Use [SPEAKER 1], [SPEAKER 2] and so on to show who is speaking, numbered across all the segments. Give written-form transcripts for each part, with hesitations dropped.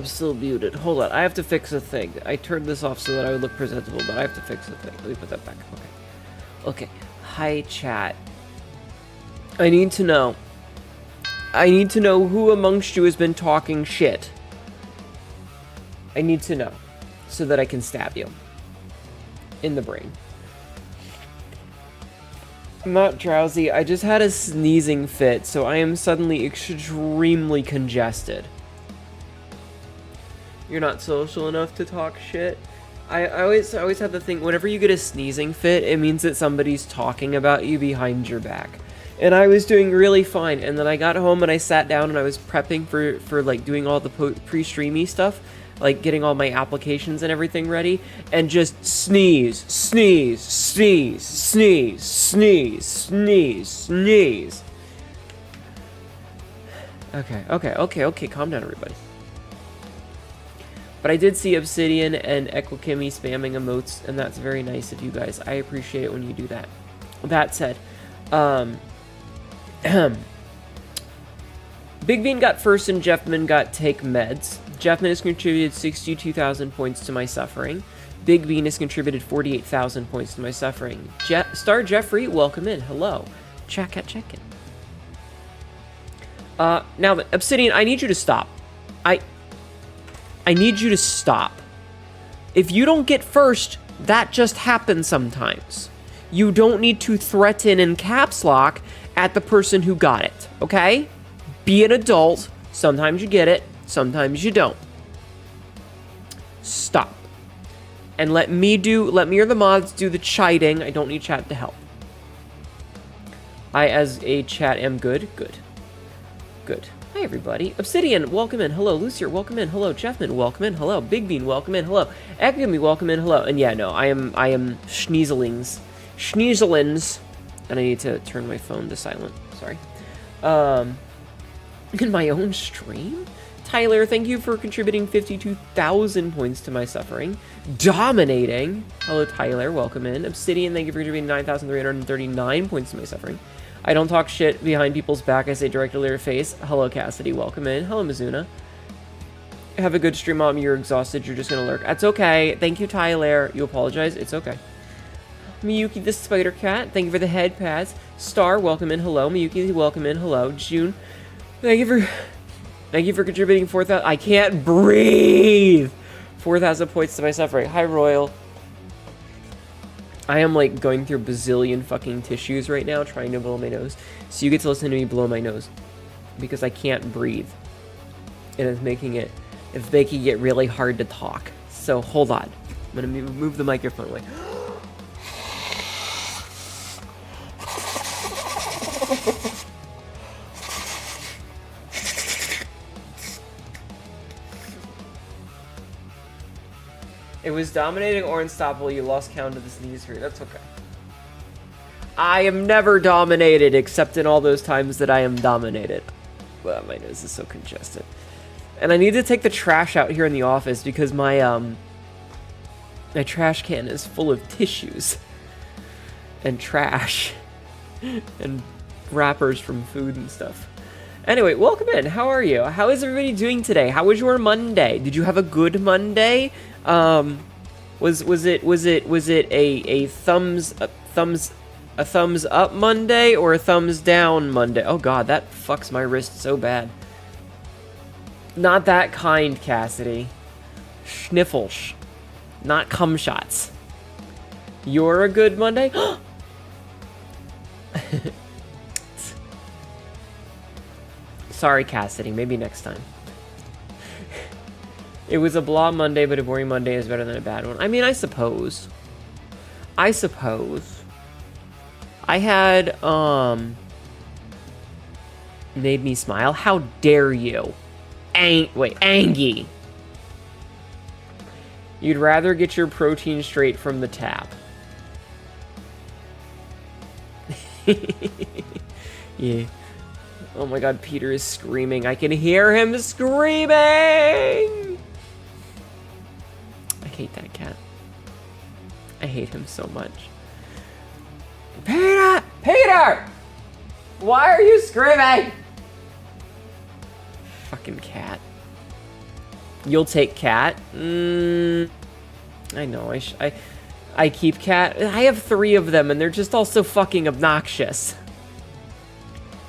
[SPEAKER 1] still muted. Hold on, I have to fix a thing. I turned this off so that I would look presentable, but I have to fix a thing. Let me put that back. Okay. Hi, chat. I need to know who amongst you has been talking shit. I need to know so that I can stab you in the brain. I'm not drowsy. I just had a sneezing fit, so I am suddenly extremely congested. You're not social enough to talk shit. I always have the thing, whenever you get a sneezing fit, it means that somebody's talking about you behind your back. And I was doing really fine, and then I got home and I sat down and I was prepping for like doing all the pre-streamy stuff, like getting all my applications and everything ready, and just sneeze. Okay, calm down, everybody. But I did see Obsidian and Equikimi spamming emotes, and that's very nice of you guys. I appreciate it when you do that. That said, Big Bean got first and Jeffman got take meds. Jeffman has contributed 62,000 points to my suffering. Big Bean has contributed 48,000 points to my suffering. Star Jeffrey, welcome in. Hello. Check in. Now, Obsidian, I need you to stop. I need you to stop. If you don't get first, that just happens sometimes. You don't need to threaten in caps lock at the person who got it, okay? Be an adult. Sometimes you get it, sometimes you don't. Stop. And let me or the mods do the chiding. I don't need chat to help. I, as a chat, am good. Good. Hi, everybody. Obsidian, welcome in. Hello. Lucier, welcome in. Hello. Jeffman, welcome in. Hello. Big Bean, welcome in. Hello. Ekumi, welcome in. Hello. And yeah, no, I am Schneezelings. And I need to turn my phone to silent. Sorry. In my own stream? Tyler, thank you for contributing 52,000 points to my suffering. Dominating. Hello, Tyler. Welcome in. Obsidian, thank you for contributing 9,339 points to my suffering. I don't talk shit behind people's back. I say directly to their face. Hello, Cassidy. Welcome in. Hello, Mizuna. Have a good stream, Mom. You're exhausted. You're just gonna lurk. That's okay. Thank you, Tyler. You apologize. It's okay. Miyuki the Spider Cat, thank you for the head pads. Star, welcome in. Hello. Miyuki, welcome in. Hello. June, thank you for contributing 4,000. I can't breathe. 4,000 points to my suffering. Hi, Royal. I am like going through a bazillion fucking tissues right now trying to blow my nose. So you get to listen to me blow my nose because I can't breathe. And it's making it really hard to talk. So hold on. I'm gonna move the microphone away. It was dominating or unstoppable. You lost count of the sneeze rate. That's okay. I am never dominated except in all those times that I am dominated. Well, my nose is so congested. And I need to take the trash out here in the office because my trash can is full of tissues and trash and wrappers from food and stuff. Anyway, welcome in. How are you? How is everybody doing today? How was your Monday? Did you have a good Monday? Was it a thumbs up Monday or a thumbs down Monday? Oh god, that fucks my wrist so bad. Not that kind, Cassidy. Schniffles. Not cum shots. You're a good Monday? Sorry, Cassidy. Maybe next time. It was a blah Monday, but a boring Monday is better than a bad one. I mean, I suppose. I had, made me smile. How dare you? Angie. You'd rather get your protein straight from the tap. Yeah. Oh my god, Peter is screaming. I can hear him screaming! I hate that cat. I hate him so much. Peter! Peter! Why are you screaming? Fucking cat. You'll take cat. I know. I keep cat. I have 3 of them, and they're just all so fucking obnoxious.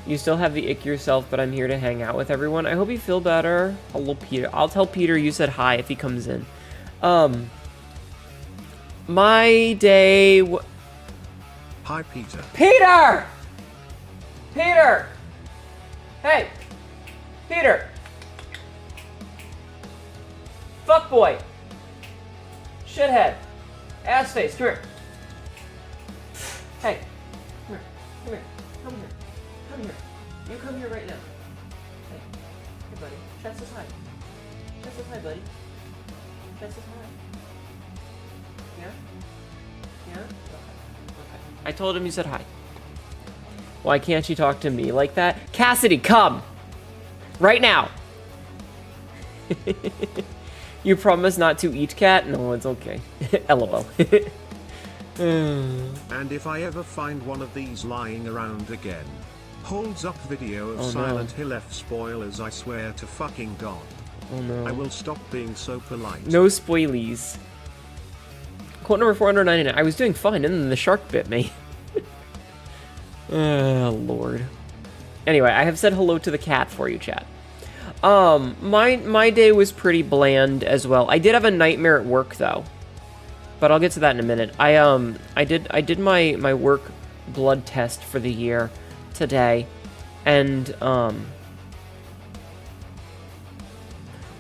[SPEAKER 1] You still have the ick yourself, but I'm here to hang out with everyone. I hope you feel better. Hello, Peter. I'll tell Peter you said hi if he comes in. My day...
[SPEAKER 2] Hi, Peter.
[SPEAKER 1] Peter! Peter! Hey! Peter! Fuckboy! Shithead! Assface, come here. Hey! Come here. Come here. Come here. Come here. You come here right now. Hey. Hey, buddy. Chest is high. Chest is high, buddy. Chest is high. Yeah? Yeah? Okay. I told him you said hi. Why can't you talk to me like that? Cassidy, come! Right now! You promise not to eat cat? No, it's okay. LOL.
[SPEAKER 2] And if I ever find one of these lying around again, holds up video of Silent Hill F spoilers, I swear to fucking God.
[SPEAKER 1] Oh no.
[SPEAKER 2] I will stop being so polite.
[SPEAKER 1] No spoilies. Quote number 499. I was doing fine, and then the shark bit me. Oh, Lord. Anyway, I have said hello to the cat for you, chat. My day was pretty bland as well. I did have a nightmare at work, though. But I'll get to that in a minute. I did my work blood test for the year today, and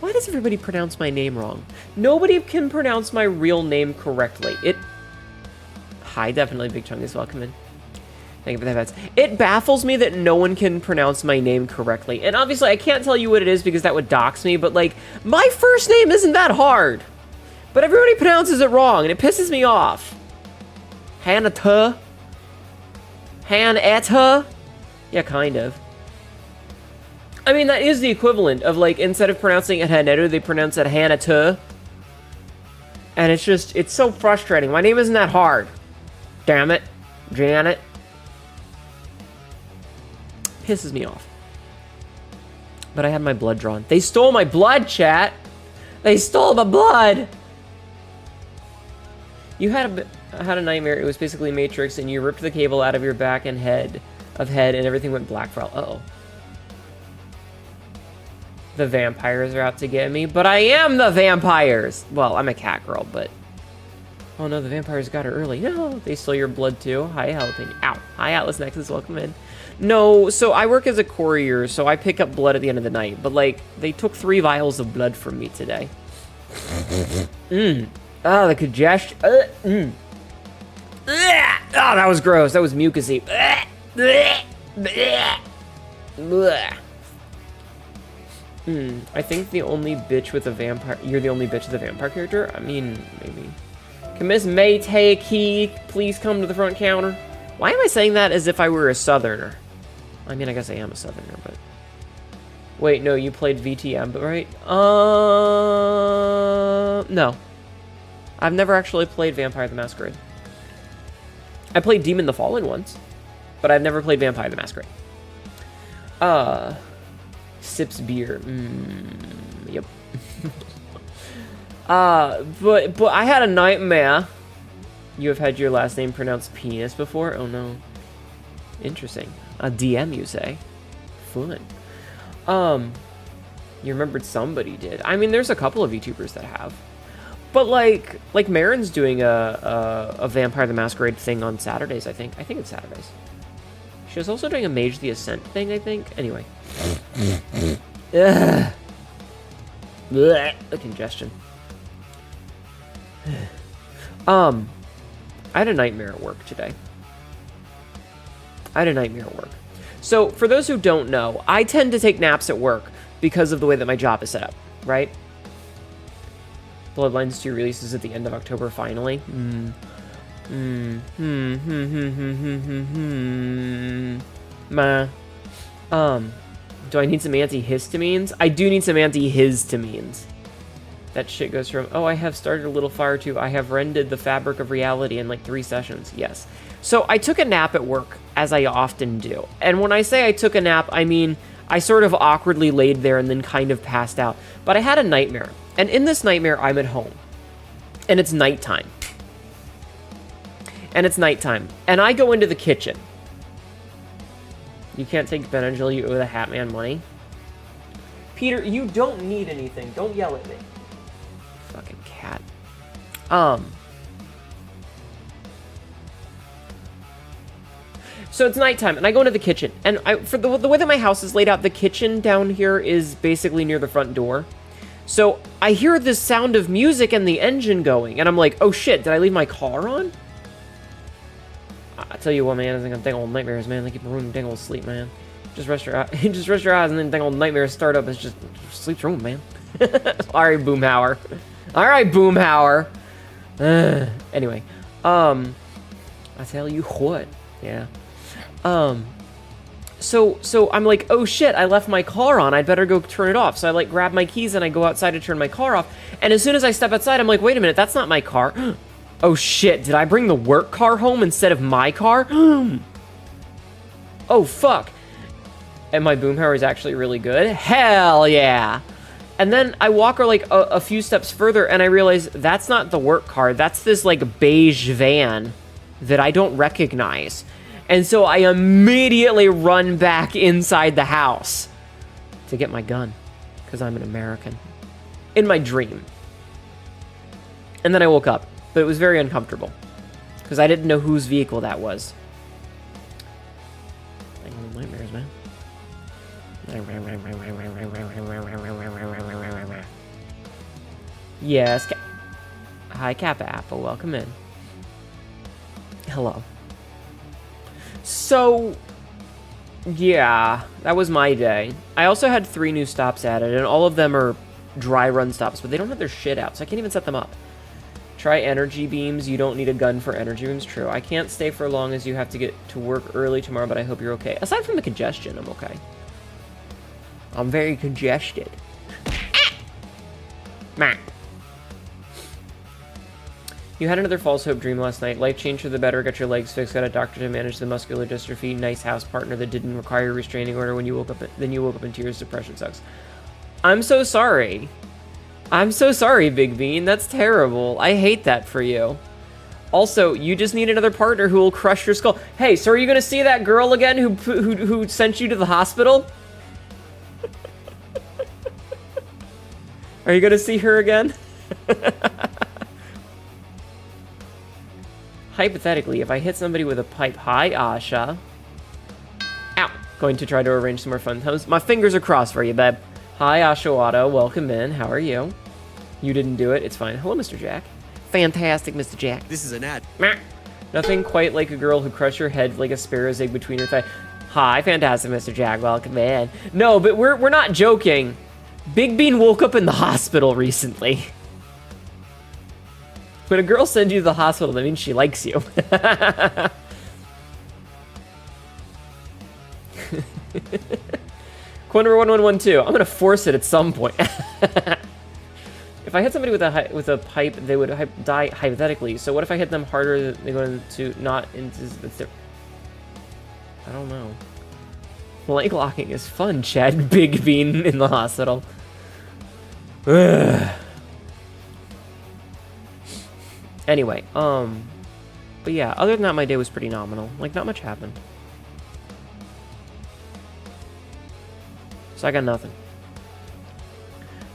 [SPEAKER 1] why does everybody pronounce my name wrong? Nobody can pronounce my real name correctly. Hi, definitely Big Chunk is welcome in. Thank you for that, Vets. It baffles me that no one can pronounce my name correctly. And obviously, I can't tell you what it is because that would dox me, but, like, my first name isn't that hard. But everybody pronounces it wrong, and it pisses me off. Hannah-tuh? Han-etta? Yeah, kind of. I mean, that is the equivalent of, like, instead of pronouncing it Hannah, they pronounce it Hannah-tuh. And it's just, it's so frustrating. My name isn't that hard. Damn it. Janet. Pisses me off. But I had my blood drawn. They stole my blood, chat. They stole the blood. You had a nightmare. It was basically Matrix, and you ripped the cable out of your back and head, and everything went black for all. Uh-oh. The vampires are out to get me, but I am the vampires. Well, I'm a cat girl, but oh no, the vampires got her early. No, they stole your blood too. Hi, helping. Ow. Hi, Atlas Nexus. Welcome in. No, so I work as a courier, so I pick up blood at the end of the night. But, like, they took 3 vials of blood from me today. Oh, the congestion. Oh, that was gross. That was mucusy. I think the only bitch with a vampire... You're the only bitch with a vampire character? I mean, maybe. Can Miss May Key please come to the front counter? Why am I saying that as if I were a southerner? I mean, I guess I am a southerner, but... Wait, no, you played VTM, but right? No. I've never actually played Vampire the Masquerade. I played Demon the Fallen once, but I've never played Vampire the Masquerade. Sips beer. Yep. But I had a nightmare. You have had your last name pronounced penis before? Oh no. Interesting. A DM, you say? Fun. You remembered somebody did. I mean, there's a couple of YouTubers that have. But like Marin's doing a Vampire the Masquerade thing on Saturdays, I think. I think it's Saturdays. She was also doing a Mage the Ascent thing, I think. Anyway. Ugh. Blech. The congestion. I had a nightmare at work today. So, for those who don't know, I tend to take naps at work because of the way that my job is set up, right? Bloodlines 2 releases at the end of October, finally. Do I need some antihistamines? I do need some antihistamines. That shit goes from, oh, I have started a little fire to, I have rendered the fabric of reality in like 3 sessions. Yes. So I took a nap at work, as I often do. And when I say I took a nap, I mean, I sort of awkwardly laid there and then kind of passed out. But I had a nightmare. And in this nightmare, I'm at home. And it's nighttime. And I go into the kitchen. You can't take Benadryl, you owe the Hat Man money. Peter, you don't need anything. Don't yell at me. Fucking cat. So it's nighttime, and I go into the kitchen. And for the way that my house is laid out, the kitchen down here is basically near the front door. So I hear this sound of music and the engine going, and I'm like, oh shit, did I leave my car on? I tell you what, man, I think I'm dang old nightmares, man. They keep ruining dang old sleep, man. Just rest your eyes, and then dang old nightmares start up. It's just sleep's ruined, man. Alright, Boomhauer. Alright, Boomhauer. Anyway, I tell you what, yeah. So I'm like, oh shit, I left my car on. I'd better go turn it off. So I like grab my keys and I go outside to turn my car off. And as soon as I step outside, I'm like, wait a minute, that's not my car. Oh shit, did I bring the work car home instead of my car? Oh fuck. And my Boomhauer is actually really good. Hell yeah. And then I walk like a few steps further and I realize that's not the work car. That's this like beige van that I don't recognize. And so I immediately run back inside the house to get my gun, because I'm an American. In my dream. And then I woke up, but it was very uncomfortable, because I didn't know whose vehicle that was. Nightmares, man. Yes. Hi, Kappa Apple. Welcome in. Hello. So, yeah, that was my day. I also had 3 new stops added, and all of them are dry run stops, but they don't have their shit out, so I can't even set them up. Try energy beams. You don't need a gun for energy beams. True. I can't stay for long as you have to get to work early tomorrow, but I hope you're okay. Aside from the congestion, I'm okay. I'm very congested. Ah! You had another false hope dream last night. Life changed for the better. Got your legs fixed. Got a doctor to manage the muscular dystrophy. Nice house partner that didn't require a restraining order when you woke up. Then you woke up in tears. Depression sucks. I'm so sorry. I'm so sorry, Big Bean. That's terrible. I hate that for you. Also, you just need another partner who will crush your skull. Hey, so are you gonna see that girl again who sent you to the hospital? Are you gonna see her again? Hypothetically, if I hit somebody with a pipe, hi, Asha. Ow. Going to try to arrange some more fun times. My fingers are crossed for you, babe. Hi, Ashawado. Welcome in. How are you? You didn't do it. It's fine. Hello, Mr. Jack. Fantastic, Mr. Jack.
[SPEAKER 3] This is an ad.
[SPEAKER 1] Nothing quite like a girl who crushed your head like a sparrow's egg between her thighs. Hi, fantastic, Mr. Jack. Welcome in. No, but we're not joking. Big Bean woke up in the hospital recently. When a girl sends you to the hospital, that means she likes you. Quote number 1112. I'm gonna force it at some point. If I hit somebody with a pipe, they would die hypothetically. So what if I hit them harder? They're going to not into. I don't know. Leg locking is fun, Chad. Big Bean in the hospital. Ugh. Anyway, but yeah, other than that, my day was pretty nominal. Like, not much happened. So I got nothing.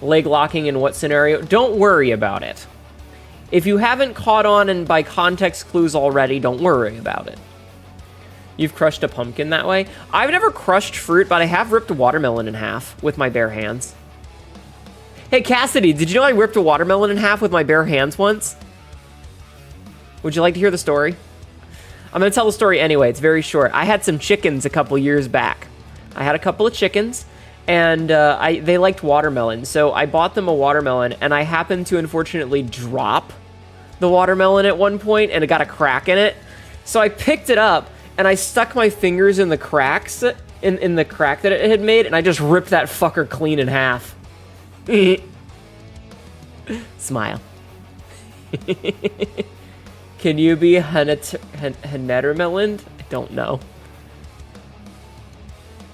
[SPEAKER 1] Leg locking in what scenario? Don't worry about it. If you haven't caught on and by context clues already, don't worry about it. You've crushed a pumpkin that way? I've never crushed fruit, but I have ripped a watermelon in half with my bare hands. Hey, Cassidy, did you know I ripped a watermelon in half with my bare hands once? Would you like to hear the story? I'm going to tell the story anyway. It's very short. I had some chickens a couple years back. I had a couple of chickens, and they liked watermelon. So I bought them a watermelon, and I happened to unfortunately drop the watermelon at one point, and it got a crack in it. So I picked it up, and I stuck my fingers in the cracks, in the crack that it had made, and I just ripped that fucker clean in half. Smile. Can you be Henettermelland? I don't know.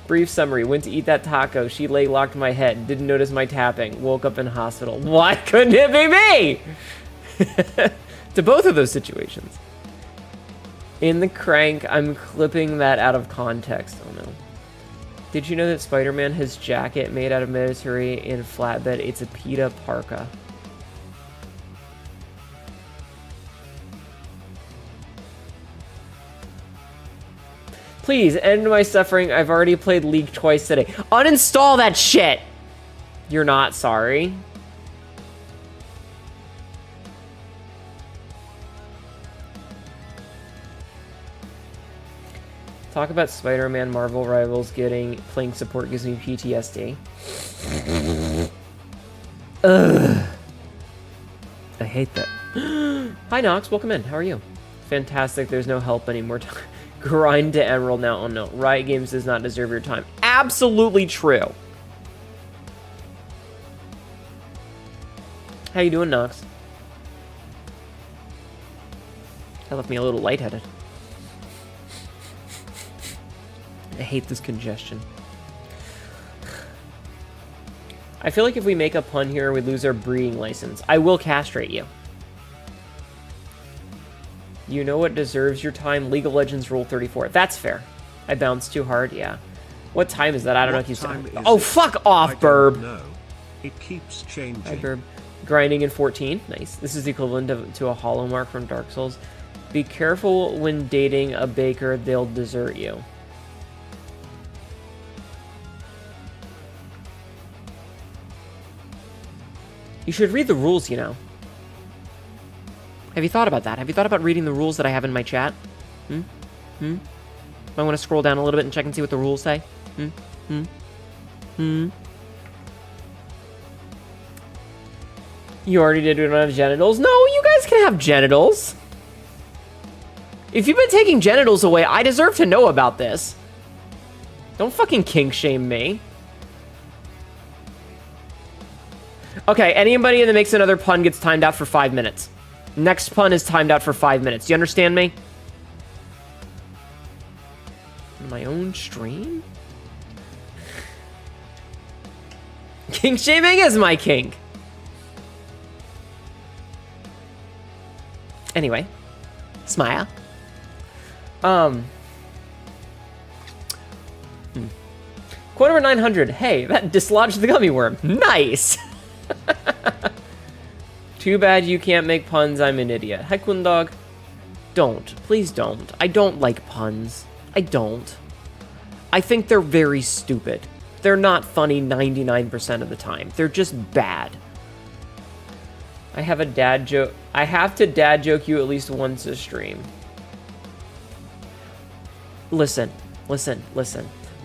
[SPEAKER 1] Brief summary. Went to eat that taco. She leg locked my head. Didn't notice my tapping. Woke up in hospital. Why couldn't it be me? To both of those situations. In the crank, I'm clipping that out of context. Oh no. Did you know that Spider-Man has jacket made out of military in flatbed? It's a pita parka. Please, end my suffering. I've already played League twice today. Uninstall that shit! You're not sorry. Talk about Spider-Man Marvel Rivals playing support gives me PTSD. Ugh. I hate that. Hi Nox, welcome in. How are you? Fantastic, there's no help anymore. Grind to Emerald now. Oh no, Riot Games does not deserve your time. Absolutely true. How you doing, Nox? That left me a little lightheaded. I hate this congestion. I feel like if we make a pun here, we lose our breeding license. I will castrate you. You know what deserves your time? League of Legends Rule 34. That's fair. I bounced too hard, yeah. What time is that? I don't know if you said. Oh, fuck off, Burb!
[SPEAKER 2] No, it keeps changing.
[SPEAKER 1] Hi, Burb. Grinding in 14. Nice. This is the equivalent to a hollow mark from Dark Souls. Be careful when dating a baker, they'll desert you. You should read the rules, you know. Have you thought about that? Have you thought about reading the rules that I have in my chat? I want to scroll down a little bit and check and see what the rules say. You already did. We don't have genitals. No, you guys can have genitals. If you've been taking genitals away, I deserve to know about this. Don't fucking kink shame me. Okay, anybody that makes another pun gets timed out for 5 minutes. Next pun is timed out for 5 minutes. Do you understand me? My own stream? Kink shaming is my kink. Anyway. Smile. Quote over 900. Hey, that dislodged the gummy worm. Nice! Too bad you can't make puns, I'm an idiot. Hi, Kundog. Don't. Please don't. I don't like puns. I don't. I think they're very stupid. They're not funny 99% of the time. They're just bad. I have a dad joke. I have to dad joke you at least once a stream. Listen.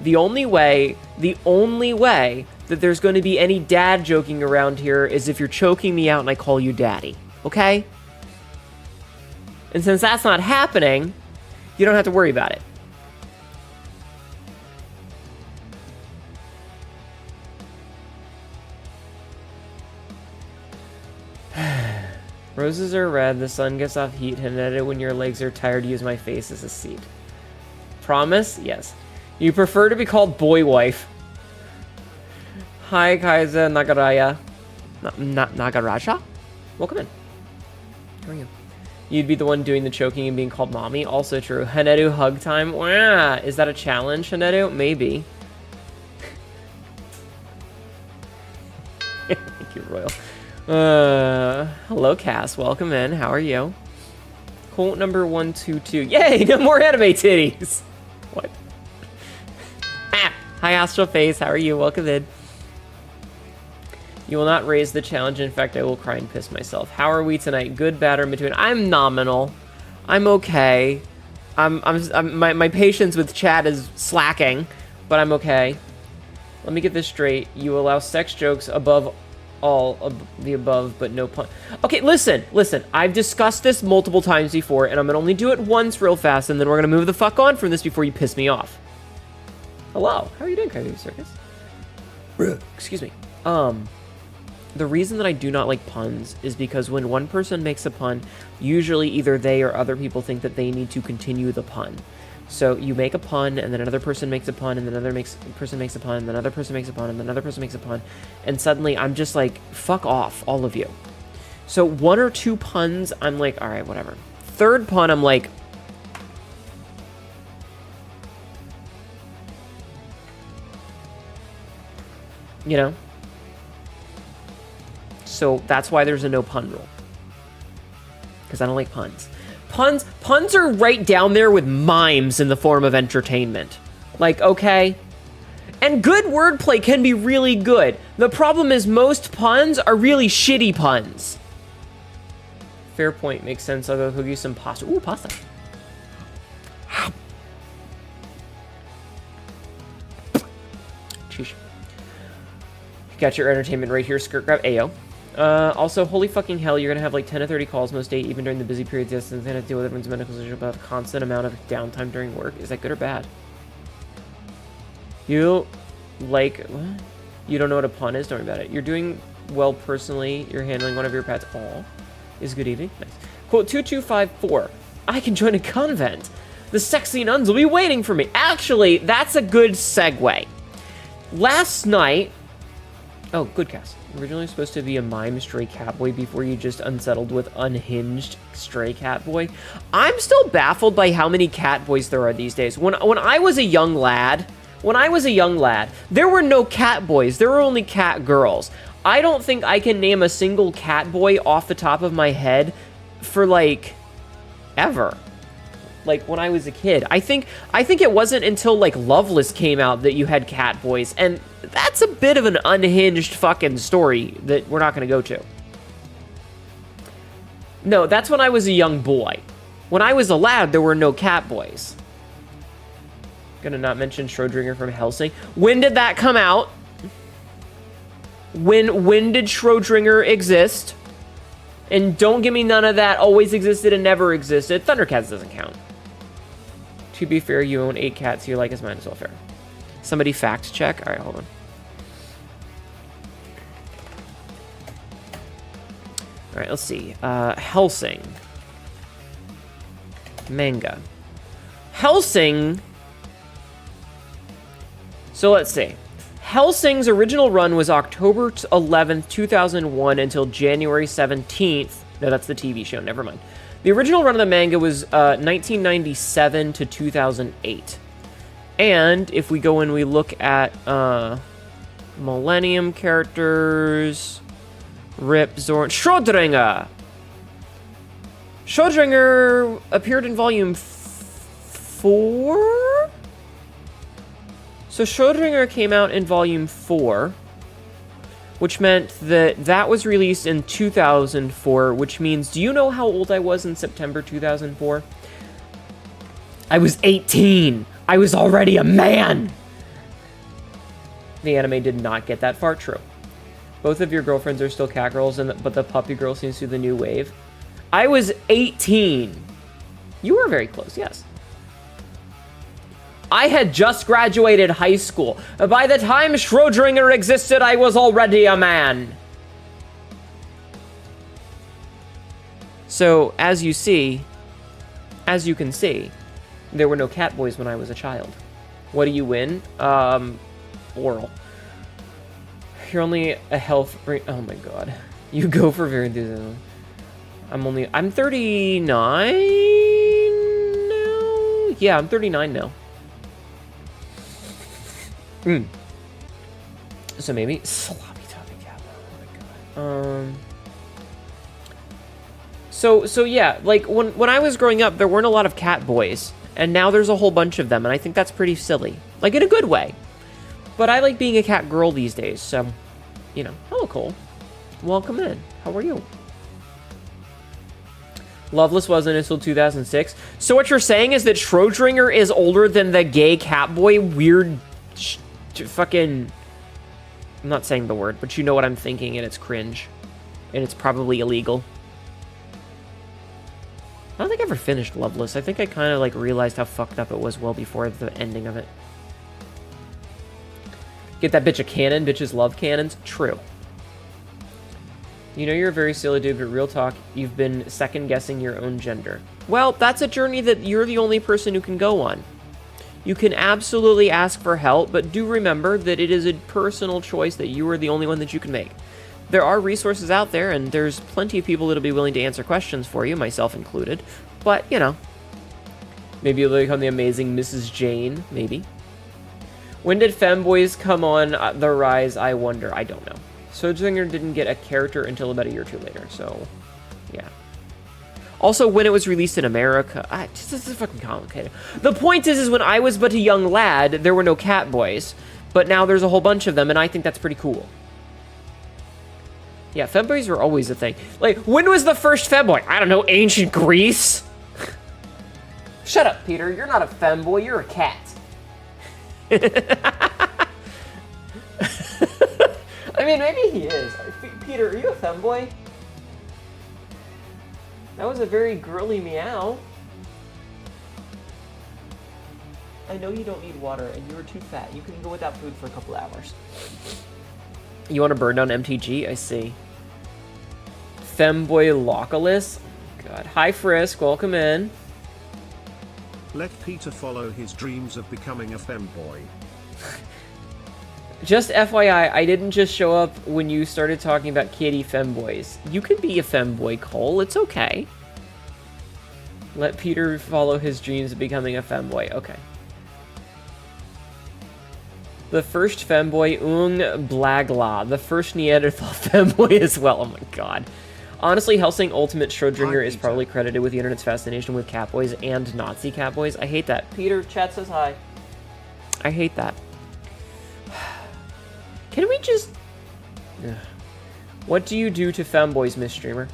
[SPEAKER 1] The only way that there's going to be any dad joking around here is if you're choking me out and I call you daddy. Okay? And since that's not happening, you don't have to worry about it. Roses are red, the sun gets off heat, Hineta, when your legs are tired, use my face as a seat. Promise? Yes. You prefer to be called boy wife. Hi, Kaiza Nagaraya. Nagaraja? Welcome in. How are you? You'd be the one doing the choking and being called mommy. Also true. Hanedu hug time. Wah! Is that a challenge, Hanedu? Maybe. Thank you, Royal. Hello, Cass. Welcome in. How are you? Quote number 122. Yay! No more anime titties! What? Hi, Astral Face. How are you? Welcome in. You will not raise the challenge. In fact, I will cry and piss myself. How are we tonight? Good, bad, or in between? I'm nominal. I'm okay. My patience with chat is slacking, but I'm okay. Let me get this straight. You allow sex jokes above all of the above, but no pun. Okay, listen. I've discussed this multiple times before, and I'm gonna only do it once real fast, and then we're gonna move the fuck on from this before you piss me off. Hello. How are you doing, Coyote Circus? Excuse me. The reason that I do not like puns is because when one person makes a pun, usually either they or other people think that they need to continue the pun. So you make a pun, and then another person makes a pun, and then another person makes a pun, and then another person makes a pun, and then another person makes a pun, and suddenly I'm just like, fuck off, all of you. So 1 or 2 puns, I'm like, all right, whatever. Third pun, I'm like, you know? So that's why there's a no pun rule. Because I don't like puns. Puns are right down there with mimes in the form of entertainment. Like, okay? And good wordplay can be really good. The problem is most puns are really shitty puns. Fair point. Makes sense. I'll go cook you some pasta. Ooh, pasta. Sheesh. You got your entertainment right here. Skirt grab. Ayo. Also, holy fucking hell, you're gonna have like 10 to 30 calls most days, even during the busy periods. Yes, and then have to deal with everyone's medical situation about a constant amount of downtime during work. Is that good or bad? You, like, what? You don't know what a pun is? Don't worry about it. You're doing well personally. You're handling one of your pets. Aw. Is good evening. Nice. Quote 2254. I can join a convent. The sexy nuns will be waiting for me. Actually, that's a good segue. Last night... Oh, good cast. Originally supposed to be a mime stray cat boy before you just unsettled with unhinged stray cat boy. I'm still baffled by how many cat boys there are these days. When I was a young lad, there were no cat boys. There were only cat girls. I don't think I can name a single cat boy off the top of my head for like ever. Like when I was a kid. I think it wasn't until like Loveless came out that you had cat boys, and that's a bit of an unhinged fucking story that we're not going to go to. No, that's when I was a young boy. When I was a lad, there were no cat boys. Gonna not mention Schrödinger from Helsing. When did that come out? When did Schrödinger exist? And don't give me none of that always existed and never existed. Thundercats doesn't count. To be fair, you own 8 cats, so your like is mine as well. Fair. Somebody fact check? Alright, hold on. Alright, let's see. Helsing. Manga. Helsing... So let's see. Helsing's original run was October 11th, 2001 until January 17th. No, that's the TV show. Never mind. The original run of the manga was 1997 to 2008. And if we go and we look at Millennium characters, Rip, Zorn, Schrödinger. Schrödinger appeared in volume 4? So Schrödinger came out in volume 4, which meant that that was released in 2004, which means, do you know how old I was in September 2004? I was 18. I was already a man. The anime did not get that far. True. Both of your girlfriends are still cat girls, but the puppy girl seems to be the new wave. I was 18. You were very close, yes. I had just graduated high school. By the time Schrödinger existed, I was already a man. So, as you can see, there were no cat boys when I was a child. What do you win? Oral. You're only a health... Oh my god. You go for very enthusiasm. I'm 39 now? Yeah, I'm 39 now. So maybe sloppy toppy cat. Oh my god. So yeah, like when I was growing up, there weren't a lot of cat boys, and now there's a whole bunch of them, and I think that's pretty silly, like in a good way. But I like being a cat girl these days, so you know. Hello, Cole. Welcome in. How are you? Loveless wasn't until 2006. So what you're saying is that Schrödinger is older than the gay cat boy weird. Fucking, I'm not saying the word, but you know what I'm thinking, and it's cringe, and it's probably illegal. I don't think I ever finished Loveless. I think I kind of like realized how fucked up it was well before the ending of it. Get that bitch a cannon. Bitches love cannons. True. You know you're a very silly dude, but real talk, you've been second guessing your own gender. Well, that's a journey that you're the only person who can go on. You can absolutely ask for help, but do remember that it is a personal choice that you are the only one that you can make. There are resources out there, and there's plenty of people that'll be willing to answer questions for you, myself included. But, you know, maybe you'll become the amazing Mrs. Jane, maybe. When did femboys come on the rise, I wonder? I don't know. Sojinger didn't get a character until about a year or two later, so, yeah. Also, when it was released in America, this is fucking complicated. The point is when I was but a young lad, there were no catboys, but now there's a whole bunch of them, and I think that's pretty cool. Yeah, femboys were always a thing. Like, when was the first femboy? I don't know, ancient Greece? Shut up, Peter. You're not a femboy, you're a cat. I mean, maybe he is. Peter, are you a femboy? That was a very girly meow. I know you don't need water, and you are too fat. You can go without food for a couple hours. You want to burn down MTG? I see. Femboy Localus? God. Hi, Frisk. Welcome in.
[SPEAKER 2] Let Peter follow his dreams of becoming a femboy.
[SPEAKER 1] Just FYI, I didn't just show up when you started talking about kitty femboys. You can be a femboy, Cole. It's okay. Let Peter follow his dreams of becoming a femboy. Okay. The first femboy, Ung Blagla. The first Neanderthal femboy as well. Oh my god. Honestly, Helsing Ultimate Schrodinger is probably credited with the internet's fascination with catboys and Nazi catboys. I hate that. Peter, chat says hi. I hate that. Can we just... Ugh. What do you do to femboys, Miss Streamer?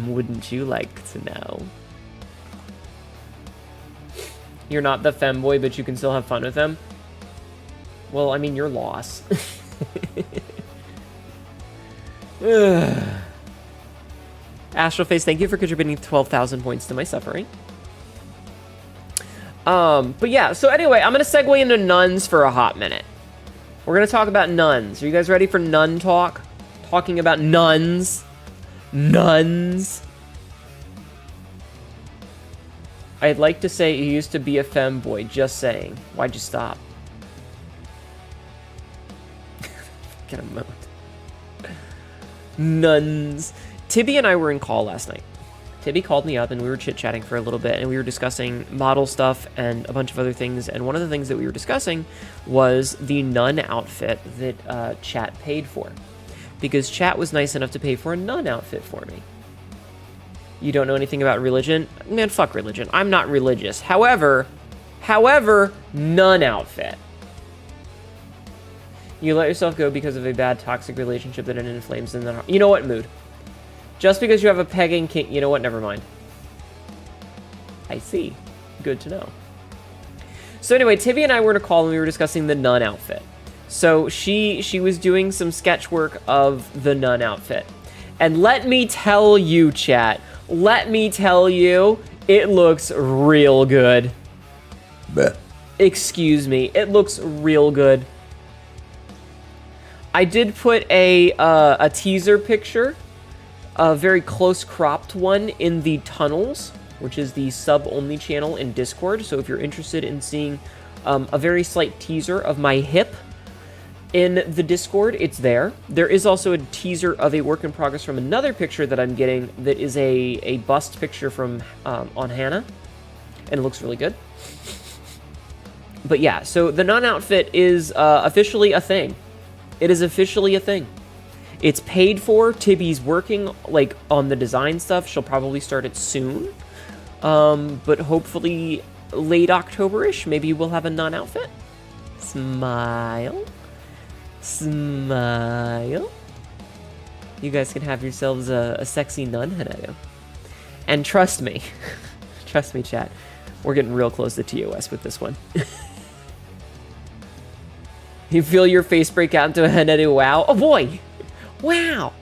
[SPEAKER 1] Wouldn't you like to know? You're not the femboy, but you can still have fun with them? Well, I mean, your loss. Astroface, thank you for contributing 12,000 points to my suffering. But yeah, so anyway, I'm going to segue into nuns for a hot minute. We're going to talk about nuns. Are you guys ready for nun talk? Talking about nuns. Nuns. I'd like to say you used to be a femboy, just saying. Why'd you stop? Get a moment. Nuns. Tibby and I were in call last night. Tibby called me up and we were chit-chatting for a little bit and we were discussing model stuff and a bunch of other things, and one of the things that we were discussing was the nun outfit that Chat paid for. Because Chat was nice enough to pay for a nun outfit for me. You don't know anything about religion? Man, fuck religion. I'm not religious. However, nun outfit. You let yourself go because of a bad toxic relationship that ended in flames and then... You know what, Mood? Just because you have a pegging king... You know what? Never mind. I see. Good to know. So anyway, Tibby and I were in a call and we were discussing the nun outfit. So she was doing some sketch work of the nun outfit. And let me tell you, chat. Let me tell you, it looks real good. Bleh. Excuse me. It looks real good. I did put a teaser picture, a very close cropped one, in the tunnels, which is the sub-only channel in Discord. So if you're interested in seeing a very slight teaser of my hip in the Discord, it's there. There is also a teaser of a work in progress from another picture that I'm getting that is a bust picture from on Hannah, and it looks really good. But yeah, so the nun outfit is officially a thing. It is officially a thing. It's paid for. Tibby's working like on the design stuff. She'll probably start it soon. But hopefully late October-ish, maybe we'll have a nun outfit. Smile. Smile. You guys can have yourselves a sexy nun, Hanayo. And trust me, trust me, chat, we're getting real close to TOS with this one. You feel your face break out into a Hanedu wow? Oh boy! Wow!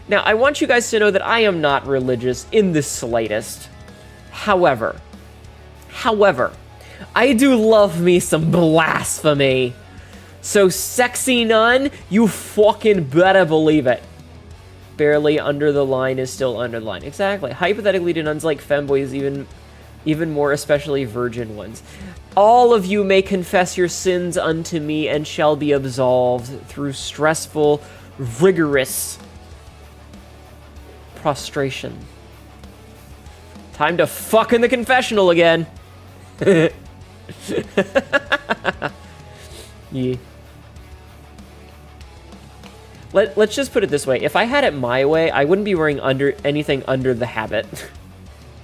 [SPEAKER 1] Now, I want you guys to know that I am not religious in the slightest. However, I do love me some blasphemy. So, sexy nun, you fucking better believe it. Barely under the line is still under the line. Exactly. Hypothetically, do nuns like femboys even even more especially virgin ones. All of you may confess your sins unto me and shall be absolved through stressful, rigorous prostration. Time to fuck in the confessional again. Yeah. Let's just put it this way. If I had it my way, I wouldn't be wearing anything under the habit.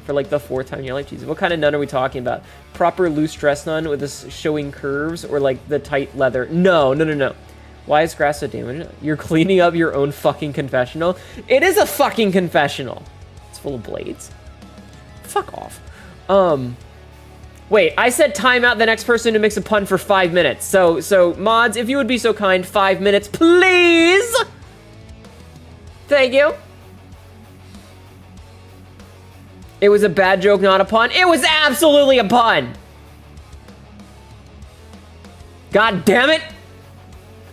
[SPEAKER 1] For like the 4th time in your life. Jesus, what kind of nun are we talking about? Proper loose dress nun with this showing curves, or like the tight leather? No. Why is grass so damaged? You're cleaning up your own fucking confessional? It is a fucking confessional. It's full of blades. Fuck off. Wait, I said time out the next person to mix a pun for 5 minutes. So mods, if you would be so kind, 5 minutes, please. Thank you. It was a bad joke, not a pun. It was absolutely a pun. God damn it.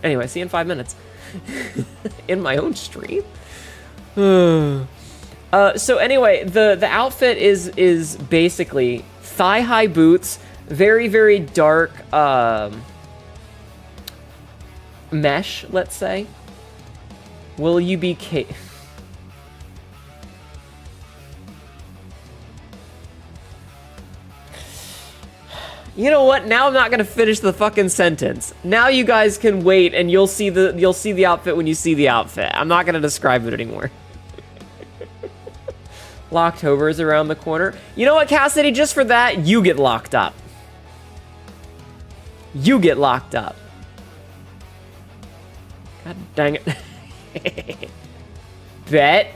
[SPEAKER 1] Anyway, see you in 5 minutes. In my own stream. So anyway, the outfit is basically thigh-high boots, very, very dark mesh, let's say. Will you be You know what? Now I'm not gonna finish the fucking sentence. Now you guys can wait, and you'll see the outfit when you see the outfit. I'm not gonna describe it anymore. Locktober is around the corner. You know what, Cassidy? Just for that, you get locked up. You get locked up. God dang it. Bet.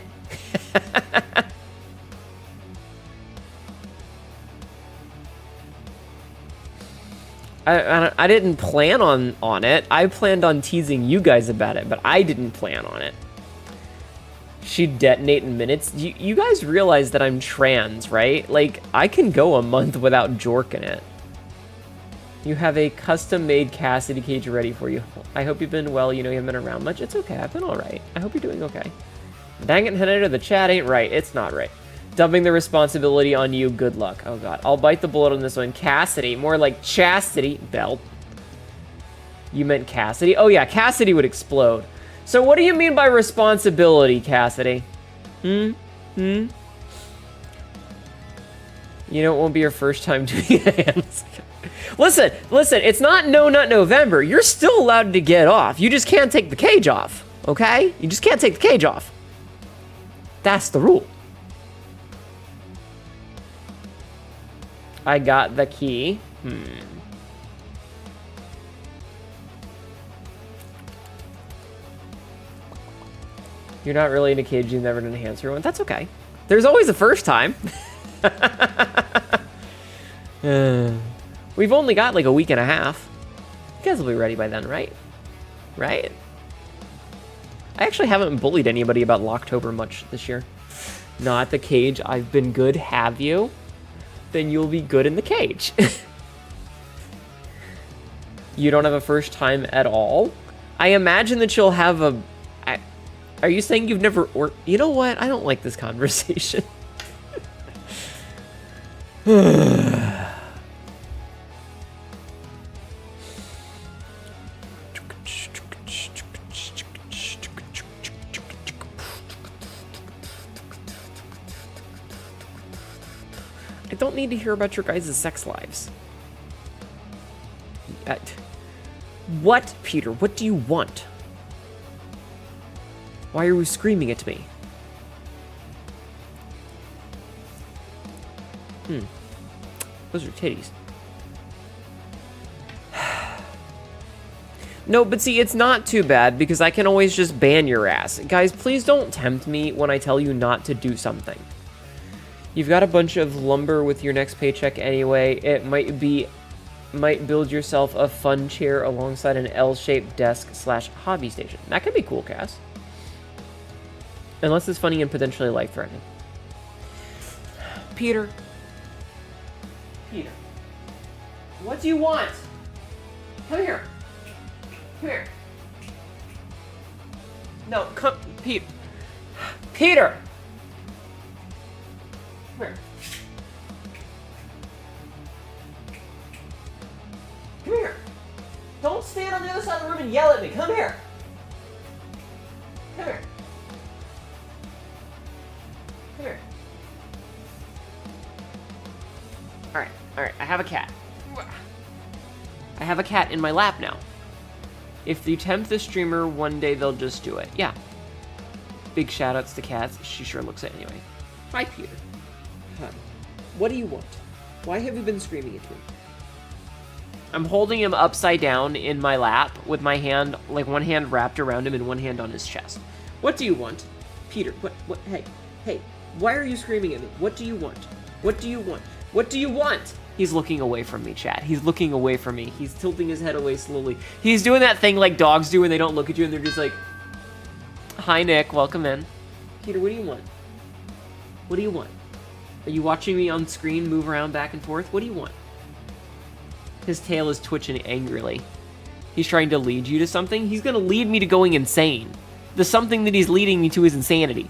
[SPEAKER 1] I didn't plan on it. I planned on teasing you guys about it, but I didn't plan on it. She'd detonate in minutes. You guys realize that I'm trans, right? Like, I can go a month without jorking it. You have a custom-made Cassidy cage ready for you. I hope you've been well. You know you haven't been around much. It's okay. I've been all right. I hope you're doing okay. Dang it, Henrietta, the chat ain't right. It's not right. Dumping the responsibility on you. Good luck. Oh, God. I'll bite the bullet on this one. Cassidy. More like chastity. Belt. You meant Cassidy? Oh, yeah. Cassidy would explode. So what do you mean by responsibility, Cassidy? You know, it won't be your first time doing it. Listen. It's not No Nut November. You're still allowed to get off. You just can't take the cage off. Okay? You just can't take the cage off. That's the rule. I got the key. You're not really in a cage, you've never done a hamster one. That's okay. There's always a first time. We've only got like a week and a half. You guys will be ready by then, right? Right? I actually haven't bullied anybody about Locktober much this year. Not the cage. I've been good, have you? Then you'll be good in the cage. You don't have a first time at all? I imagine that you'll have a... Are you saying you've never... You know what? I don't like this conversation. I don't need to hear about your guys' sex lives. What, Peter? What do you want? Why are you screaming at me? Those are titties. No, but see, it's not too bad because I can always just ban your ass. Guys, please don't tempt me when I tell you not to do something. You've got a bunch of lumber with your next paycheck anyway. It might build yourself a fun chair alongside an L-shaped desk / hobby station. That could be cool, Cass. Unless it's funny and potentially life-threatening. Peter. What do you want? Come here. Come here. No, come, Peter. Come here. stand on the other side of the room and yell at me. Come here. Come here. Come here. Alright, I have a cat. I have a cat in my lap now. If you tempt the streamer, one day they'll just do it. Yeah. Big shoutouts to cats. She sure looks it anyway. Hi, Peter. Hi. What do you want? Why have you been screaming at me? I'm holding him upside down in my lap with my hand, like one hand wrapped around him and one hand on his chest. What do you want? Peter, what, hey, why are you screaming at me? What do you want? What do you want? What do you want? He's looking away from me, chat. He's looking away from me. He's tilting his head away slowly. He's doing that thing like dogs do when they don't look at you and they're just like, hi, Nick, welcome in. Peter, what do you want? What do you want? Are you watching me on screen move around back and forth? What do you want? His tail is twitching angrily. He's trying to lead you to something. He's gonna lead me to going insane. The something that he's leading me to is insanity.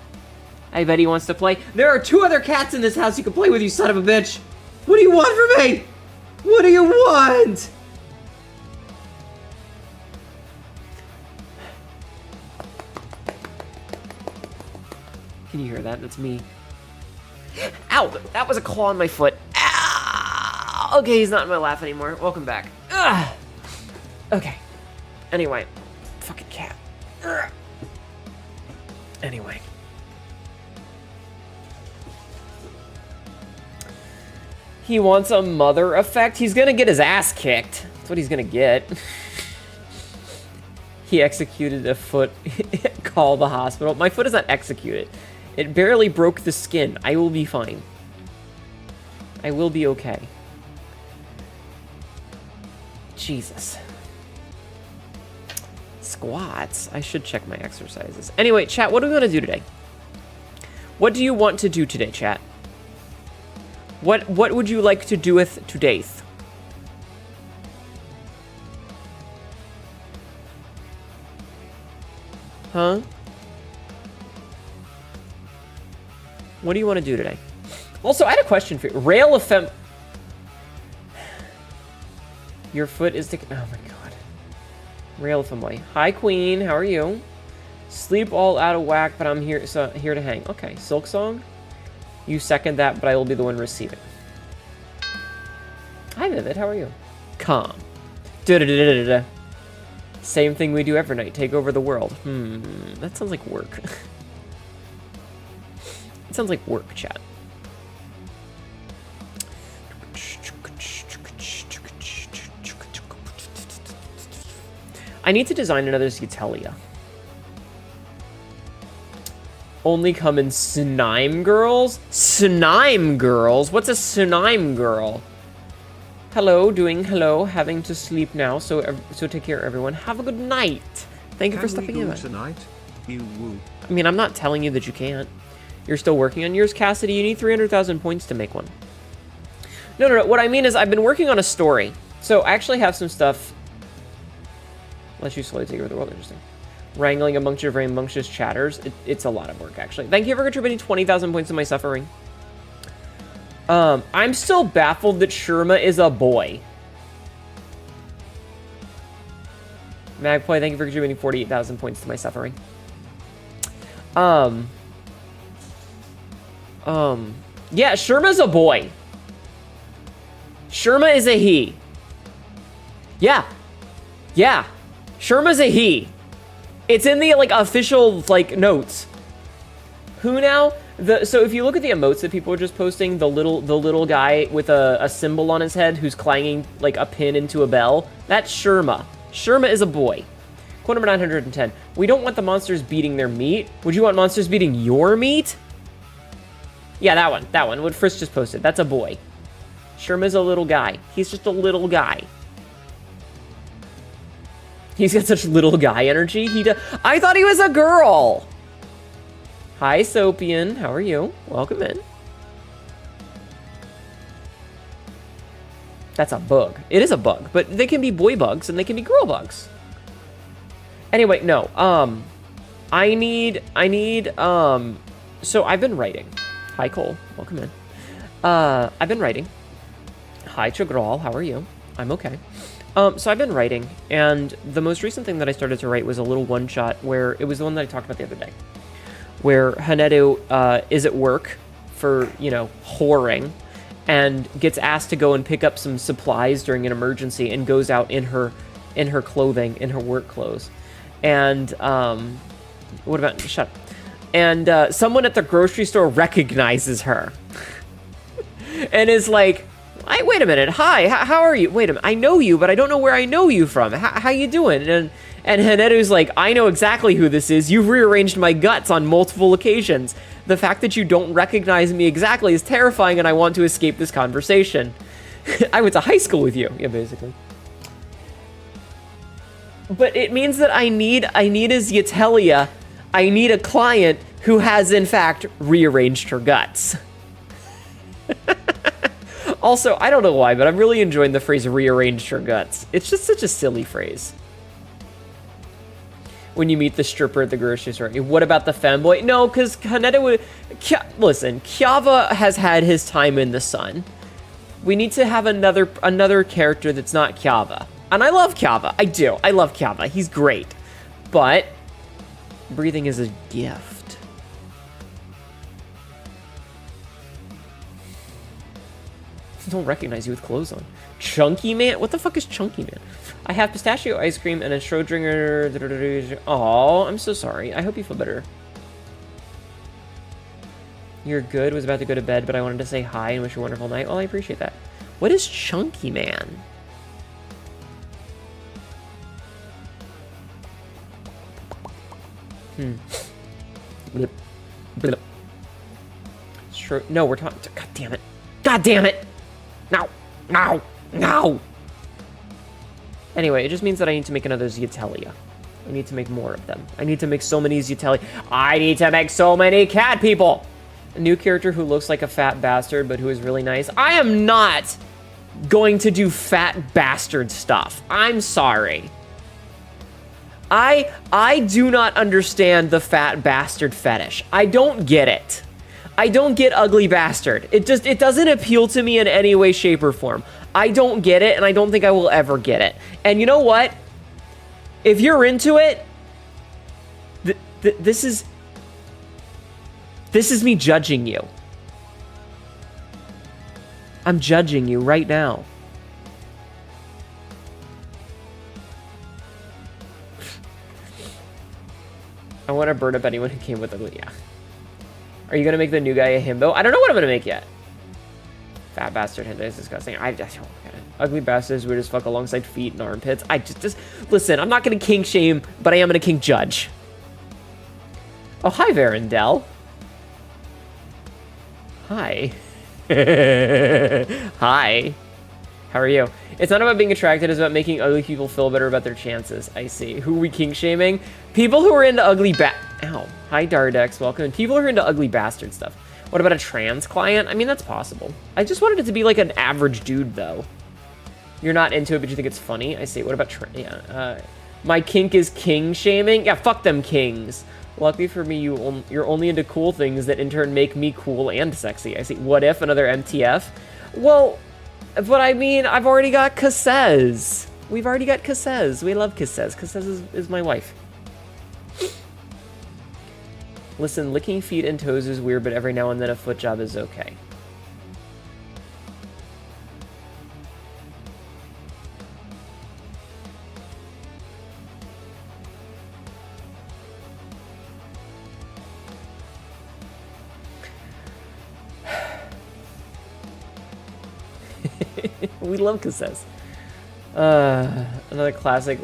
[SPEAKER 1] I bet he wants to play. There are 2 other cats in this house you can play with, you son of a bitch. What do you want from me? What do you want? Can you hear that? That's me. Ow! That was a claw on my foot. Ow! Okay, he's not in my lap anymore. Welcome back. Ugh. Okay. Anyway. Fucking cat. Ugh. Anyway. He wants a mother effect? He's gonna get his ass kicked. That's what he's gonna get. He executed a foot. Call the hospital. My foot is not executed. It barely broke the skin. I will be fine. I will be okay. Jesus. Squats. I should check my exercises. Anyway, chat, what do we want to do today? What do you want to do today, chat? What would you like to do with today? Huh? What do you want to do today? Also, I had a question for you. Rail FM. Your foot is oh my god. Rail FM. Hi, Queen. How are you? Sleep all out of whack, but I'm here to hang. Okay, Silk Song. You second that, but I will be the one receiving. Hi, Vivid. How are you? Calm. Da-da-da-da-da-da. Same thing we do every night. Take over the world. That sounds like work. It sounds like work, chat. I need to design another Zatelia. Only come in Snime Girls? Snime Girls? What's a Snime Girl? Hello, hello, having to sleep now, so take care, everyone. Have a good night. Thank you for stopping in.
[SPEAKER 2] Tonight? You woo.
[SPEAKER 1] I mean, I'm not telling you that you can't. You're still working on yours, Cassidy. You need 300,000 points to make one. No. What I mean is I've been working on a story. So I actually have some stuff. Unless you slowly take over the world. Interesting. Wrangling amongst your very rambunctious chatters. It's a lot of work, actually. Thank you for contributing 20,000 points to my suffering. I'm still baffled that Sherma is a boy. Magpie, thank you for contributing 48,000 points to my suffering. Yeah, Sherma's a boy. Sherma is a he. Yeah. Sherma's a he. It's in the, like, official, like, notes. Who now? So if you look at the emotes that people are just posting, the little guy with a symbol on his head who's clanging, like, a pin into a bell, that's Sherma. Sherma is a boy. Quote number 910. We don't want the monsters beating their meat. Would you want monsters beating your meat? Yeah, that one. What Frisk just posted. That's a boy. Sherma's a little guy. He's just a little guy. He's got such little guy energy. I thought he was a girl. Hi, Sopian. How are you? Welcome in. That's a bug. It is a bug, but they can be boy bugs and they can be girl bugs. Anyway, no. I need, so I've been writing. Hi, Cole. Welcome in. I've been writing. Hi, Chagral. How are you? I'm okay. So I've been writing, and the most recent thing that I started to write was a little one-shot where it was the one that I talked about the other day, where Hanedo is at work for, you know, whoring, and gets asked to go and pick up some supplies during an emergency, and goes out in her clothing, in her work clothes. And what about shut up. And someone at the grocery store recognizes her and is like, hey, wait a minute, hi, how are you? Wait a minute, I know you, but I don't know where I know you from. How you doing? And Hanedo's like, I know exactly who this is. You've rearranged my guts on multiple occasions. The fact that you don't recognize me exactly is terrifying, and I want to escape this conversation. I went to high school with you. Yeah, basically. But it means that I need a Zietelia. I need a client who has, in fact, rearranged her guts. Also, I don't know why, but I'm really enjoying the phrase rearranged her guts. It's just such a silly phrase. When you meet the stripper at the grocery store. What about the femboy? No, because Hanedo would... Listen, Kiava has had his time in the sun. We need to have another character that's not Kiava. And I love Kiava. I do. I love Kiava. He's great. But breathing is a gift. Don't recognize you with clothes on. Chunky Man? What the fuck is Chunky Man? I have pistachio ice cream and a Schrodinger. Oh, I'm so sorry. I hope you feel better. You're good. Was about to go to bed, but I wanted to say hi and wish you a wonderful night. Oh, I appreciate that. What is Chunky Man? Blip. Blip. No, we're talking. God damn it. God damn it. No. No. No. Anyway, it just means that I need to make another Zietelia. I need to make more of them. I need to make so many Zietelia. I need to make so many cat people. A new character who looks like a fat bastard, but who is really nice. I am not going to do fat bastard stuff. I'm sorry. I do not understand the fat bastard fetish. I don't get it. I don't get ugly bastard. It doesn't appeal to me in any way, shape, or form. I don't get it, and I don't think I will ever get it. And you know what? If you're into it, this is me judging you. I'm judging you right now. I want to burn up anyone who came with ugly. Yeah. Are you gonna make the new guy a himbo? I don't know what I'm gonna make yet. Fat bastard hentai is disgusting. I just don't get it. Ugly bastards weird as fuck alongside feet and armpits. I just listen. I'm not gonna kink shame, but I am gonna kink judge. Oh, hi, Varendell. Hi. Hi. How are you? It's not about being attracted, it's about making ugly people feel better about their chances. I see. Who are we kink shaming? People who are into ugly Ow. Hi, Dardex. Welcome. People who are into ugly bastard stuff. What about a trans client? I mean, that's possible. I just wanted it to be like an average dude, though. You're not into it, but you think it's funny? I see. What about my kink is king shaming? Yeah, fuck them kings. Lucky for me, you're only into cool things that in turn make me cool and sexy. I see. What if another MTF? Well, but I mean, I've already got Cassez. We've already got Cassez. We love Cassez. Cassez is my wife. Listen, licking feet and toes is weird, but every now and then a foot job is okay. We love Cassez. Another classic.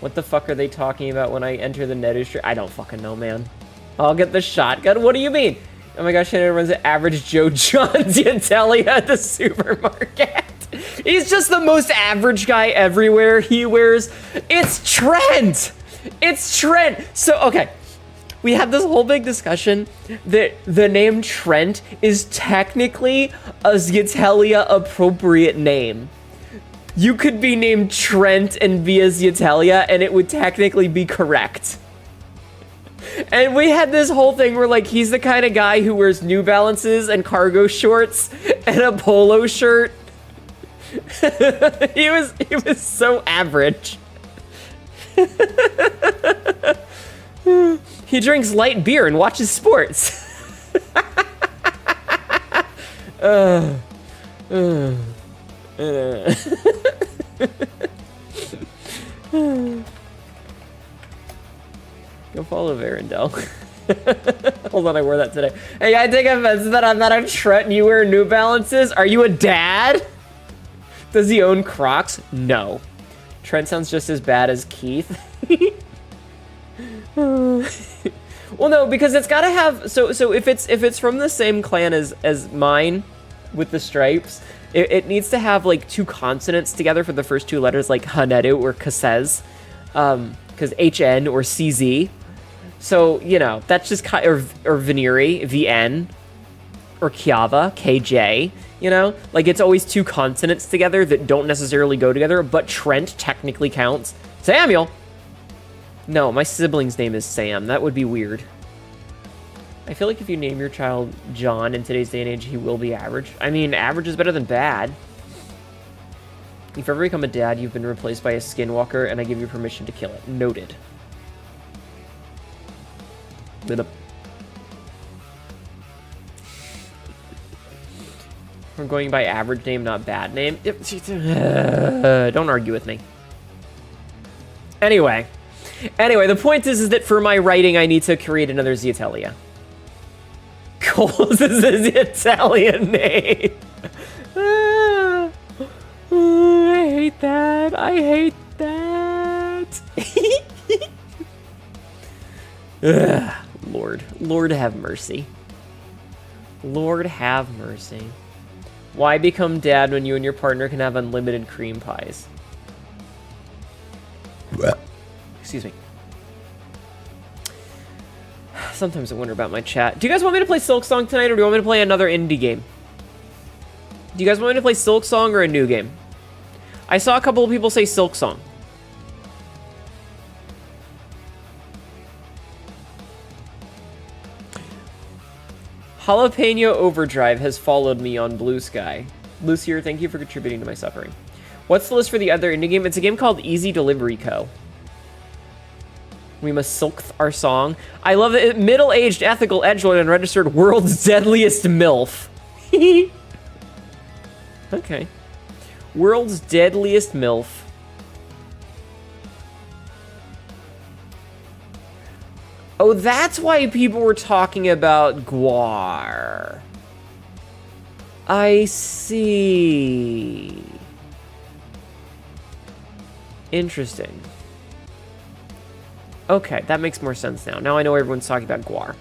[SPEAKER 1] What the fuck are they talking about when I enter the Nedu Street? I don't fucking know, man. I'll get the shotgun. What do you mean? Oh my gosh, Shannon runs an average Joe John D'Antelia at the supermarket. He's just the most average guy everywhere. He wears... It's Trent! It's Trent! So, okay. We had this whole big discussion that the name Trent is technically a Zietelia appropriate name. You could be named Trent and be a Zietelia, and it would technically be correct. And we had this whole thing where, like, he's the kind of guy who wears New Balances and cargo shorts and a polo shirt he was so average. He drinks light beer and watches sports. Go follow Varendell. Hold on, I wore that today. Hey, I take offense that I'm not a Trent and you wear New Balances. Are you a dad? Does he own Crocs? No. Trent sounds just as bad as Keith. Well, no, because it's gotta have, so if it's from the same clan as mine with the stripes, it needs to have like two consonants together for the first two letters, like Hanedu or Kasez, because HN or CZ. So, you know, that's just or Veneri, VN, or Kiava, KJ, you know? Like, it's always two consonants together that don't necessarily go together, but Trent technically counts. Samuel! No, my sibling's name is Sam. That would be weird. I feel like if you name your child John in today's day and age, he will be average. I mean, average is better than bad. If you ever become a dad, you've been replaced by a skinwalker, and I give you permission to kill it. Noted. We're going by average name, not bad name. Don't argue with me. Anyway, the point is that for my writing, I need to create another Zeatelia. Coles is his Italian name. I hate that. I hate that. Lord have mercy. Lord have mercy. Why become dad when you and your partner can have unlimited cream pies? Excuse me. Sometimes I wonder about my chat. Do you guys want me to play Silk Song tonight, or do you want me to play another indie game? Do you guys want me to play Silk Song or a new game? I saw a couple of people say Silk Song. Jalapeno Overdrive has followed me on Blue Sky. Lucier, thank you for contributing to my suffering. What's the list for the other indie game? It's a game called Easy Delivery Co. We must silk our song. I love it. Middle-aged, ethical, edgelord, and registered world's deadliest MILF. Okay. World's deadliest MILF. Oh, that's why people were talking about Guar. I see. Interesting. Okay, that makes more sense now. Now I know everyone's talking about Guar.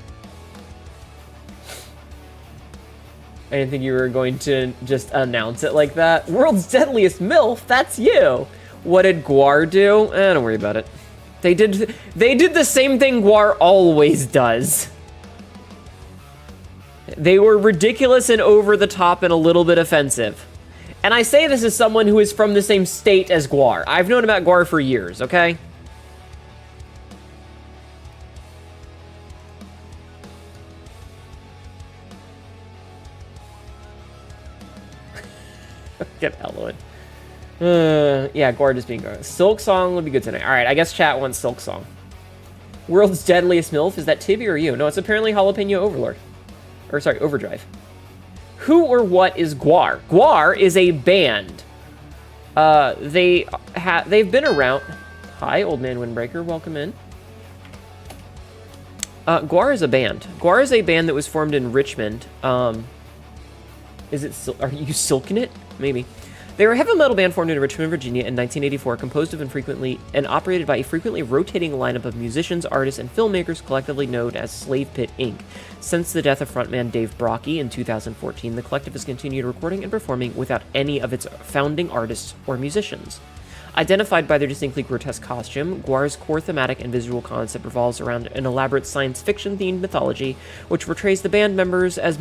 [SPEAKER 1] I didn't think you were going to just announce it like that. World's deadliest MILF, that's you. What did Guar do? Don't worry about it. They did the same thing Guar always does. They were ridiculous and over the top and a little bit offensive. And I say this as someone who is from the same state as Guar. I've known about Guar for years, okay? Get Eloin. Yeah, Guar just being gross. Silk Song would be good tonight. Alright, I guess chat wants Silk Song. World's deadliest MILF? Is that Tibby or you? No, it's apparently Jalapeno Overlord. Or, sorry, Overdrive. Who or what is Guar? Guar is a band. They've been around... Hi, Old Man Windbreaker. Welcome in. Guar is a band. Guar is a band that was formed in Richmond. Is it... Are you silking it? Maybe. They were a heavy metal band formed in Richmond, Virginia in 1984, composed of and operated by a frequently rotating lineup of musicians, artists, and filmmakers collectively known as Slave Pit, Inc. Since the death of frontman Dave Brocky in 2014, the collective has continued recording and performing without any of its founding artists or musicians. Identified by their distinctly grotesque costume, Guar's core thematic and visual concept revolves around an elaborate science fiction-themed mythology, which portrays the band members as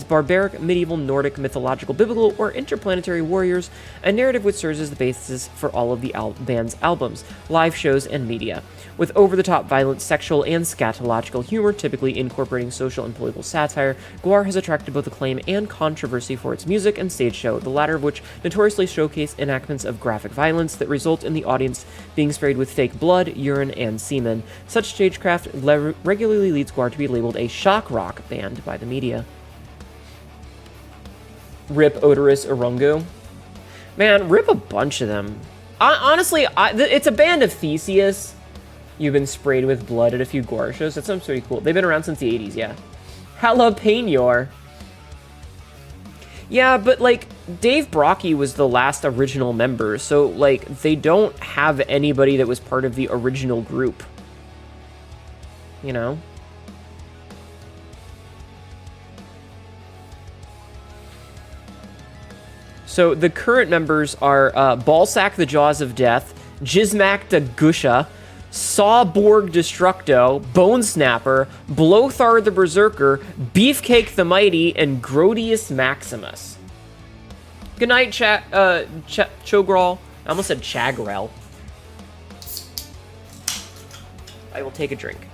[SPEAKER 1] barbaric medieval Nordic mythological, biblical, or interplanetary warriors, a narrative which serves as the basis for all of the band's albums, live shows, and media. With over-the-top violent, sexual, and scatological humor, typically incorporating social and political satire, Guar has attracted both acclaim and controversy for its music and stage show, the latter of which notoriously showcase enactments of graphic violence that result in the audience being sprayed with fake blood, urine, and semen. Such stagecraft regularly leads Guar to be labeled a shock rock band by the media. Rip Odorous Orungu. Man, rip a bunch of them. Honestly, it's a band of Theseus. You've been sprayed with blood at a few Guar shows. That sounds pretty cool. They've been around since the 80s, yeah. Jalapeno. Yeah, but, like, Dave Brockie was the last original member, so, like, they don't have anybody that was part of the original group. You know? So, the current members are Ballsack the Jaws of Death, Jizmak the Gusha, Sawborg Destructo, Bone Snapper, Blothar the Berserker, Beefcake the Mighty, and Grodius Maximus. Good night, Chogrel. I almost said Chagrel. I will take a drink.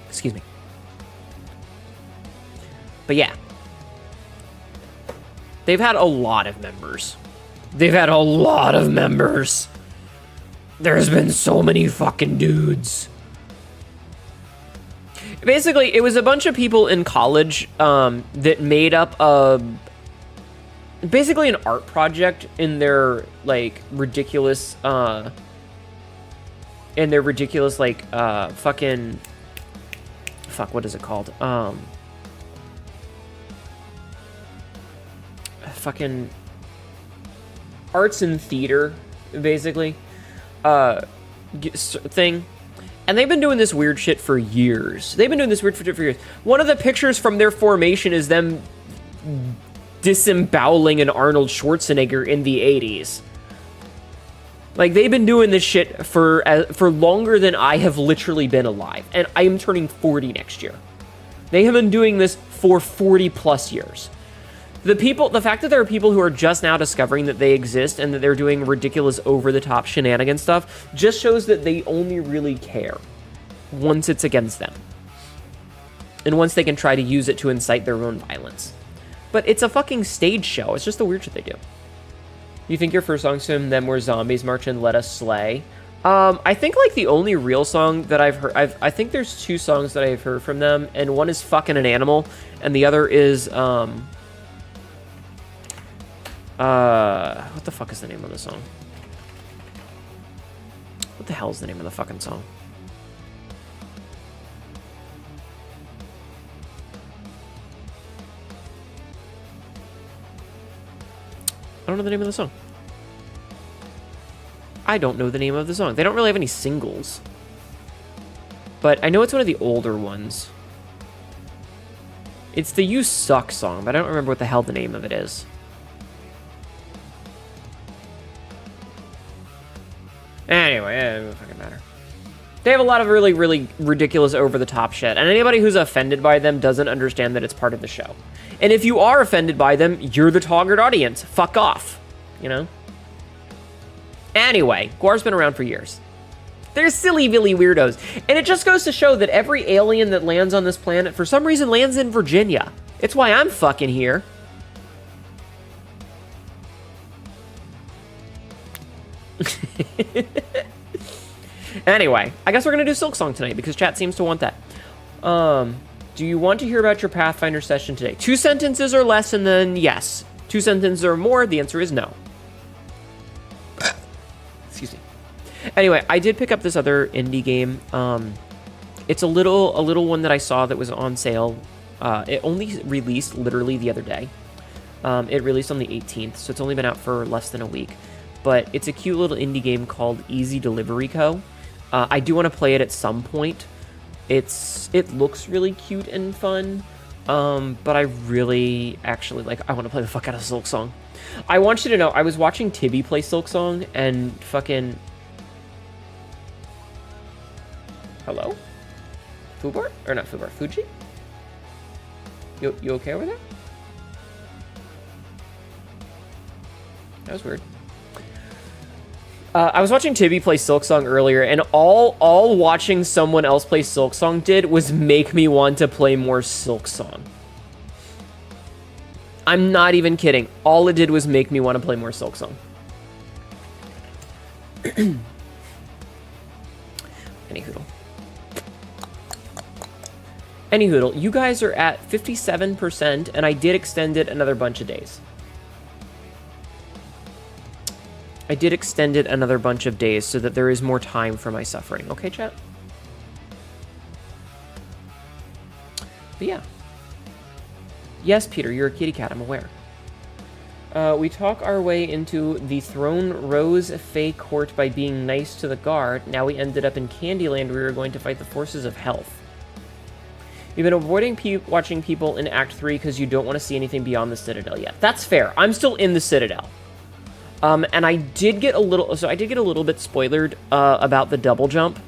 [SPEAKER 1] Excuse me. But yeah. They've had a lot of members. There's been so many fucking dudes. Basically, it was a bunch of people in college that made up basically an art project in their, like, ridiculous, fucking... Fuck, what is it called? Fucking arts and theater, basically, thing. And they've been doing this weird shit for years. One of the pictures from their formation is them disemboweling an Arnold Schwarzenegger in the 80s. Like, they've been doing this shit for longer than I have literally been alive. And I am turning 40 next year. They have been doing this for 40 plus years. The fact that there are people who are just now discovering that they exist and that they're doing ridiculous over-the-top shenanigan stuff just shows that they only really care once it's against them. And once they can try to use it to incite their own violence. But it's a fucking stage show. It's just the weird shit they do. You think your first songs from them were Zombies March and Let Us Slay? I think, like, the only real song that I've heard... I think there's 2 songs that I've heard from them, and one is Fucking an Animal, and the other is, what the fuck is the name of the song? What the hell is the name of the fucking song? I don't know the name of the song. They don't really have any singles. But I know it's one of the older ones. It's the You Suck song, but I don't remember what the hell the name of it is. Anyway, it doesn't fucking matter. They have a lot of really, really ridiculous over-the-top shit, and anybody who's offended by them doesn't understand that it's part of the show. And if you are offended by them, you're the target audience. Fuck off. You know? Anyway, Guar's been around for years. They're silly, billy weirdos. And it just goes to show that every alien that lands on this planet, for some reason, lands in Virginia. It's why I'm fucking here. Anyway, I guess we're gonna do Silksong tonight because chat seems to want that. Do you want to hear about your Pathfinder session today? 2 sentences or less, and then yes. 2 sentences or more, the answer is no. Excuse me. Anyway, I did pick up this other indie game. It's a little one that I saw that was on sale. It only released literally the other day. It released on the 18th, so it's only been out for less than a week. But it's a cute little indie game called Easy Delivery Co. I do want to play it at some point. it looks really cute and fun, but I really actually I want to play the fuck out of Silk Song. I want you to know, I was watching Tibby play Silk Song and fucking... Hello? Fubar? Or not Fubar, Fuji? You okay over there? That was weird. I was watching Tibby play Silk Song earlier, and all watching someone else play Silk Song did was make me want to play more Silk Song. I'm not even kidding. All it did was make me want to play more Silk Song. Anyhoodle, you guys are at 57%, and I did extend it another bunch of days. I did extend it another bunch of days so that there is more time for my suffering. Okay, chat? But yeah. Yes, Peter, you're a kitty cat, I'm aware. We talk our way into the Throne Rose Fey Court by being nice to the guard. Now we ended up in Candyland where we were going to fight the forces of health. You've been avoiding watching people in Act 3 because you don't want to see anything beyond the Citadel yet. That's fair. I'm still in the Citadel. And I did get a little bit spoilered about the double jump.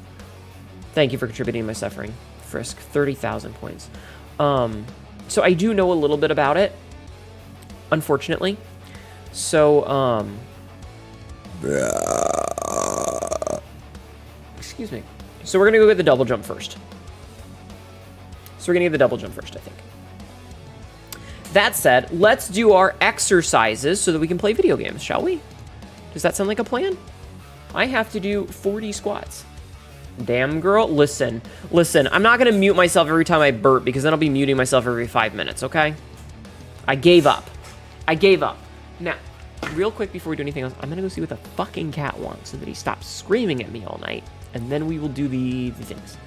[SPEAKER 1] Thank you for contributing to my suffering, Frisk. 30,000 points. So I do know a little bit about it, unfortunately. So, excuse me. So we're gonna go get the double jump first. I think. That said, let's do our exercises so that we can play video games, shall we? Does that sound like a plan? I have to do 40 squats. Damn, girl. Listen. I'm not going to mute myself every time I burp because then I'll be muting myself every 5 minutes, okay? I gave up. Now, real quick before we do anything else, I'm going to go see what the fucking cat wants so that he stops screaming at me all night, and then we will do the things.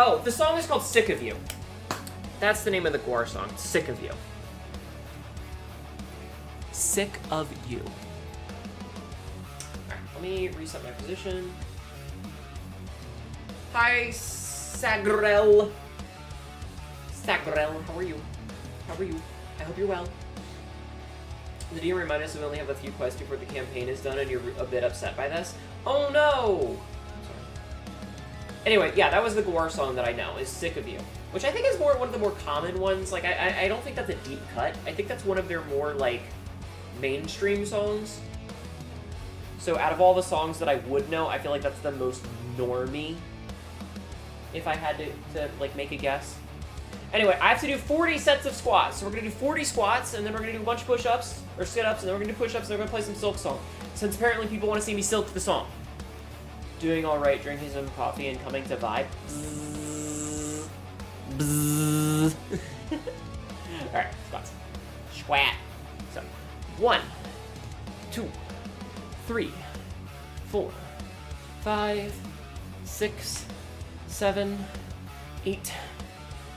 [SPEAKER 1] Oh, the song is called Sick of You. That's the name of the Gore song, Sick of You. Sick of You. Alright, let me reset my position. Hi, Sagrel. Sagrel, how are you? I hope you're well. Did you remind us we only have a few quests before the campaign is done and you're a bit upset by this? Oh no! Anyway, yeah, that was the Gore song that I know, is Sick of You. Which I think is one of the more common ones. Like, I don't think that's a deep cut. I think that's one of their more, like, mainstream songs. So out of all the songs that I would know, I feel like that's the most normie, if I had to like, make a guess. Anyway, I have to do 40 sets of squats. So we're going to do 40 squats, and then we're going to do a bunch of push-ups, or sit-ups, and then we're going to do push-ups, and then we're going to play some Silk Song. Since apparently people want to see me silk the song. Doing all right, drinking some coffee, and coming to vibe. Bzzz. Bzzz. All right, squats. Squat. So, 1, 2, 3, 4, 5, 6, 7, 8,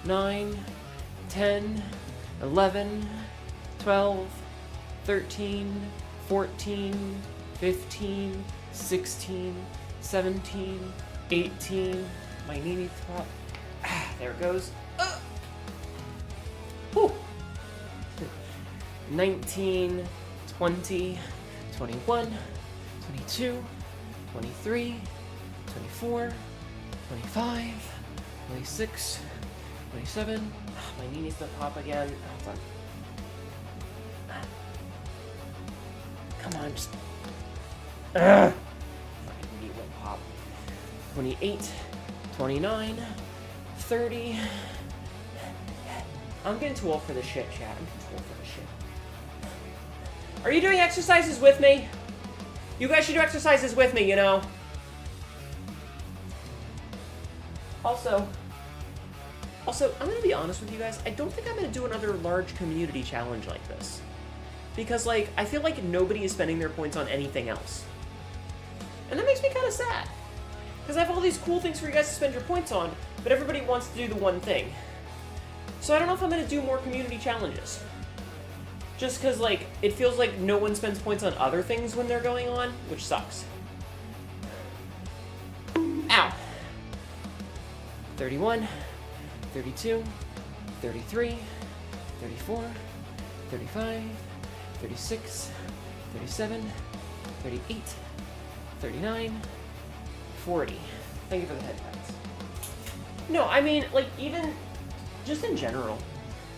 [SPEAKER 1] 9, 10, 11, 12, 13, 14, 15, 16, 17, 18, my knee needs to pop. There it goes. Whew. 19, 20, 21, 22, 23, 24, 25, 26, 27. My knee needs to pop again. Hold on. Come on, just... Fucking knee will pop. 28, 29, 30. I'm getting too old for this shit, chat. I'm getting too old for this shit. Are you doing exercises with me? You guys should do exercises with me, you know? Also, I'm gonna be honest with you guys. I don't think I'm gonna do another large community challenge like this. Because, like, I feel like nobody is spending their points on anything else. And that makes me kind of sad. Because I have all these cool things for you guys to spend your points on, but everybody wants to do the one thing. So I don't know if I'm gonna do more community challenges. Just because, like, it feels like no one spends points on other things when they're going on, which sucks. Ow! 31, 32, 33, 34, 35, 36, 37, 38, 39, 40. Thank you for the head pats. No, I mean, like, even just in general.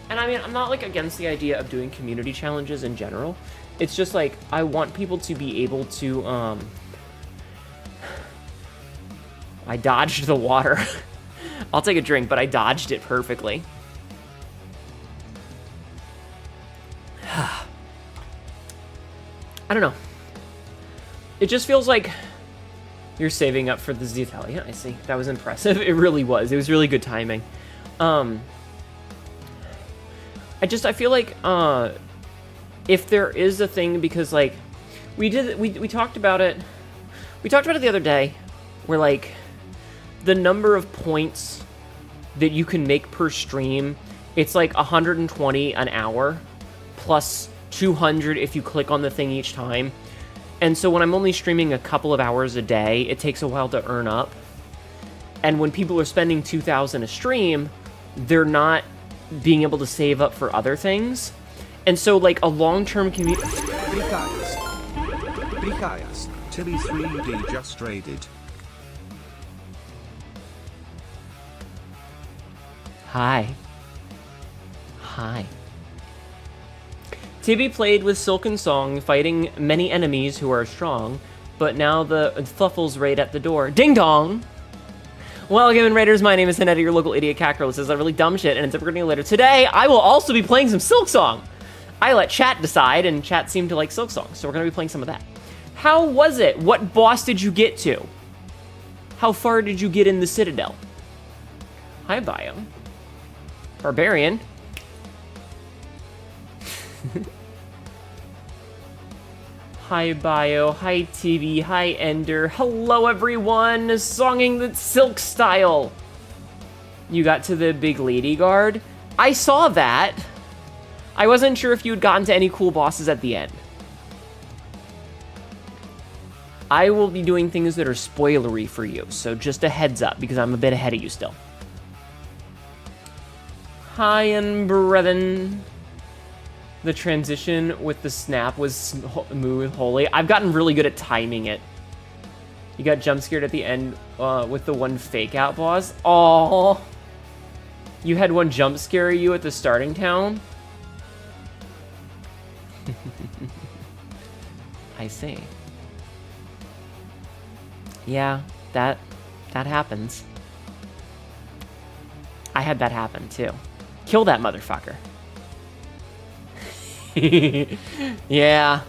[SPEAKER 1] And I mean, I'm not, like, against the idea of doing community challenges in general. It's just, like, I want people to be able to, I dodged the water. I'll take a drink, but I dodged it perfectly. I don't know. It just feels like you're saving up for the detail. Yeah, I see. That was impressive. It really was. It was really good timing. I feel like if there is a thing, because like we talked about it. We talked about it the other day, where like the number of points that you can make per stream, it's like 120 an hour plus 200 if you click on the thing each time. And so when I'm only streaming a couple of hours a day, it takes a while to earn up. And when people are spending 2,000 a stream, they're not being able to save up for other things. And so like a long-term community...
[SPEAKER 2] Tilly 3D just raided.
[SPEAKER 1] Hi. Tibby played with Silken Song, fighting many enemies who are strong, but now the Fluffles raid at the door. Ding dong! Welcome, Raiders. My name is Hanetta, your local idiot cackerel. This is a really dumb shit, and it's upgrading later. Today, I will also be playing some Silk Song. I let chat decide, and chat seemed to like Silk Song, so we're going to be playing some of that. How was it? What boss did you get to? How far did you get in the Citadel? Hi, Bio. Barbarian. Hi, Bio. Hi, TV. Hi, Ender. Hello, everyone. Songing the Silk style. You got to the big lady guard. I saw that. I wasn't sure if you had gotten to any cool bosses at the end. I will be doing things that are spoilery for you, so just a heads up, because I'm a bit ahead of you still. Hi, and brethren. The transition with the snap was smooth, holy. I've gotten really good at timing it. You got jump scared at the end with the one fake out boss. Aww. You had one jump scare you at the starting town? I see. Yeah, that happens. I had that happen too. Kill that motherfucker. Yeah.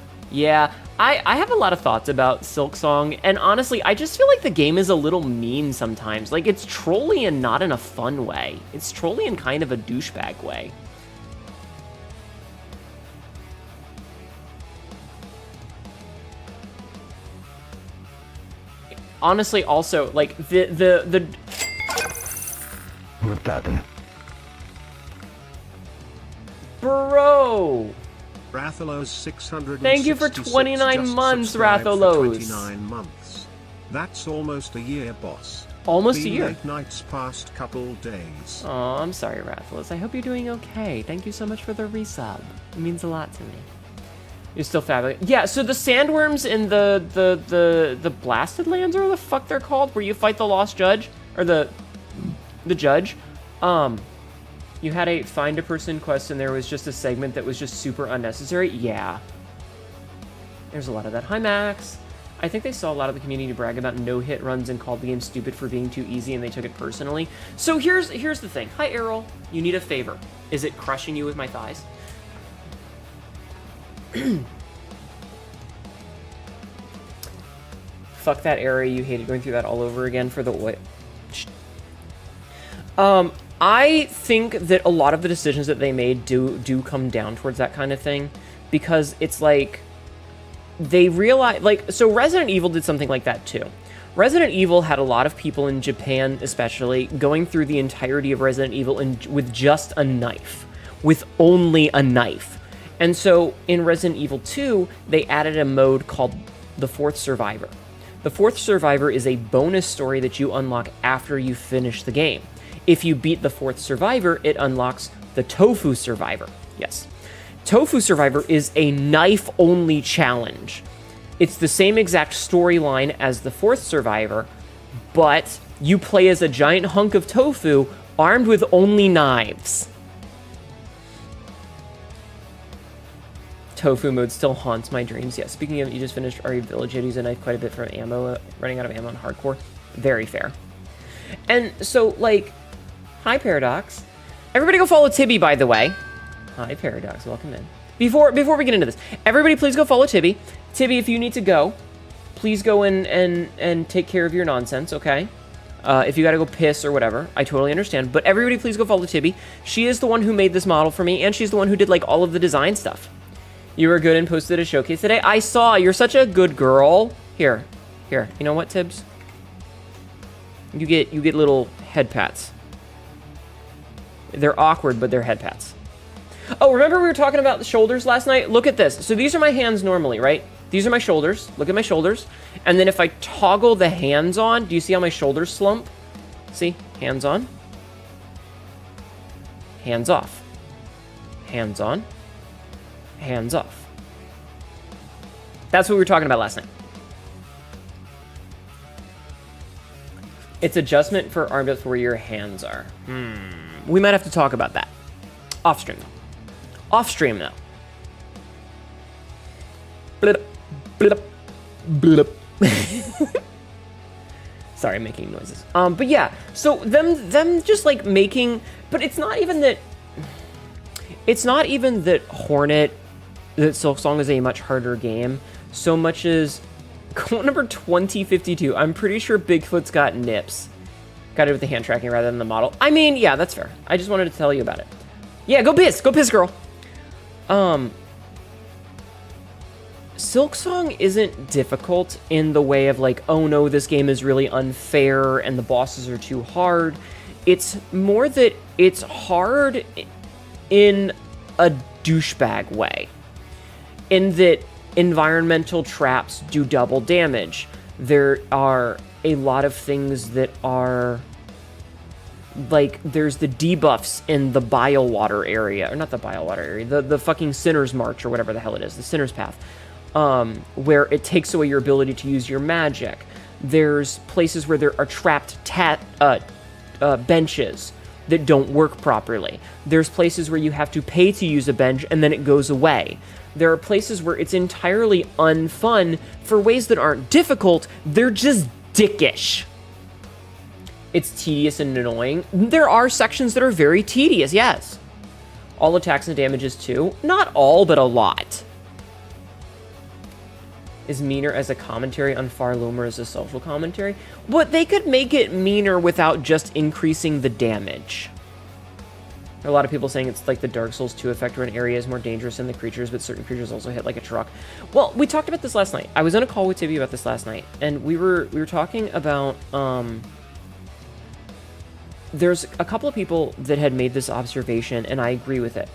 [SPEAKER 1] I have a lot of thoughts about Silk Song, and honestly, I just feel like the game is a little mean sometimes. Like, it's trolly and not in a fun way. It's trolly in kind of a douchebag way. Honestly, also, like, the Bro!
[SPEAKER 2] Rathalos 600.
[SPEAKER 1] Thank you for 29 months, Rathalos.
[SPEAKER 2] 29 months. That's almost a year, boss.
[SPEAKER 1] Almost a year.
[SPEAKER 2] Late nights past couple days.
[SPEAKER 1] Oh, I'm sorry, Rathalos. I hope you're doing okay. Thank you so much for the resub. It means a lot to me. You're still fabulous. Yeah, so the sandworms in the blasted lands, or what the fuck they're called, where you fight the lost judge, or the judge. You had a find a person quest, and there was just a segment that was just super unnecessary. Yeah. There's a lot of that. Hi, Max. I think they saw a lot of the community brag about no-hit runs and called the game stupid for being too easy, and they took it personally. So here's the thing. Hi, Errol. You need a favor. Is it crushing you with my thighs? Fuck that area. You hated going through that all over again for the oil. I think that a lot of the decisions that they made do come down towards that kind of thing, because it's like they realize, like, so Resident Evil did something like that too. Resident Evil had a lot of people in Japan, especially, going through the entirety of Resident Evil with just a knife, with only a knife. And so in Resident Evil 2, they added a mode called the Fourth Survivor. The Fourth Survivor is a bonus story that you unlock after you finish the game. If you beat the Fourth Survivor, it unlocks the Tofu Survivor. Yes. Tofu Survivor is a knife-only challenge. It's the same exact storyline as the Fourth Survivor, but you play as a giant hunk of tofu armed with only knives. Tofu mode still haunts my dreams. Yeah, speaking of, you just finished RE Village. I use a knife quite a bit for ammo, running out of ammo on hardcore. Very fair. And so, like, hi, Paradox. Everybody go follow Tibby, by the way. Hi, Paradox. Welcome in. Before we get into this, everybody please go follow Tibby. Tibby, if you need to go, please go and take care of your nonsense, okay? If you gotta go piss or whatever, I totally understand. But everybody please go follow Tibby. She is the one who made this model for me, and she's the one who did, like, all of the design stuff. You were good and posted a showcase today. I saw. You're such a good girl. Here. You know what, Tibbs? You get little head pats. They're awkward, but they're head pats. Oh, remember we were talking about the shoulders last night? Look at this. So these are my hands normally, right? These are my shoulders. Look at my shoulders. And then if I toggle the hands on, do you see how my shoulders slump? See? Hands on. Hands off. Hands on. Hands off. That's what we were talking about last night. It's adjustment for arm depth where your hands are. We might have to talk about that. Off stream, though. Off stream, though. Blip, blip, blip. Sorry, I'm making noises. But yeah, so them just like making, but it's not even that Hornet, that Silksong is a much harder game, so much as quote number 2052. I'm pretty sure Bigfoot's got nips. Got it with the hand tracking rather than the model. I mean, yeah, that's fair. I just wanted to tell you about it. Yeah, go piss, girl. Silksong isn't difficult in the way of like, oh no, this game is really unfair and the bosses are too hard. It's more that it's hard in a douchebag way. In that environmental traps do double damage. There are a lot of things that are like, there's the debuffs in the bile water area, or not the bile water area, the fucking Sinner's March or whatever the hell it is, the Sinner's Path, where it takes away your ability to use your magic. There's places where there are trapped benches that don't work properly. There's places where you have to pay to use a bench and then it goes away. There are places where it's entirely unfun for ways that aren't difficult, they're just dickish. It's tedious and annoying. There are sections that are very tedious, yes. All attacks and damages too. Not all, but a lot. Is meaner as a commentary on Far Loomer as a social commentary? But they could make it meaner without just increasing the damage. There are a lot of people saying it's like the Dark Souls 2 effect where an area is more dangerous than the creatures, but certain creatures also hit like a truck. Well, we talked about this last night. I was on a call with Tibby about this last night, and we were talking about there's a couple of people that had made this observation, and I agree with it.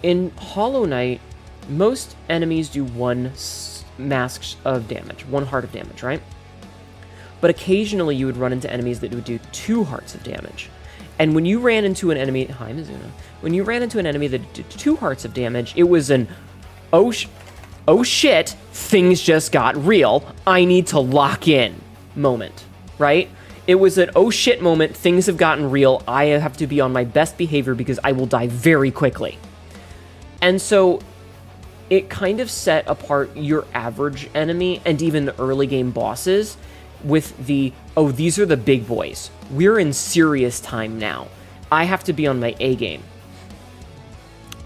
[SPEAKER 1] In Hollow Knight, most enemies do one mask of damage, one heart of damage, right? But occasionally you would run into enemies that would do 2 hearts of damage. And when you ran into an enemy, hi Mizuno, when you ran into an enemy that did 2 hearts of damage, it was an, oh shit, things just got real, I need to lock in moment, right? It was an oh shit moment, things have gotten real, I have to be on my best behavior because I will die very quickly. And so it kind of set apart your average enemy and even the early game bosses with the, oh, these are the big boys. We're in serious time now. I have to be on my A game.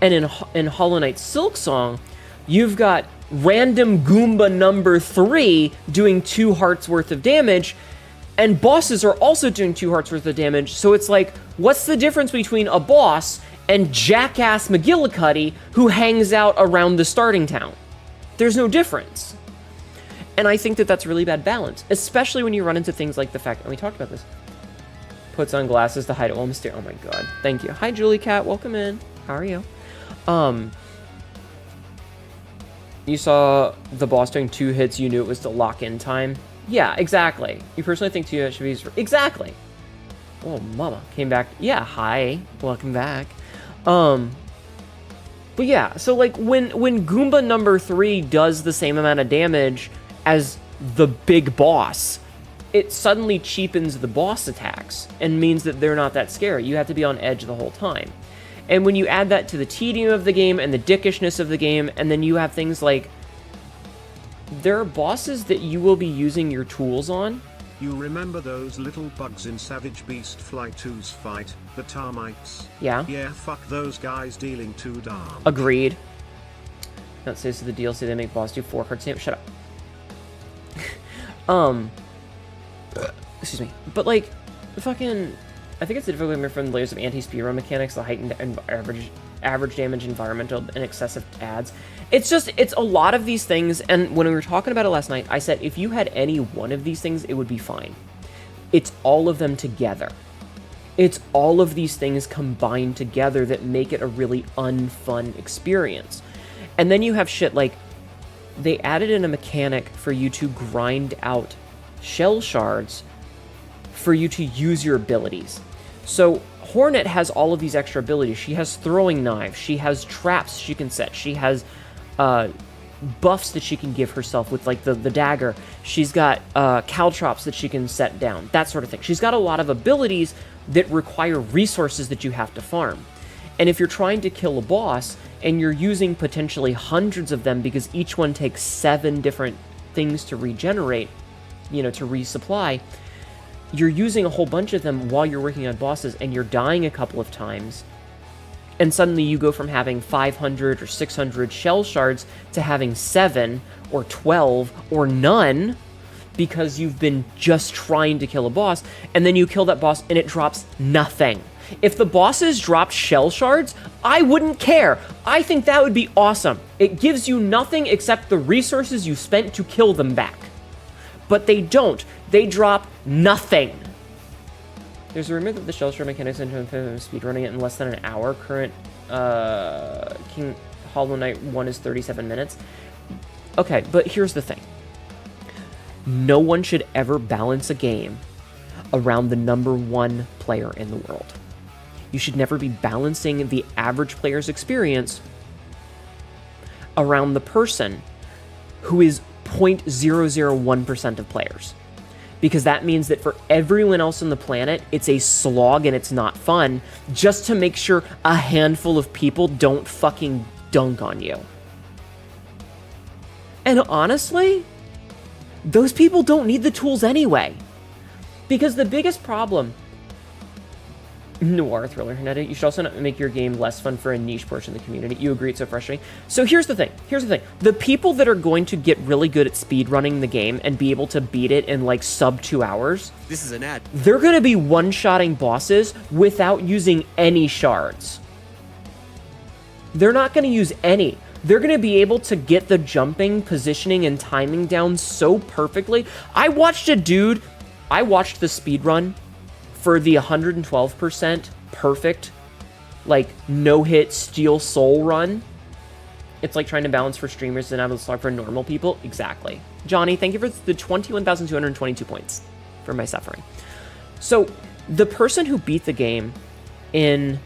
[SPEAKER 1] And in Hollow Knight Silksong, you've got random Goomba number 3 doing 2 hearts worth of damage, And bosses are also doing 2 hearts worth of damage, so it's like, what's the difference between a boss and Jackass McGillicuddy who hangs out around the starting town? There's no difference. And I think that that's really bad balance, especially when you run into things like the fact, and we talked about this, puts on glasses to hide it while I'm staring. Oh my god, thank you. Hi, Julie Cat, welcome in. How are you? You saw the boss doing 2 hits, you knew it was the lock-in time. Yeah, exactly. You personally think 2 hits should be used for... Exactly. Oh, mama. Came back. Yeah, hi. Welcome back. But yeah, so like when Goomba number 3 does the same amount of damage as the big boss, it suddenly cheapens the boss attacks and means that they're not that scary. You have to be on edge the whole time. And when you add that to the tedium of the game and the dickishness of the game, and then you have things like, there are bosses that you will be using your tools on.
[SPEAKER 2] You remember those little bugs in Savage Beast Fly 2's fight, the termites?
[SPEAKER 1] Yeah.
[SPEAKER 2] Yeah, fuck those guys dealing 2 damage.
[SPEAKER 1] Agreed. That says to the DLC they make boss do 4 hearts damage. Shut up. Excuse me. But like, fucking, I think it's the difficulty from the layers of anti-speedrun mechanics, the heightened and average damage, environmental, and excessive ads. It's a lot of these things, and when we were talking about it last night, I said if you had any one of these things, it would be fine. It's all of them together. It's all of these things combined together that make it a really unfun experience. And then you have shit like, they added in a mechanic for you to grind out shell shards for you to use your abilities. So Hornet has all of these extra abilities. She has throwing knives. She has traps she can set. She has buffs that she can give herself with like the dagger. She's got caltrops that she can set down. That sort of thing. She's got a lot of abilities that require resources that you have to farm. And if you're trying to kill a boss and you're using potentially hundreds of them because each one takes 7 different things to regenerate, to resupply, you're using a whole bunch of them while you're working on bosses and you're dying a couple of times. And suddenly you go from having 500 or 600 shell shards to having 7 or 12 or none because you've been just trying to kill a boss, and then you kill that boss and it drops nothing. If the bosses dropped shell shards, I wouldn't care. I think that would be awesome. It gives you nothing except the resources you spent to kill them back. But they don't. They drop nothing. There's a rumor that the shell shard mechanics into speedrunning it in less than an hour. Current King Hollow Knight 1 is 37 minutes. Okay, but here's the thing. No one should ever balance a game around the #1 player in the world. You should never be balancing the average player's experience around the person who is 0.001% of players. Because that means that for everyone else on the planet, it's a slog and it's not fun, just to make sure a handful of people don't fucking dunk on you. And honestly, those people don't need the tools anyway. Because the biggest problem... Noir thriller, Hanetta, you should also not make your game less fun for a niche portion of the community. You agree it's so frustrating. So here's the thing. The people that are going to get really good at speedrunning the game and be able to beat it in like sub 2 hours...
[SPEAKER 3] This is an ad.
[SPEAKER 1] They're going to be one-shotting bosses without using any shards. They're not going to use any. They're going to be able to get the jumping, positioning, and timing down so perfectly. I watched the speedrun for the 112% perfect, like, no-hit Steel Soul run. It's like trying to balance for streamers and out of the slog for normal people. Exactly. Johnny, thank you for the 21,222 points for my suffering. So, the person who beat the game in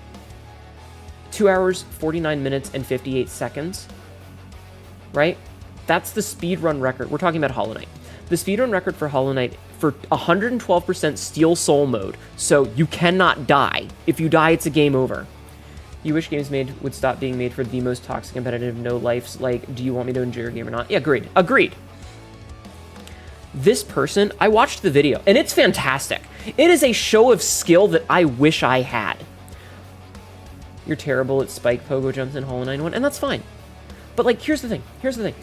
[SPEAKER 1] 2 hours, 49 minutes, and 58 seconds, right? That's the speedrun record. We're talking about Hollow Knight. The speedrun record for Hollow Knight for 112% Steel Soul mode, so you cannot die. If you die, it's a game over. You wish games made would stop being made for the most toxic, competitive, no-lifes, like, do you want me to enjoy your game or not? Yeah, agreed. This person, I watched the video, and it's fantastic. It is a show of skill that I wish I had. You're terrible at spike pogo jumps in Hollow Knight 1, and that's fine. But, like, here's the thing.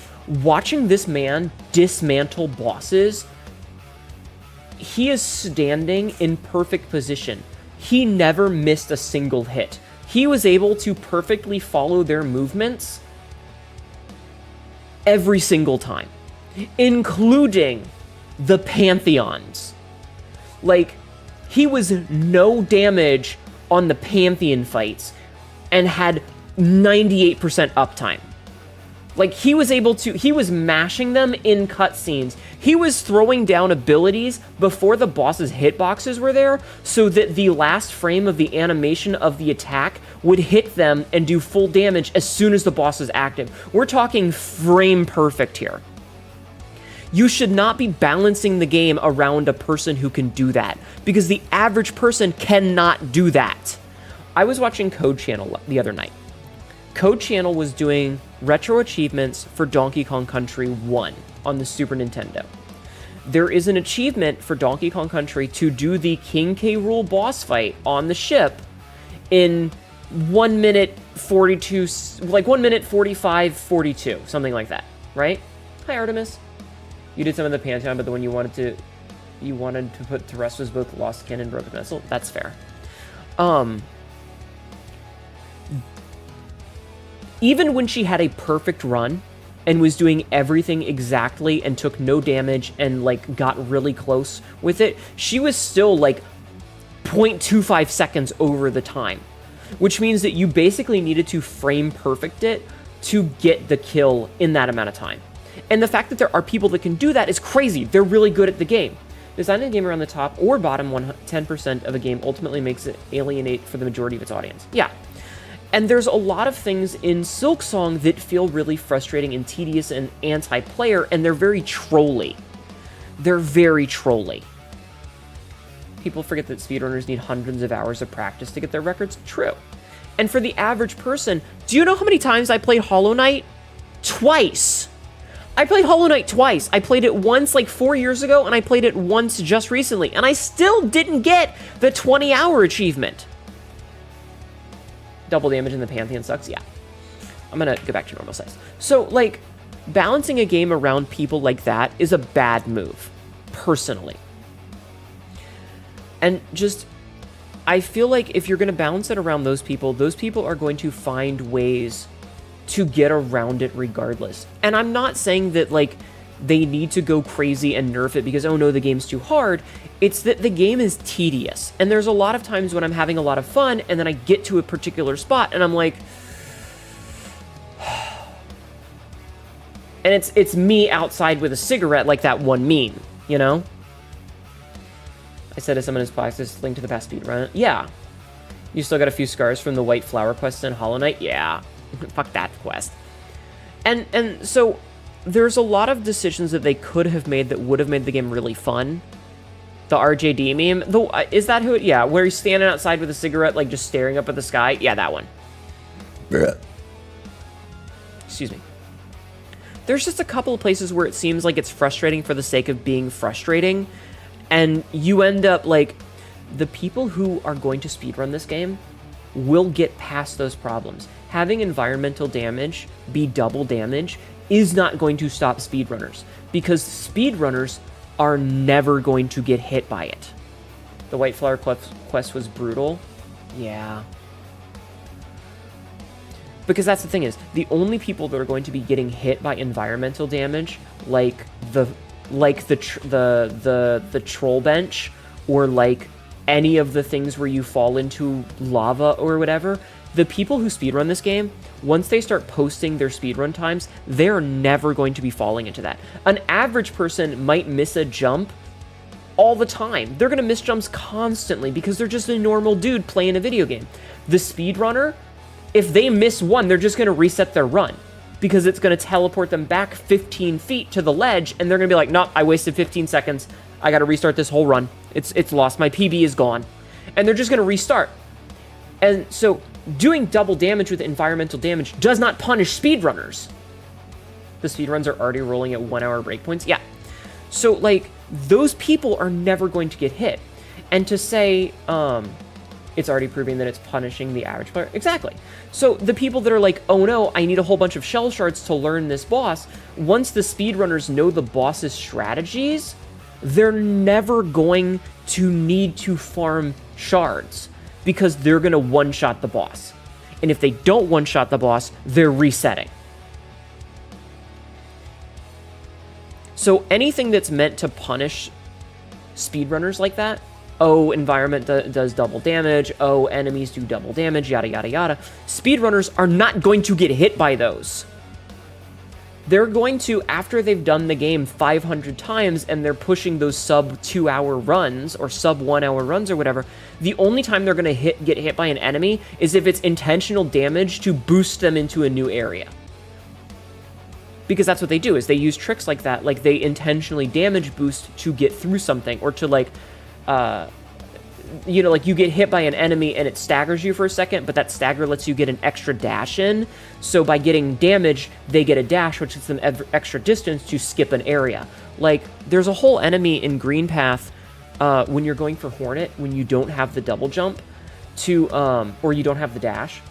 [SPEAKER 1] Watching this man dismantle bosses he is standing in perfect position. He never missed a single hit. He was able to perfectly follow their movements every single time, including the Pantheons. Like, he was no damage on the Pantheon fights and had 98% uptime. Like, he was mashing them in cutscenes. He was throwing down abilities before the boss's hitboxes were there, so that the last frame of the animation of the attack would hit them and do full damage as soon as the boss is active. We're talking frame perfect here. You should not be balancing the game around a person who can do that, because the average person cannot do that. I was watching Code Channel the other night. Code Channel was doing retro achievements for Donkey Kong Country 1 on the Super Nintendo. There is an achievement for Donkey Kong Country to do the King K. Rool boss fight on the ship in 1 minute 42, like 1 minute 45, 42, something like that, right? Hi, Artemis. You did some of the Pantheon, but the one you wanted to put to rest was both Lost Kin and Broken Vessel. That's fair. Even when she had a perfect run and was doing everything exactly and took no damage and, like, got really close with it, she was still, like, 0.25 seconds over the time, which means that you basically needed to frame perfect it to get the kill in that amount of time. And the fact that there are people that can do that is crazy. They're really good at the game. Designing a game around the top or bottom 10% of a game ultimately makes it alienate for the majority of its audience. Yeah. And there's a lot of things in Silksong that feel really frustrating and tedious and anti-player, and they're very trolly. They're very trolly. People forget that speedrunners need hundreds of hours of practice to get their records. True. And for the average person, do you know how many times I played Hollow Knight? Twice. I played Hollow Knight twice. I played it once like 4 years ago, and I played it once just recently, and I still didn't get the 20-hour achievement. Double damage in the Pantheon sucks, yeah. I'm gonna go back to normal size. So, like, balancing a game around people like that is a bad move, personally. And just, I feel like if you're gonna balance it around those people are going to find ways to get around it regardless. And I'm not saying that, like, they need to go crazy and nerf it because, oh no, the game's too hard. It's that the game is tedious. And there's a lot of times when I'm having a lot of fun and then I get to a particular spot and I'm like... and it's me outside with a cigarette like that one meme, you know? I said to someone in his practice, link to the past speedrun. Yeah. You still got a few scars from the White Flower quest in Hollow Knight? Yeah. Fuck that quest. And so... there's a lot of decisions that they could have made that would have made the game really fun. The RJD meme, is that who? Yeah, where he's standing outside with a cigarette, like just staring up at the sky. Yeah, that one. Excuse me. There's just a couple of places where it seems like it's frustrating for the sake of being frustrating, and you end up like the people who are going to speedrun this game will get past those problems. Having environmental damage be double damage is not going to stop speedrunners, because speedrunners are never going to get hit by it. The White Flower quest was brutal. Yeah. Because that's the thing is, the only people that are going to be getting hit by environmental damage, like the troll bench, or like any of the things where you fall into lava or whatever, the people who speedrun this game, once they start posting their speedrun times, they're never going to be falling into that. An average person might miss a jump all the time. They're going to miss jumps constantly because they're just a normal dude playing a video game. The speedrunner, if they miss one, they're just going to reset their run because it's going to teleport them back 15 feet to the ledge, and they're going to be like, nope, I wasted 15 seconds. I got to restart this whole run. It's lost. My PB is gone. And they're just going to restart. And so doing double damage with environmental damage does not punish speedrunners. The speedruns are already rolling at 1 hour breakpoints. Yeah. So, like, those people are never going to get hit. And to say, it's already proving that it's punishing the average player. Exactly. So the people that are like, oh no, I need a whole bunch of shell shards to learn this boss. Once the speedrunners know the boss's strategies, they're never going to need to farm shards because they're going to one-shot the boss. And if they don't one-shot the boss, they're resetting. So anything that's meant to punish speedrunners like that, oh, environment does double damage, oh, enemies do double damage, yada, yada, yada, speedrunners are not going to get hit by those. They're going to, after they've done the game 500 times and they're pushing those sub 2-hour runs or sub 1-hour runs or whatever, the only time they're going to get hit by an enemy is if it's intentional damage to boost them into a new area. Because that's what they do, is they use tricks like that, like they intentionally damage boost to get through something, or to like, you know, like you get hit by an enemy and it staggers you for a second, but that stagger lets you get an extra dash in. So by getting damage, they get a dash, which gives them extra distance to skip an area. Like, there's a whole enemy in Green Path when you're going for Hornet, when you don't have the double jump, or you don't have the dash,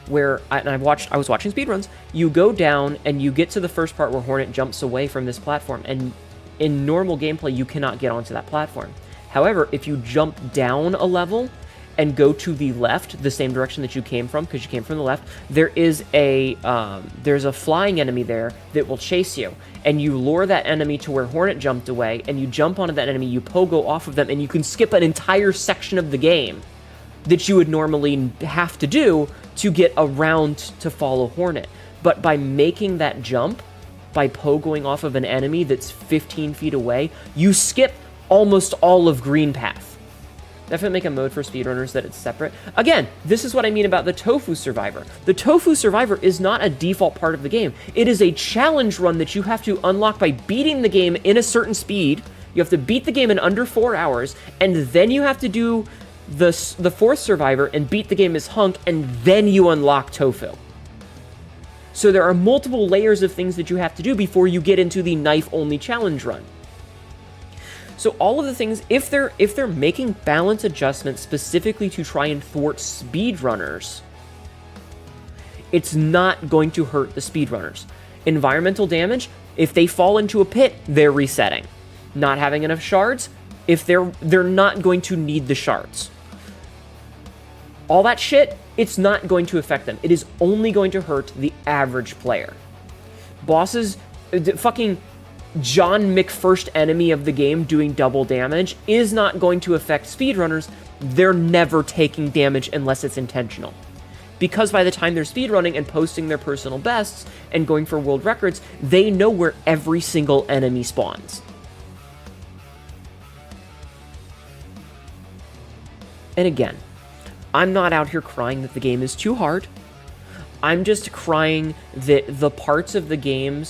[SPEAKER 1] where I was watching speedruns. You go down and you get to the first part where Hornet jumps away from this platform, and in normal gameplay, you cannot get onto that platform. However, if you jump down a level and go to the left, the same direction that you came from, because you came from the left, there's a flying enemy there that will chase you. And you lure that enemy to where Hornet jumped away, and you jump onto that enemy, you pogo off of them, and you can skip an entire section of the game that you would normally have to do to get around to follow Hornet. But by making that jump, by pogoing off of an enemy that's 15 feet away, you skip almost all of Green Path. Definitely make a mode for speedrunners that it's separate. Again, this is what I mean about the Tofu Survivor. The Tofu Survivor is not a default part of the game. It is a challenge run that you have to unlock by beating the game in a certain speed. You have to beat the game in under 4 hours, and then you have to do the fourth Survivor and beat the game as Hunk, and then you unlock Tofu. So there are multiple layers of things that you have to do before you get into the knife-only challenge run. So all of the things, if they're making balance adjustments specifically to try and thwart speedrunners, it's not going to hurt the speedrunners. Environmental damage, if they fall into a pit, they're resetting. Not having enough shards, if they're not going to need the shards. All that shit, it's not going to affect them. It is only going to hurt the average player. Bosses, fucking John McFirst enemy of the game doing double damage is not going to affect speedrunners. They're never taking damage unless it's intentional. Because by the time they're speedrunning and posting their personal bests and going for world records, they know where every single enemy spawns. And again, I'm not out here crying that the game is too hard. I'm just crying that the parts of the game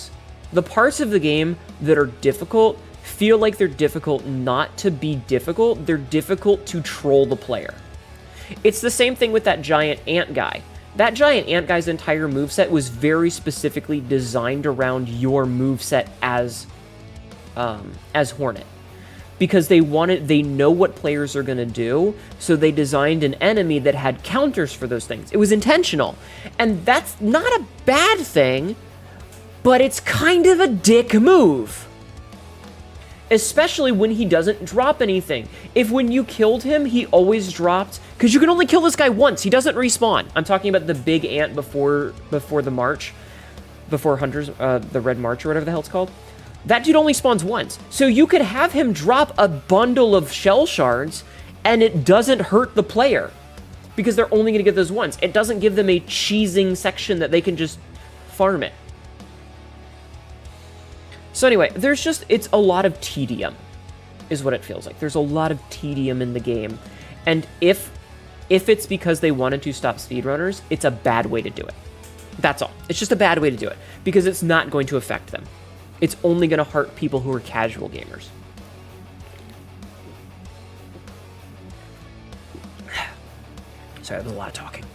[SPEAKER 1] that are difficult feel like they're difficult not to be difficult. They're difficult to troll the player. It's the same thing with that giant ant guy. That giant ant guy's entire moveset was very specifically designed around your moveset as Hornet. Because they know what players are going to do, so they designed an enemy that had counters for those things. It was intentional. And that's not a bad thing, but it's kind of a dick move. Especially when he doesn't drop anything. If when you killed him, he always dropped, because you can only kill this guy once. He doesn't respawn. I'm talking about the big ant before the march, before Hunters, the Red March or whatever the hell it's called. That dude only spawns once. So you could have him drop a bundle of shell shards, and it doesn't hurt the player, because they're only going to get those once. It doesn't give them a cheesing section that they can just farm it. So anyway, it's a lot of tedium, is what it feels like. There's a lot of tedium in the game. And if it's because they wanted to stop speedrunners, it's a bad way to do it. That's all. It's just a bad way to do it, because it's not going to affect them. It's only going to hurt people who are casual gamers. Sorry, there's a lot of talking.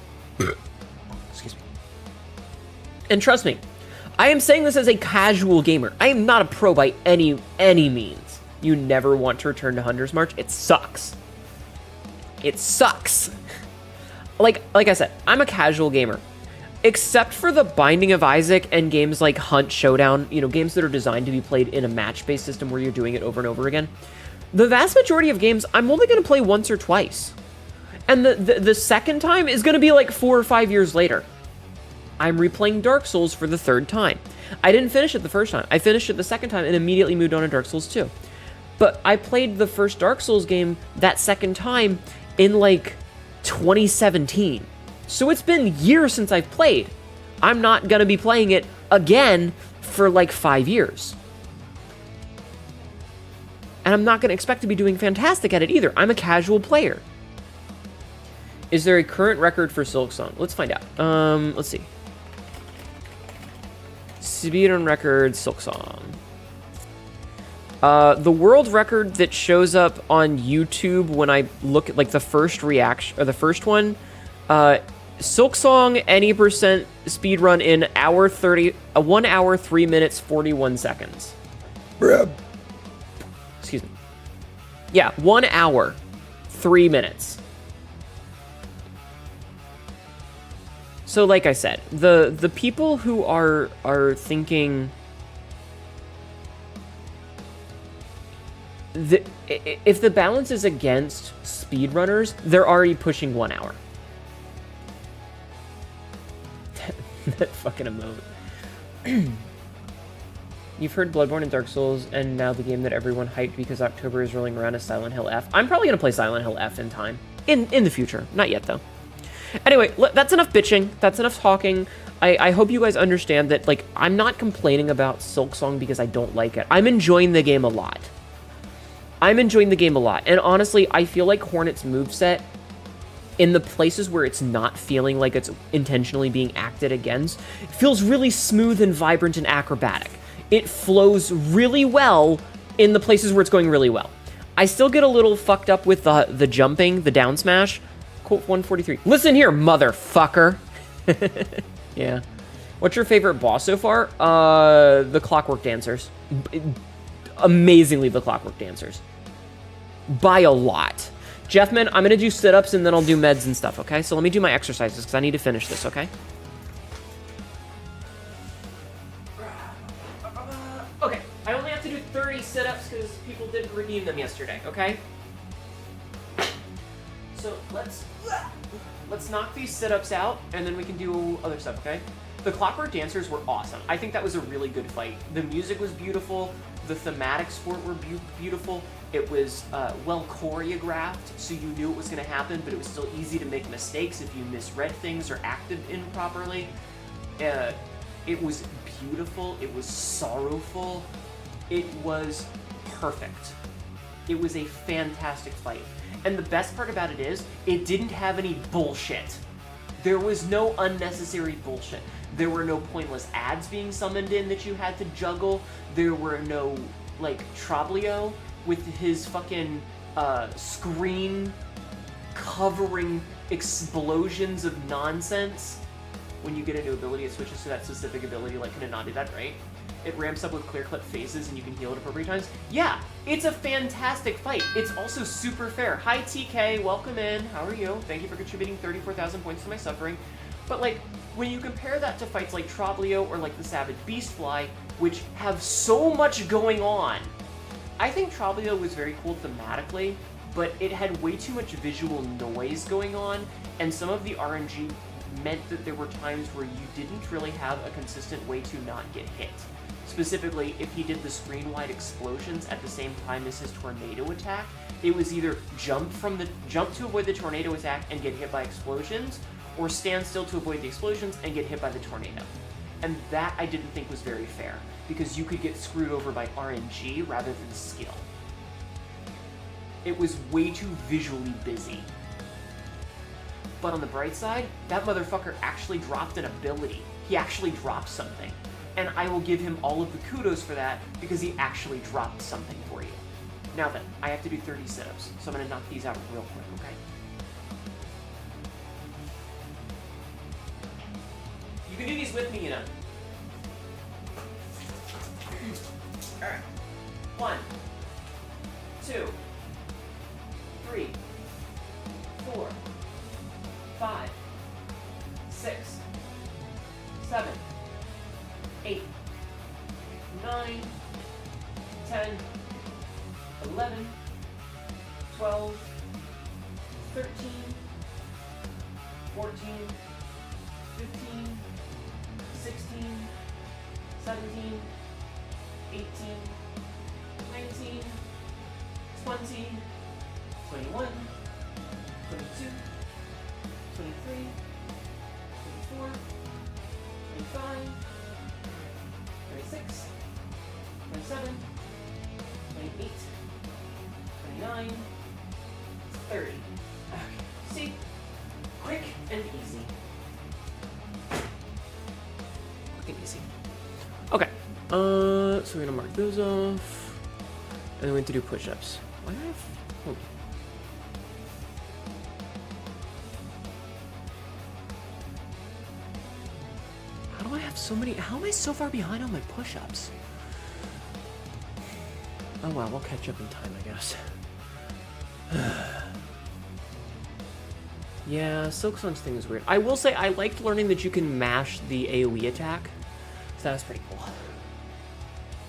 [SPEAKER 1] Excuse me. And trust me, I am saying this as a casual gamer. I am not a pro by any means. You never want to return to Hunter's March. It sucks. It sucks. Like I said, I'm a casual gamer. except for the Binding of Isaac and games like Hunt Showdown, you know, games that are designed to be played in a match-based system where you're doing it over and over again, the vast majority of games I'm only going to play once or twice. And the second time is going to be like 4 or 5 years later. I'm replaying Dark Souls for the third time. I didn't finish it the first time. I finished it the second time and immediately moved on to Dark Souls 2. But I played the first Dark Souls game that second time in like 2017. So it's been years since I've played. I'm not going to be playing it again for like 5 years. And I'm not going to expect to be doing fantastic at it either. I'm a casual player. Is there a current record for Silksong? Let's find out. Let's see. Speedrun record, Silksong. The world record that shows up on YouTube when I look at like the first reaction, or the first one, Silksong any percent speedrun in 1 hour, 3 minutes, 41 seconds. Bruh. Excuse me. Yeah, 1 hour, 3 minutes. So like I said, the people who are thinking if the balance is against speedrunners, they're already pushing 1 hour. That fucking emote. You've heard Bloodborne and Dark Souls, and now the game that everyone hyped because October is rolling around is Silent Hill F. I'm probably going to play Silent Hill F in time. In the future. Not yet, though. Anyway, that's enough bitching. That's enough talking. I hope you guys understand that, like, I'm not complaining about Silksong because I don't like it. I'm enjoying the game a lot. And honestly, I feel like Hornet's moveset, in the places where it's not feeling like it's intentionally being acted against, it feels really smooth and vibrant and acrobatic. It flows really well in the places where it's going really well. I still get a little fucked up with the jumping, the down smash. Quote 143. Listen here, motherfucker. Yeah. What's your favorite boss so far? The Clockwork Dancers. Amazingly the Clockwork Dancers. By a lot. Jeffman, I'm going to do sit-ups and then I'll do meds and stuff, okay? So let me do my exercises because I need to finish this, okay? Okay, I only have to do 30 sit-ups because people didn't redeem them yesterday, okay? So let's knock these sit-ups out and then we can do other stuff, okay? The Clockwork Dancers were awesome. I think that was a really good fight. The music was beautiful. The thematics for it were beautiful. It was well choreographed, so you knew it was going to happen, but it was still easy to make mistakes if you misread things or acted improperly. It was beautiful. It was sorrowful. It was perfect. It was a fantastic fight. And the best part about it is, it didn't have any bullshit. There was no unnecessary bullshit. There were no pointless ads being summoned in that you had to juggle. There were no, like, Troblio with his fucking screen covering explosions of nonsense. When you get a new ability, it switches to that specific ability. Like, can it not do that, right? It ramps up with clear-cut phases and you can heal at appropriate times. Yeah, it's a fantastic fight. It's also super fair. Hi, TK. Welcome in. How are you? Thank you for contributing 34,000 points to my suffering. But, like, when you compare that to fights like Troblio or like the Savage Beastfly, which have so much going on, I think Troblio was very cool thematically, but it had way too much visual noise going on, and some of the RNG meant that there were times where you didn't really have a consistent way to not get hit. Specifically, if he did the screen-wide explosions at the same time as his tornado attack, it was either jump to avoid the tornado attack and get hit by explosions, or stand still to avoid the explosions and get hit by the tornado. And that I didn't think was very fair, because you could get screwed over by RNG rather than skill. It was way too visually busy. But on the bright side, that motherfucker actually dropped an ability. He actually dropped something. And I will give him all of the kudos for that, because he actually dropped something for you. Now then, I have to do 30 sit-ups, so I'm going to knock these out real quick, okay? You can do these with me, you know. Alright. 1, 2, 3, 4, 5, 6, 14, 15, 16, 17, 18, 19, 20, 21, 22, 23, 24, 25, 26, 27, 28, 29, 30. Okay. See? Quick and easy. Quick and easy. Okay. So we're gonna mark those off. And then we have to do push-ups. Why do I have... Oh. How do I have so many... How am I so far behind on my push-ups? Oh well, we'll catch up in time, I guess. Yeah, Silksong's thing is weird. I will say I liked learning that you can mash the AoE attack. So that was pretty cool.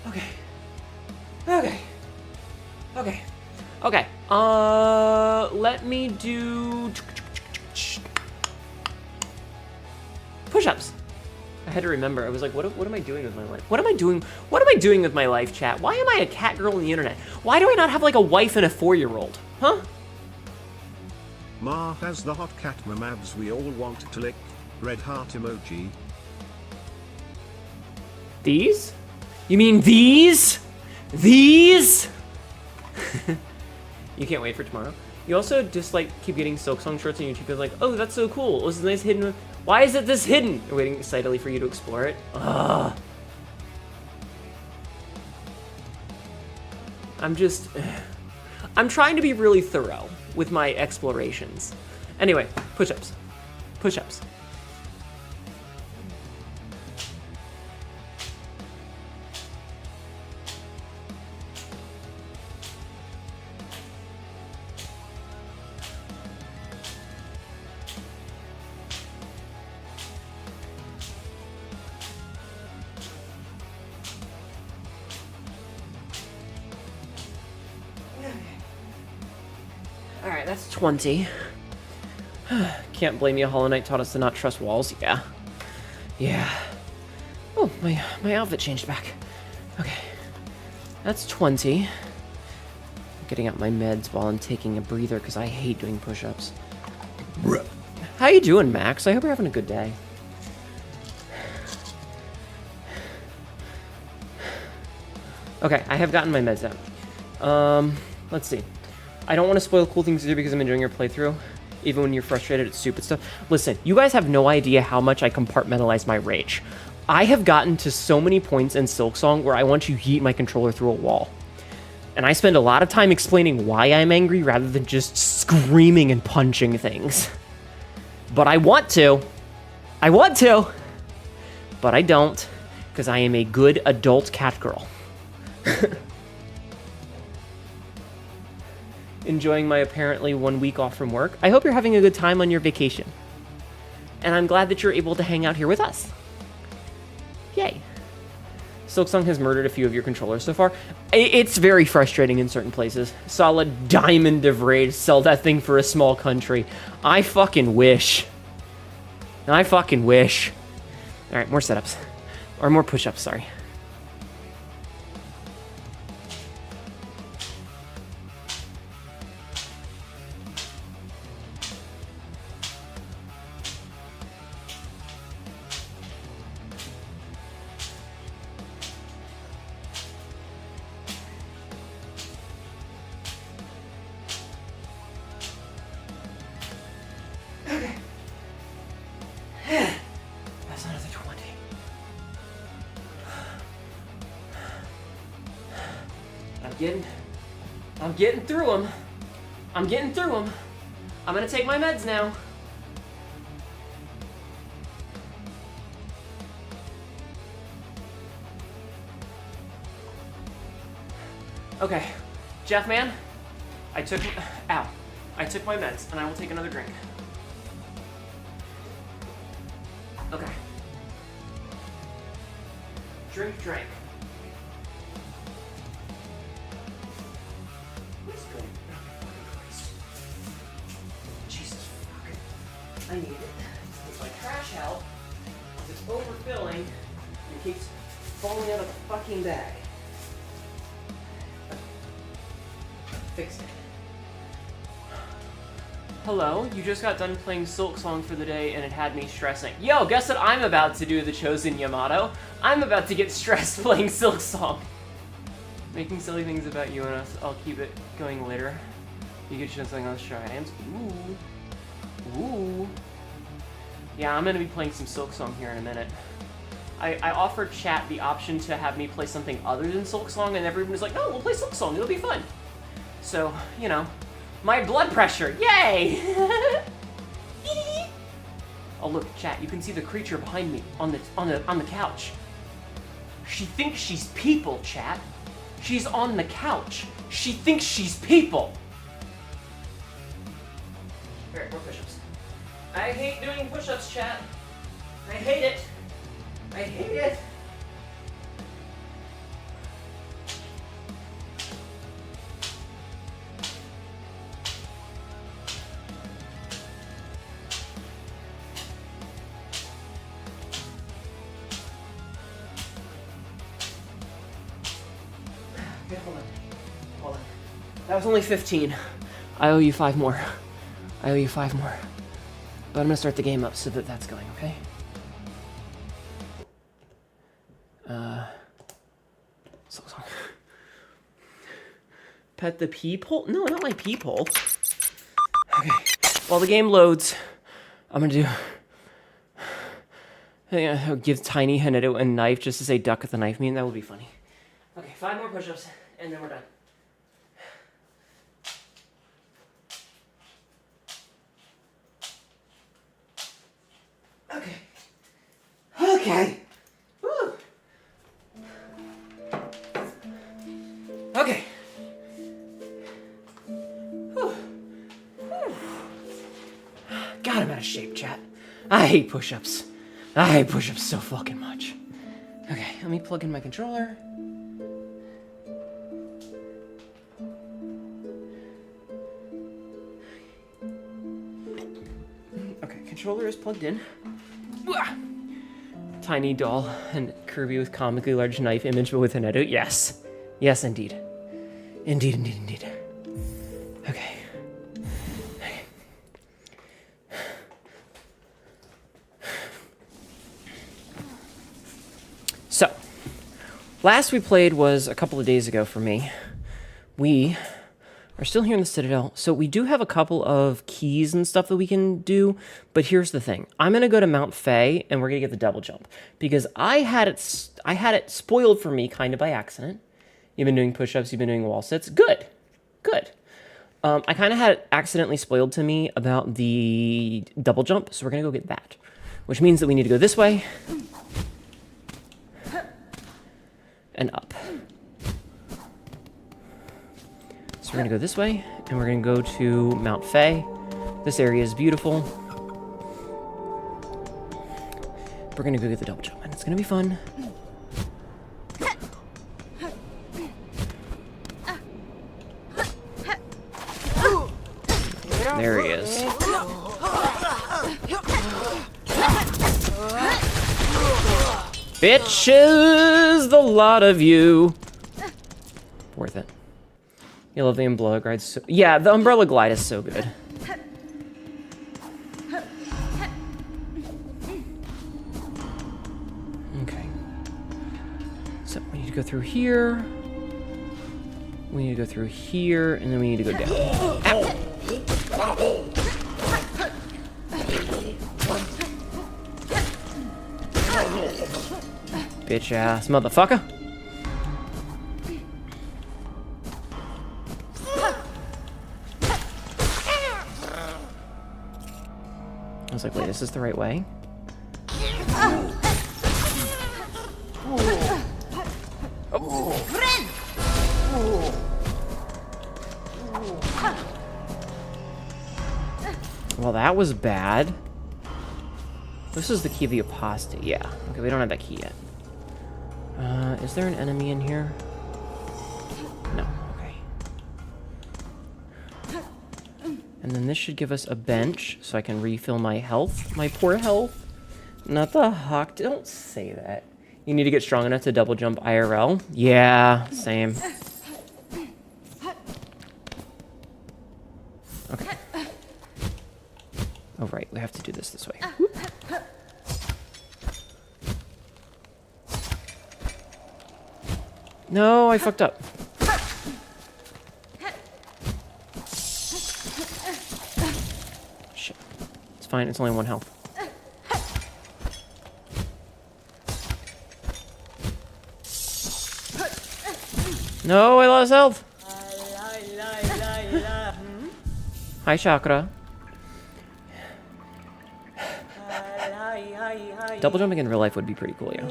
[SPEAKER 1] Okay. Okay. Okay. Okay. Let me do push-ups. I had to remember. I was like, what am I doing with my life? What am I doing? What am I doing with my life, chat? Why am I a cat girl on the internet? Why do I not have like a wife and a 4-year-old? Huh?
[SPEAKER 2] Ma has the hot cat mamabs we all want to lick. Red heart emoji.
[SPEAKER 1] These? You mean these? These? You can't wait for tomorrow. You also just like keep getting Silksong shorts on YouTube. Like, oh, that's so cool. It was a nice hidden. Why is it this hidden? You're waiting excitedly for you to explore it. Ugh. I'm trying to be really thorough with my explorations. Anyway, push-ups. Push-ups. Alright, that's 20. Can't blame you, Hollow Knight taught us to not trust walls. Yeah. Yeah. Oh, my outfit changed back. Okay. That's 20. I'm getting out my meds while I'm taking a breather because I hate doing push-ups. How you doing, Max? I hope you're having a good day. Okay, I have gotten my meds out. Let's see. I don't want to spoil cool things either because I'm enjoying your playthrough, even when you're frustrated at stupid stuff. Listen, you guys have no idea how much I compartmentalize my rage. I have gotten to so many points in Silksong where I want to yeet my controller through a wall. And I spend a lot of time explaining why I'm angry rather than just screaming and punching things. But I want to. I want to. But I don't, because I am a good adult cat girl. Enjoying my apparently 1 week off from work. I hope you're having a good time on your vacation. And I'm glad that you're able to hang out here with us. Yay. Silksong has murdered a few of your controllers so far. It's very frustrating in certain places. Solid diamond of rage. Sell that thing for a small country. I fucking wish. I fucking wish. Alright, more setups. Or more push-ups, sorry. That's another 20. I'm getting through them. I'm getting through them. I'm gonna take my meds now. Okay, Jeff, man, I took my meds, and I will take another drink. Okay. Drink. What's good? Jesus fucking. I need it. It's my trash out. It's overfilling. And it keeps falling out of the fucking bag. Fixed it. Hello, you just got done playing Silk Song for the day and it had me stressing. Yo, guess what I'm about to do, the chosen Yamato? I'm about to get stressed playing Silk Song. Making silly things about you and us. I'll keep it going later. You get something else to try. Ooh. Ooh. Yeah, I'm gonna be playing some Silk Song here in a minute. I offered chat the option to have me play something other than Silk Song, and everyone was like, no, we'll play Silk Song, it'll be fun. So, you know, my blood pressure, yay! Oh look, chat, you can see the creature behind me on the couch. She thinks she's people, chat. She's on the couch. She thinks she's people. Alright, more push-ups. I hate doing push-ups, chat. I hate it. I hate it. Okay, hold on. Hold on. That was only 15. I owe you 5 more. I owe you 5 more. But I'm gonna start the game up so that that's going, okay? So. Pet the peephole? No, not my peephole. Okay. While the game loads, I'm gonna give Tiny a knife just to say duck with the knife mean. That would be funny. Okay, 5 more push-ups, and then we're done. Okay. Okay. Woo. Okay. Whew. God, I'm out of shape, chat. I hate push-ups. I hate push-ups so fucking much. Okay, let me plug in my controller. Okay, controller is plugged in. Tiny doll and Kirby with comically large knife image, but with an edit. Yes. Yes, indeed. Indeed, indeed, indeed. Okay. So, last we played was a couple of days ago for me. We are still here in the Citadel, so we do have a couple of keys and stuff that we can do, but here's the thing. I'm going to go to Mount Faye, and we're going to get the double jump, because I had it spoiled for me kind of by accident. You've been doing push-ups, you've been doing wall sits. Good. Good. I kind of had it accidentally spoiled to me about the double jump, so we're going to go get that, which means that we need to go this way and up. So we're gonna go this way, and we're gonna go to Mount Faye. This area is beautiful. We're gonna go get the double jump, and it's gonna be fun. There he is. Bitches, the lot of you. Worth it. You love the umbrella glide. So yeah, the umbrella glide is so good. Okay. So we need to go through here. We need to go through here, and then we need to go down. Ow. Bitch ass motherfucker. I was like, wait, is this the right way? Well, that was bad. This is the key of the apostate. Yeah. Okay, we don't have that key yet. Is there an enemy in here? No. Okay. And then this should give us a bench so I can refill my health. My poor health. Not the hawk. Don't say that. You need to get strong enough to double jump IRL. Yeah, same. Okay. Oh, right. We have to do this way. Whoop. No, I fucked up. Shit. It's fine. It's only 1 health. No, I lost health. Hi, Chakra. Double jumping in real life would be pretty cool, yeah.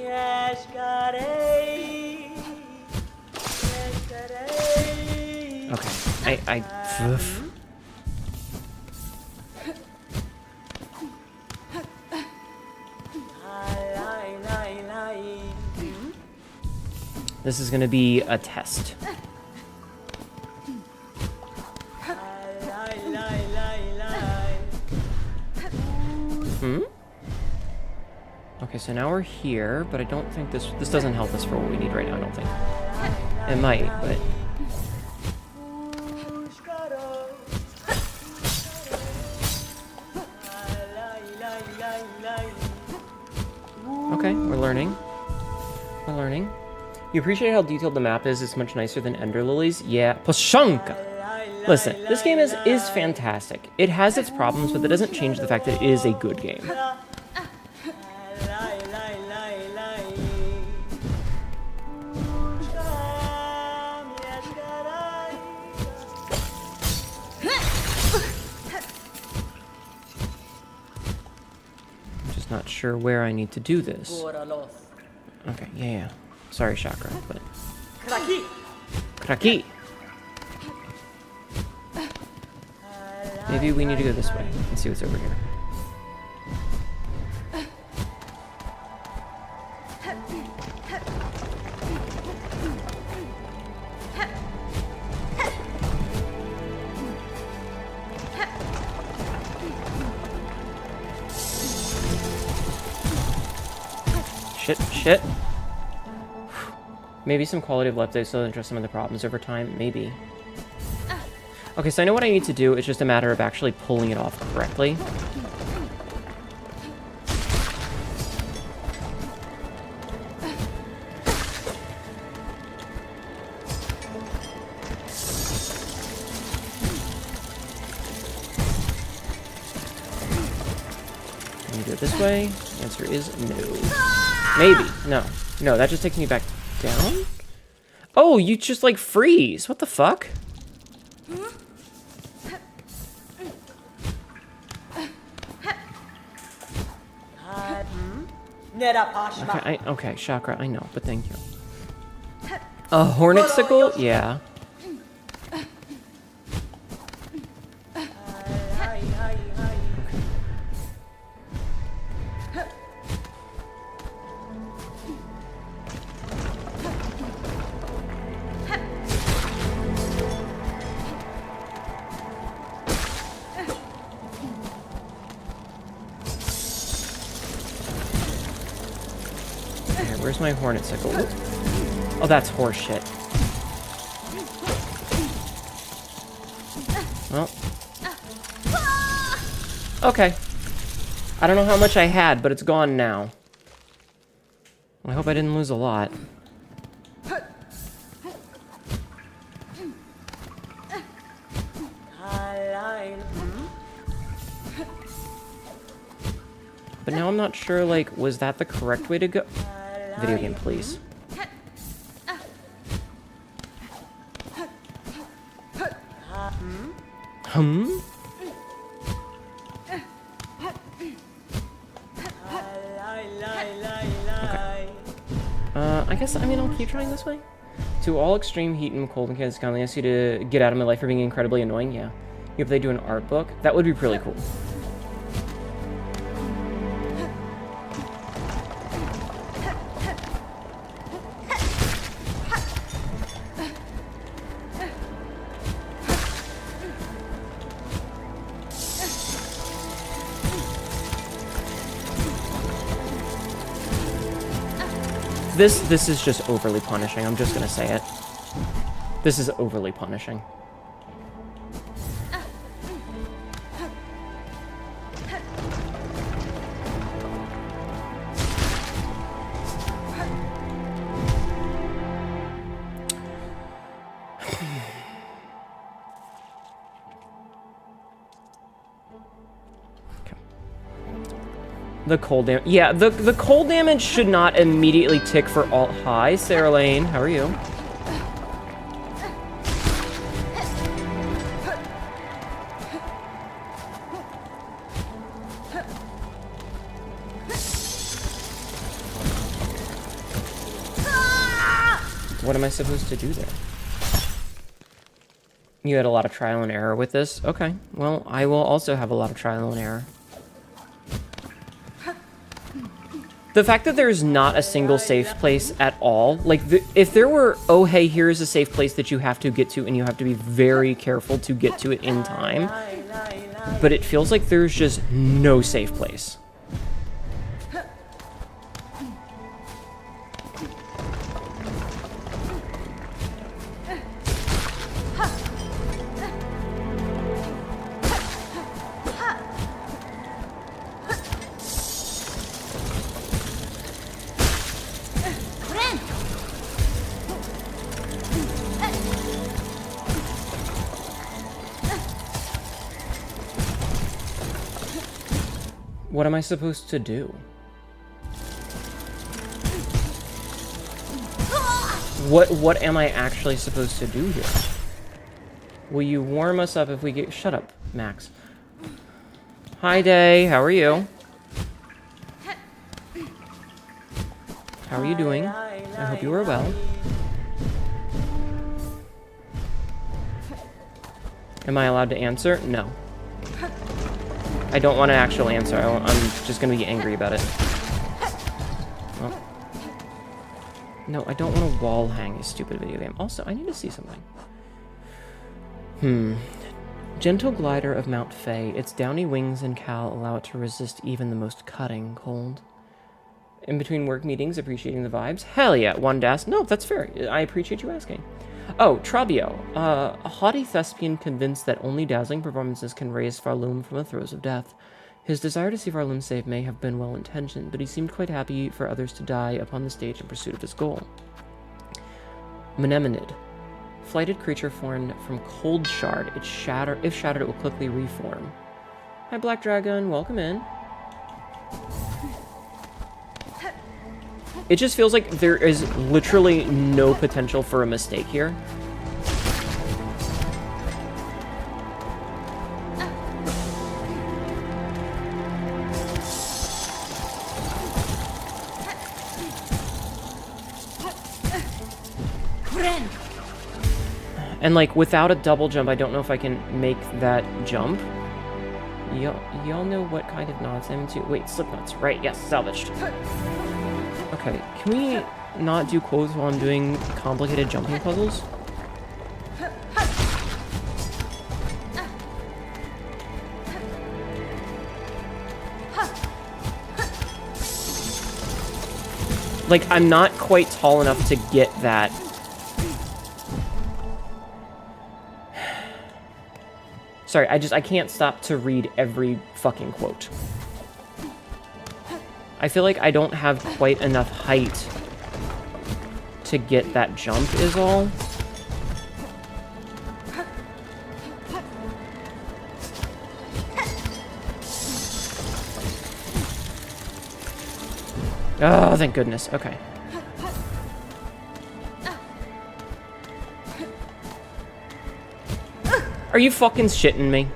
[SPEAKER 1] Okay, This is gonna be a test. Okay, so now we're here, but I don't think this doesn't help us for what we need right now, I don't think. It might, but... Okay, we're learning. We're learning. You appreciate how detailed the map is? It's much nicer than Ender Lilies? Yeah. Poshanka! Listen, this game is fantastic. It has its problems, but that doesn't change the fact that it is a good game. Not sure where I need to do this. Okay, yeah. Sorry, Chakra, but... Kraki! Maybe we need to go this way and see what's over here. Shit. Maybe some quality of life updates will address some of the problems over time. Maybe. Okay, so I know what I need to do. It's just a matter of actually pulling it off correctly. Can you do it this way? The answer is no. Maybe. No, that just takes me back down? Oh, you just, like, freeze. What the fuck? Okay, Chakra, I know, but thank you. A hornet sickle? Yeah. Where's my hornet sickle? Oh, that's horseshit. Well. Okay. I don't know how much I had, but it's gone now. I hope I didn't lose a lot. But now I'm not sure, like, was that the correct way to go? Video game, please. I guess, I mean, I'll keep trying this way. To all extreme heat and cold and chaos, I ask you to get out of my life for being incredibly annoying. Yeah. If they do an art book, that would be really cool. This is just overly punishing. I'm just gonna say it. This is overly punishing. The cold damage. Yeah, the cold damage should not immediately tick for alt. Hi, Sarah Lane. How are you? What am I supposed to do there? You had a lot of trial and error with this? Okay. Well, I will also have a lot of trial and error. The fact that there's not a single safe place at all, like, if there were, oh, hey, here's a safe place that you have to get to, and you have to be very careful to get to it in time, but it feels like there's just no safe place. What am I supposed to do? What am I actually supposed to do here? Will you warm us up if we get... Shut up, Max. Hi, Day. How are you? How are you doing? I hope you are well. Am I allowed to answer? No. I don't want an actual answer. I'm just going to be angry about it. Oh. No, I don't want to wall hang a stupid video game. Also, I need to see something. Gentle glider of Mount Fay. Its downy wings and cowl allow it to resist even the most cutting cold. In between work meetings, appreciating the vibes? Hell yeah, one dash. No, that's fair. I appreciate you asking. Oh, Trabio, a haughty thespian convinced that only dazzling performances can raise Farloom from the throes of death. His desire to see Farloom saved may have been well-intentioned, but he seemed quite happy for others to die upon the stage in pursuit of his goal. Mnemonid, flighted creature formed from cold shard. If shattered, it will quickly reform. Hi, Black Dragon, welcome in. It just feels like there is literally no potential for a mistake here. And like without a double jump, I don't know if I can make that jump. Y'all know what kind of knots I'm into? Wait, slip knots, right? Yes, salvaged. Okay, can we not do quotes while I'm doing complicated jumping puzzles? Like, I'm not quite tall enough to get that. Sorry, I can't stop to read every fucking quote. I feel like I don't have quite enough height to get that jump is all. Oh, thank goodness. Okay. Are you fucking shitting me?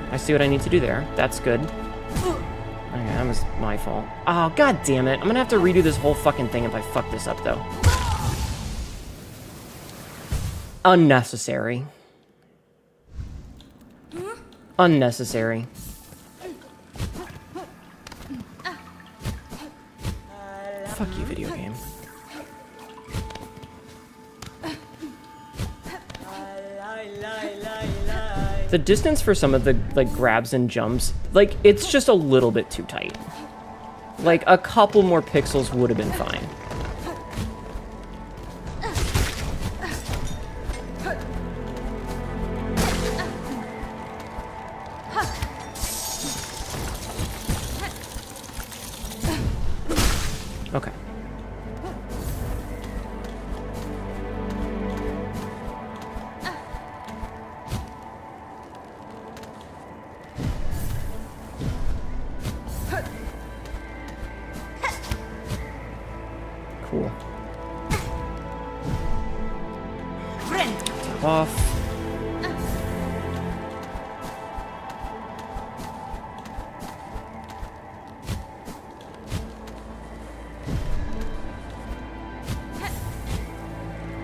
[SPEAKER 1] I see what I need to do there. That's good. Okay, that was my fault. Oh, god damn it. I'm gonna have to redo this whole fucking thing if I fuck this up, though. Unnecessary. Unnecessary. Fuck you, video game. The distance for some of the, like, grabs and jumps, like, it's just a little bit too tight. Like, a couple more pixels would have been fine. Okay. Cool. Tap off.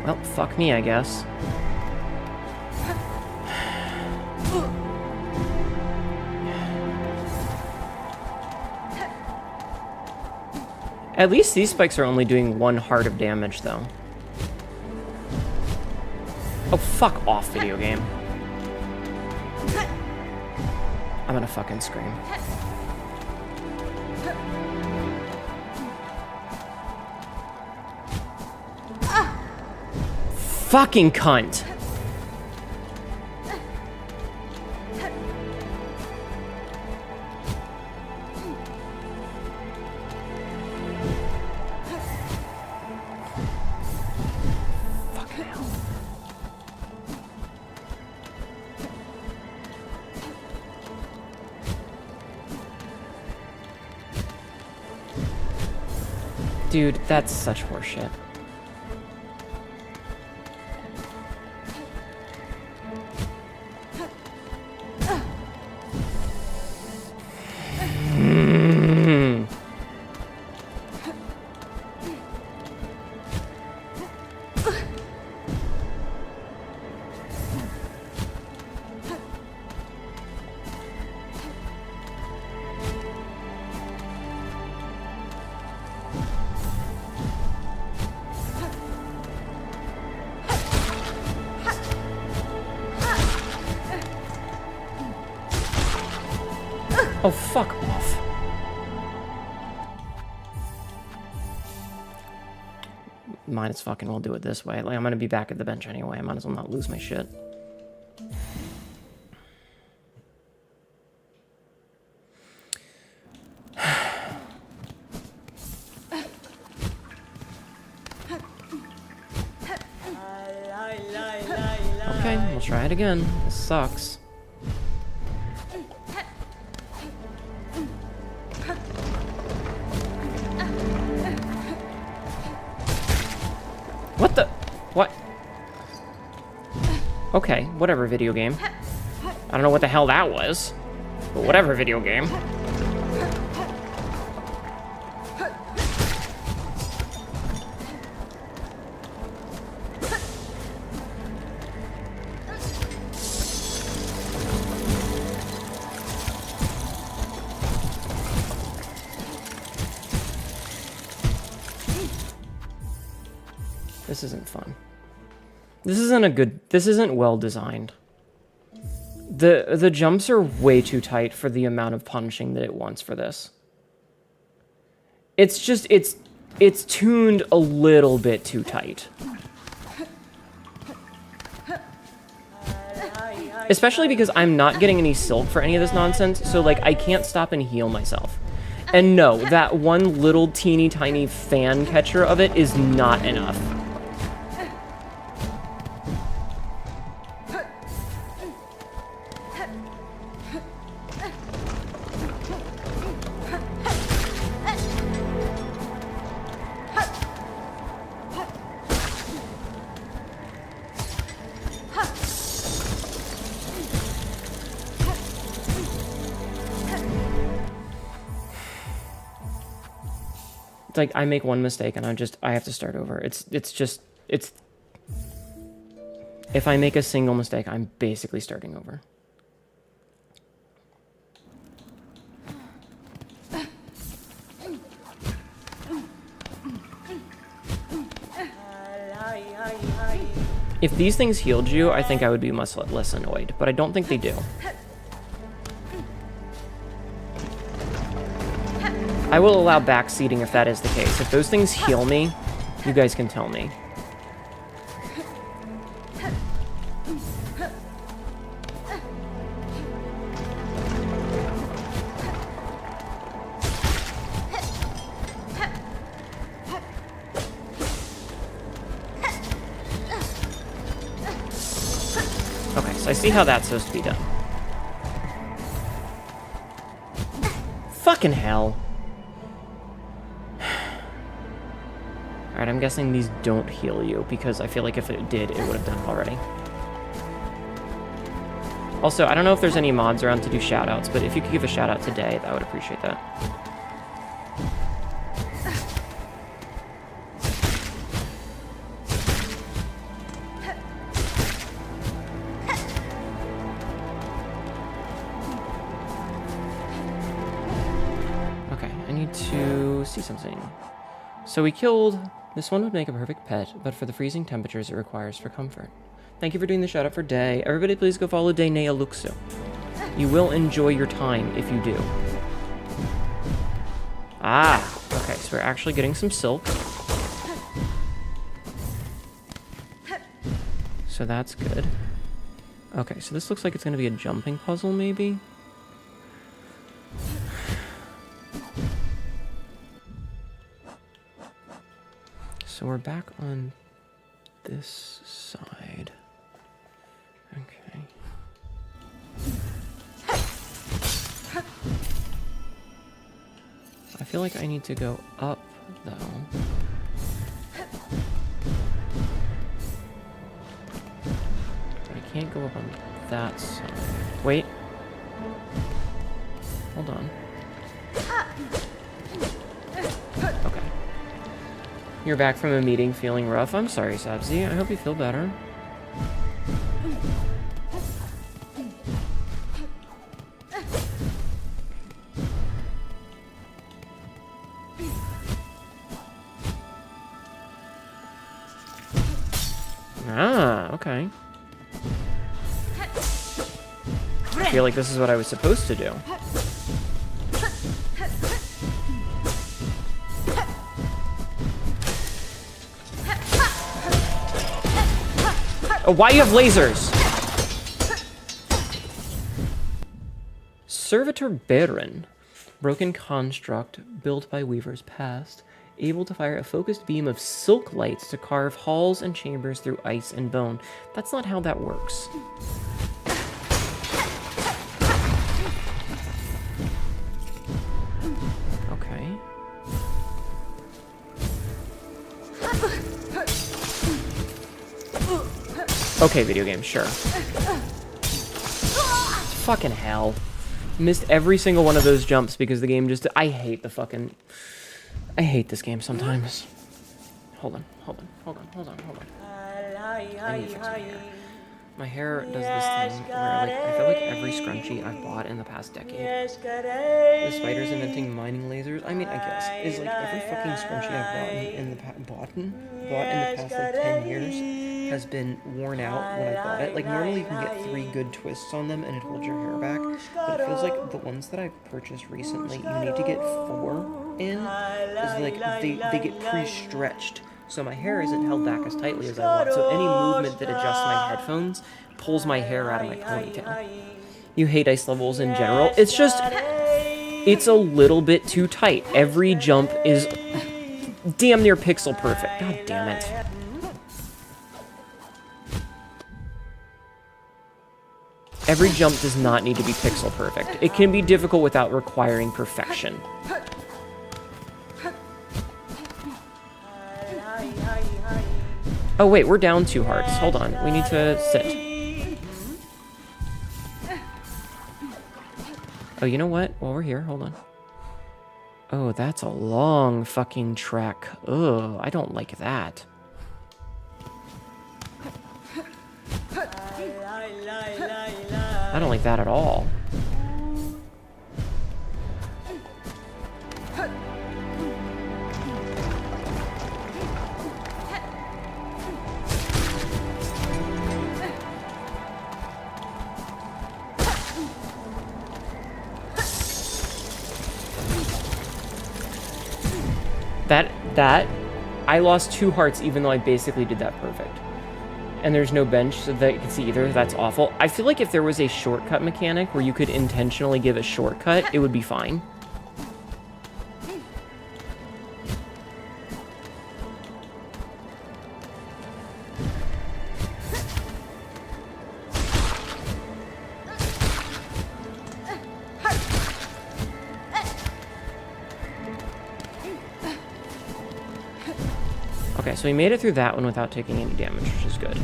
[SPEAKER 1] Well, fuck me, I guess. At least these spikes are only doing 1 heart of damage, though. Oh, fuck off, video game. I'm gonna fucking scream. Fucking cunt. Fucking hell. Dude, that's such horseshit. Oh, fuck off. Might as fucking well do it this way. Like, I'm gonna be back at the bench anyway. I might as well not lose my shit. Okay, we'll try it again. This sucks. What the? What? Okay, whatever, video game. I don't know what the hell that was, but whatever, video game. This isn't fun. This isn't well designed. The jumps are way too tight for the amount of punishing that it wants for this. It's just, it's tuned a little bit too tight. Especially because I'm not getting any silk for any of this nonsense, so like I can't stop and heal myself. And no, that one little teeny tiny fan catcher of it is not enough. It's like I make one mistake and I have to start over. It's if I make a single mistake, I'm basically starting over. If these things healed you, I think I would be much less annoyed, but I don't think they do. I will allow backseating if that is the case. If those things heal me, you guys can tell me. Okay, so I see how that's supposed to be done. Fucking hell. Alright, I'm guessing these don't heal you, because I feel like if it did, it would have done it already. Also, I don't know if there's any mods around to do shoutouts, but if you could give a shoutout today, I would appreciate that. Okay, I need to see something. So we killed... This one would make a perfect pet, but for the freezing temperatures it requires for comfort. Thank you for doing the shout out for Day. Everybody please go follow Day Nealuxu. You will enjoy your time if you do. Ah, okay, so we're actually getting some silk. So that's good. Okay, so this looks like it's going to be a jumping puzzle, maybe? So we're back on this side. Okay. I feel like I need to go up, though. But I can't go up on that side. Wait. Hold on. Okay. You're back from a meeting feeling rough. I'm sorry, Sabzi. I hope you feel better. Ah, okay. I feel like this is what I was supposed to do. Oh, why do you have lasers? Servitor Baron. Broken construct built by Weaver's past. Able to fire a focused beam of silk lights to carve halls and chambers through ice and bone. That's not how that works. Okay. Okay, video game, sure. Fucking hell. Missed every single one of those jumps because the game just... I hate this game sometimes. Hold on. I need to fix my hair. My hair does this thing where, like, I feel like every scrunchie I've bought in the past decade, the spiders inventing mining lasers, I mean, I guess, is like every fucking scrunchie I've bought in the past, like, 10 years has been worn out when I bought it. Like, normally you can get 3 good twists on them and it holds your hair back, but it feels like the ones that I've purchased recently, you need to get 4 in, is like, they get pre-stretched. So my hair isn't held back as tightly as I want, so any movement that adjusts my headphones pulls my hair out of my ponytail. You hate ice levels in general? It's just, it's a little bit too tight. Every jump is damn near pixel perfect. God damn it. Every jump does not need to be pixel perfect. It can be difficult without requiring perfection. Oh wait, we're down 2 hearts. Hold on, we need to sit. Oh, you know what? While we're here, hold on. Oh, that's a long fucking trek. Ugh, I don't like that. I don't like that at all. That I lost 2 hearts even though I basically did that perfect. And there's no bench so that you can see either. That's awful. I feel like if there was a shortcut mechanic where you could intentionally give a shortcut, it would be fine. Okay, so we made it through that one without taking any damage, which is good.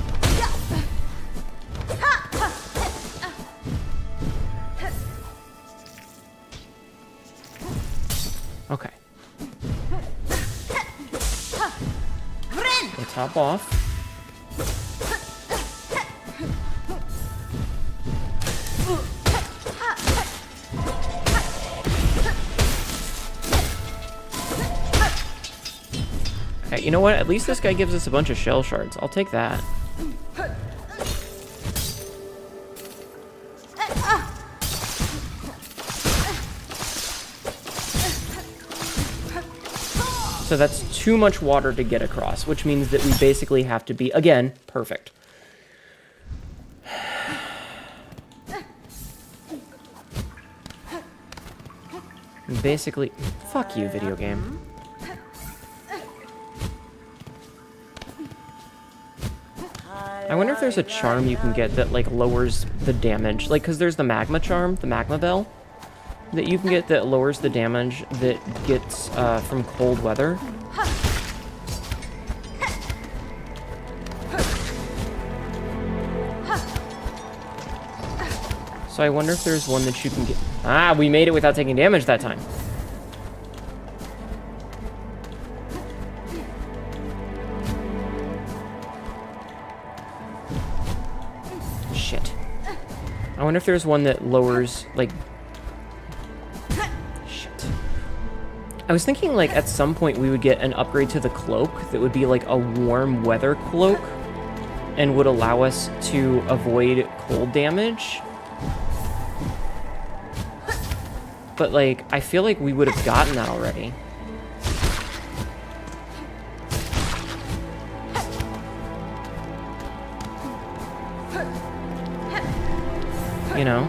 [SPEAKER 1] Okay. Let's hop off. Okay, you know what? At least this guy gives us a bunch of shell shards. I'll take that. So that's too much water to get across, which means that we basically have to be, again, perfect. Basically, fuck you, video game. I wonder if there's a charm you can get that, like, lowers the damage. Like, because there's the magma charm, the magma bell, that you can get that lowers the damage that gets from cold weather. So I wonder if there's one that you can get. Ah, we made it without taking damage that time. Shit. I wonder if there's one that lowers, like... Shit. I was thinking, like, at some point we would get an upgrade to the cloak that would be, like, a warm weather cloak and would allow us to avoid cold damage. But, like, I feel like we would have gotten that already. You know?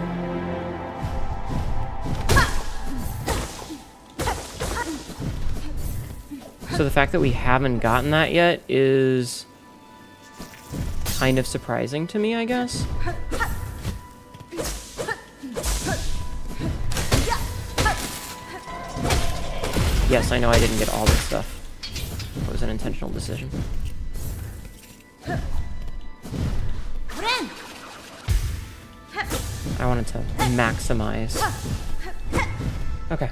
[SPEAKER 1] So the fact that we haven't gotten that yet is kind of surprising to me, I guess. Yes, I know I didn't get all this stuff. It was an intentional decision. I wanted to maximize. Okay.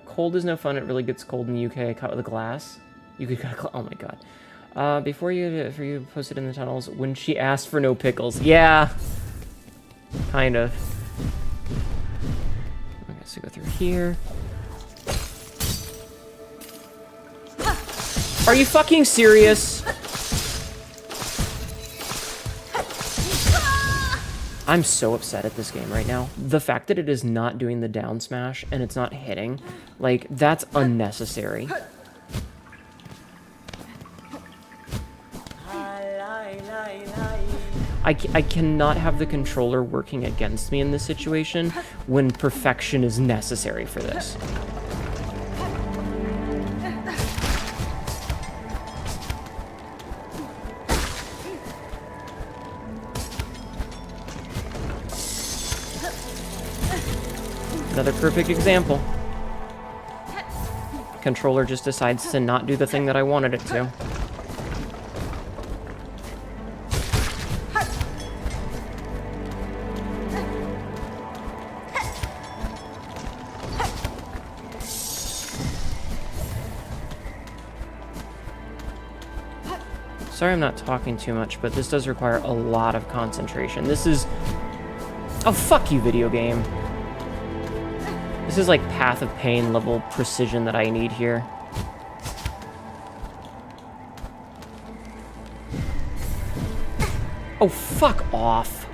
[SPEAKER 1] Cold is no fun. It really gets cold in the UK. Cut with a glass. You could cut. Oh my god. Before you posted in the tunnels, when she asked for no pickles. Yeah. Kind of. I guess to go through here. Are you fucking serious? I'm so upset at this game right now. The fact that it is not doing the down smash and it's not hitting, like, that's unnecessary. I cannot have the controller working against me in this situation when perfection is necessary for this. Another perfect example. Controller just decides to not do the thing that I wanted it to. Sorry I'm not talking too much, but this does require a lot of concentration. This is... Oh, fuck you, video game. This is like Path of Pain level precision that I need here. Oh, fuck off.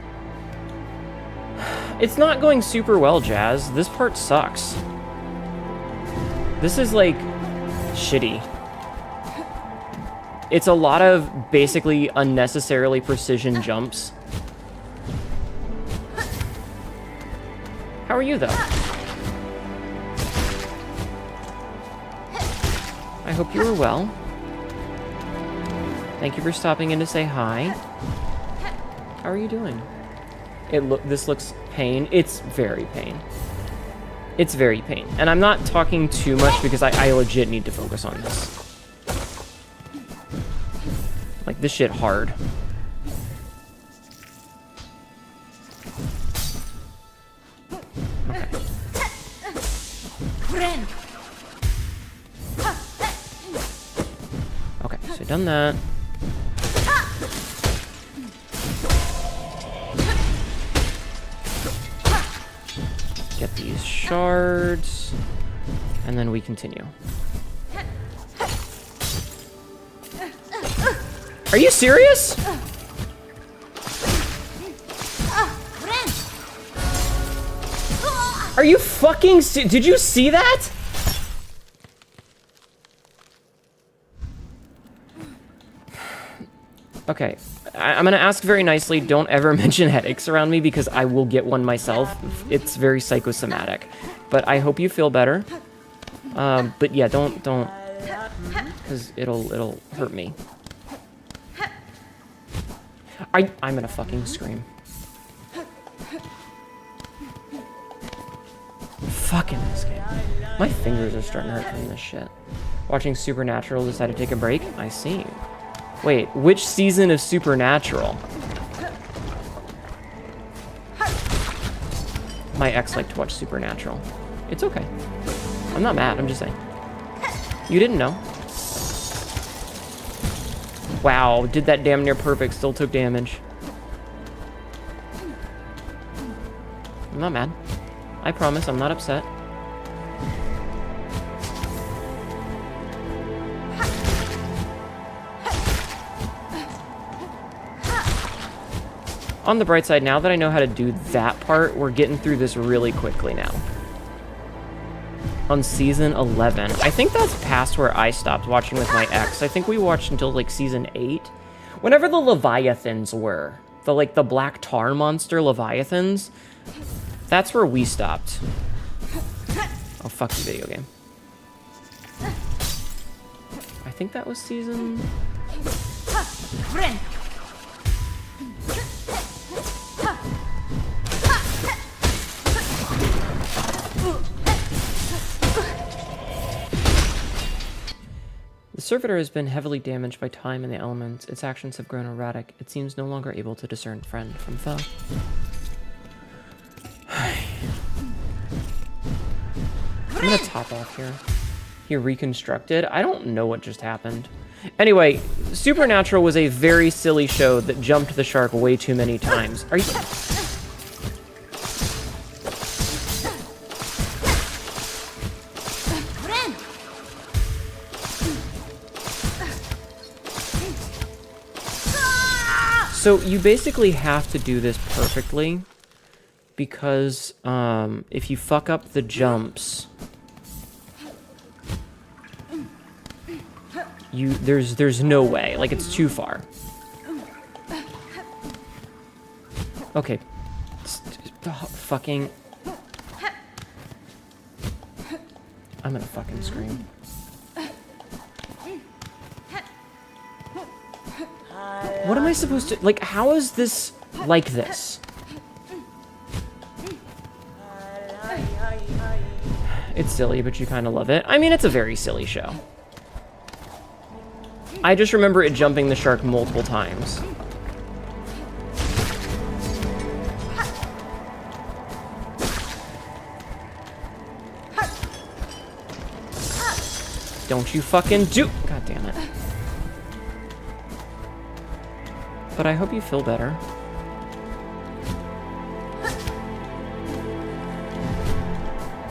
[SPEAKER 1] It's not going super well, Jazz. This part sucks. This is, like, shitty. It's a lot of basically unnecessarily precision jumps. How are you, though? I hope you are well. Thank you for stopping in to say hi. How are you doing? This looks pain. It's very pain. It's very pain. And I'm not talking too much because I legit need to focus on this. Like, this shit hard. Okay. Okay, so done that. Get these shards. And then we continue. Are you serious? Are you fucking did you see that? Okay, I'm gonna ask very nicely, don't ever mention headaches around me because I will get one myself. It's very psychosomatic. But I hope you feel better. But yeah, don't, because it'll hurt me. I'm gonna fucking scream. Fucking this game. My fingers are starting to hurt from this shit. Watching Supernatural, decided to take a break? I see. Wait, which season of Supernatural? My ex liked to watch Supernatural. It's okay. I'm not mad, I'm just saying. You didn't know. Wow, did that damn near perfect, still took damage. I'm not mad. I promise, I'm not upset. On the bright side, now that I know how to do that part, we're getting through this really quickly now. On season 11. I think that's past where I stopped watching with my ex. I think we watched until like season 8. Whenever the Leviathans were. The black tar monster Leviathans. That's where we stopped. Oh, fuck you, video game. I think that was season... The servitor has been heavily damaged by time and the elements. Its actions have grown erratic. It seems no longer able to discern friend from foe. I'm gonna top off here. He reconstructed? I don't know what just happened. Anyway, Supernatural was a very silly show that jumped the shark way too many times. Are you... So you basically have to do this perfectly because if you fuck up the jumps, there's no way. Like, it's too far. Okay. Fucking... I'm gonna fucking scream. What am I supposed to... Like, how is this like this? It's silly, but you kind of love it. I mean, it's a very silly show. I just remember it jumping the shark multiple times. Don't you fucking do... God damn it. But I hope you feel better.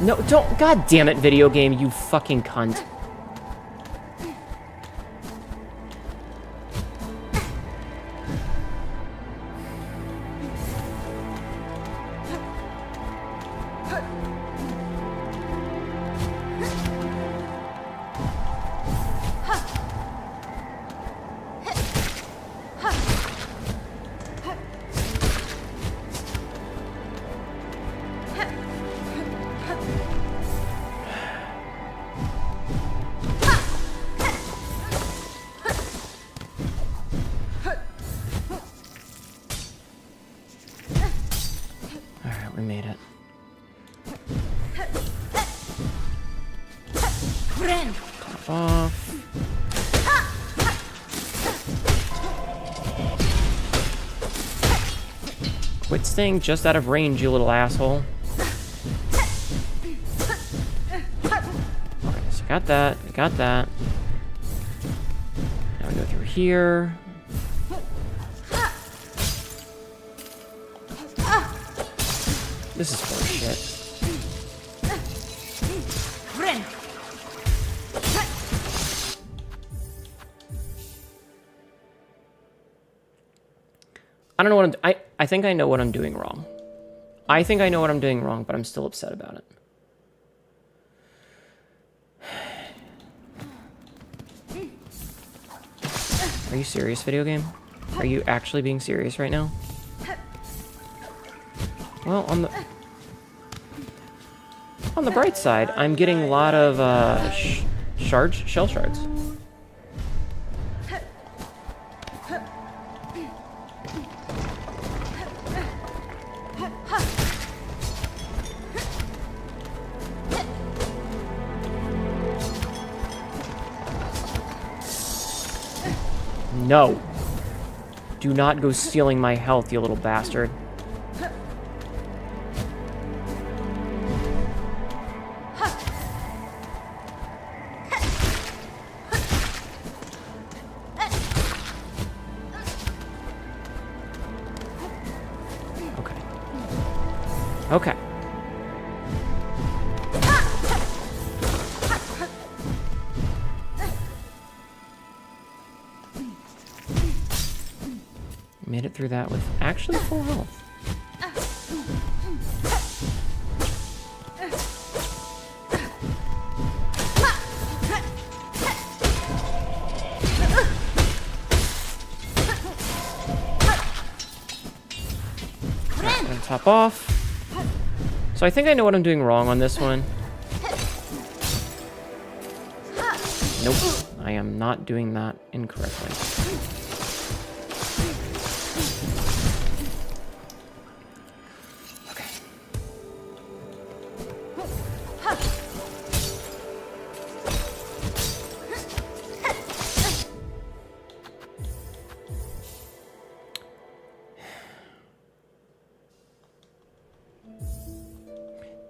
[SPEAKER 1] No, don't... God damn it, video game, you fucking cunt. Quit staying just out of range, you little asshole. Okay, so I got that. I got that. Now we go through here. This is horseshit. I don't know what I think I know what I'm doing wrong. I think I know what I'm doing wrong, but I'm still upset about it. Are you serious, video game? Are you actually being serious right now? Well, on the bright side, I'm getting a lot of shell shards. No. Do not go stealing my health, you little bastard. Okay. Okay. Made it through that with actually full health. I'm gonna top off. So I think I know what I'm doing wrong on this one. Nope, I am not doing that incorrectly.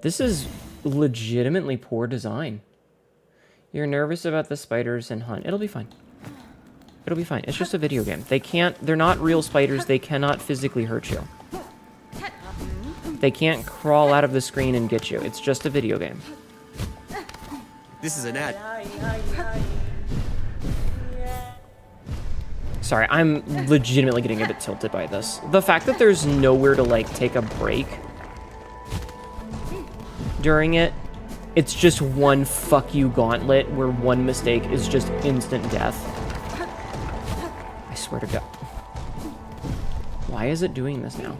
[SPEAKER 1] This is legitimately poor design. You're nervous about the spiders and hunt. It'll be fine. It'll be fine. It's just a video game. They're not real spiders. They cannot physically hurt you. They can't crawl out of the screen and get you. It's just a video game.
[SPEAKER 3] This is an ad.
[SPEAKER 1] Sorry, I'm legitimately getting a bit tilted by this. The fact that there's nowhere to, like, take a break during it, it's just one fuck you gauntlet where one mistake is just instant death. I swear to God. Why is it doing this now?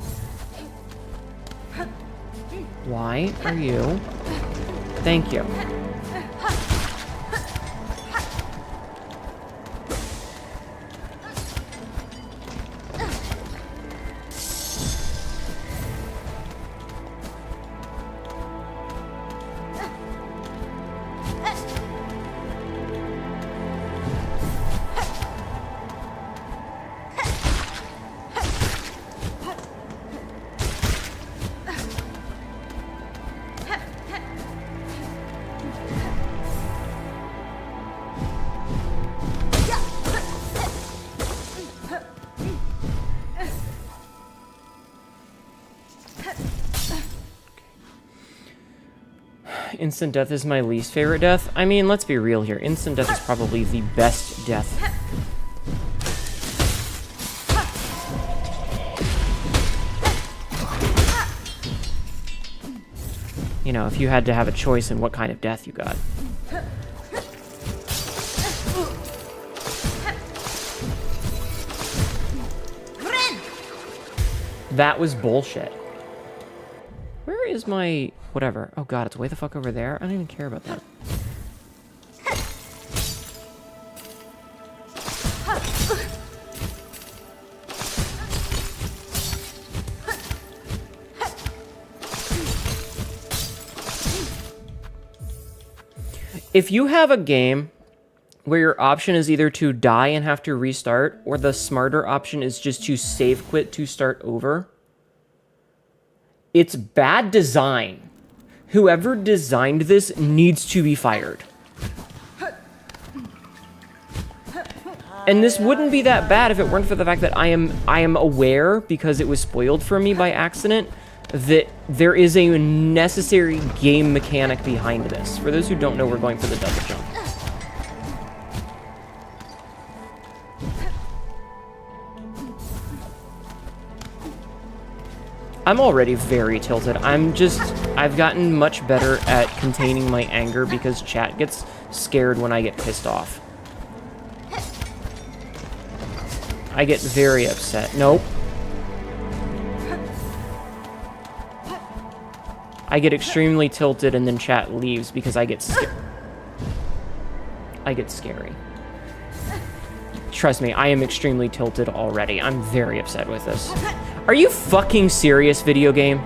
[SPEAKER 1] Why are you? Thank you. Instant death is my least favorite death. I mean, let's be real here. Instant death is probably the best death. You know, if you had to have a choice in what kind of death you got. That was bullshit. Where is my... whatever. Oh god, it's way the fuck over there. I don't even care about that. If you have a game where your option is either to die and have to restart, or the smarter option is just to save quit to start over. It's bad design. Whoever designed this needs to be fired. And this wouldn't be that bad if it weren't for the fact that I am aware, because it was spoiled for me by accident, that there is a necessary game mechanic behind this. For those who don't know, we're going for the double jump. I'm already very tilted. I've gotten much better at containing my anger because chat gets scared when I get pissed off. I get very upset. Nope. I get extremely tilted and then chat leaves because I get scared. I get scary. Trust me, I am extremely tilted already. I'm very upset with this. Are you fucking serious, video game?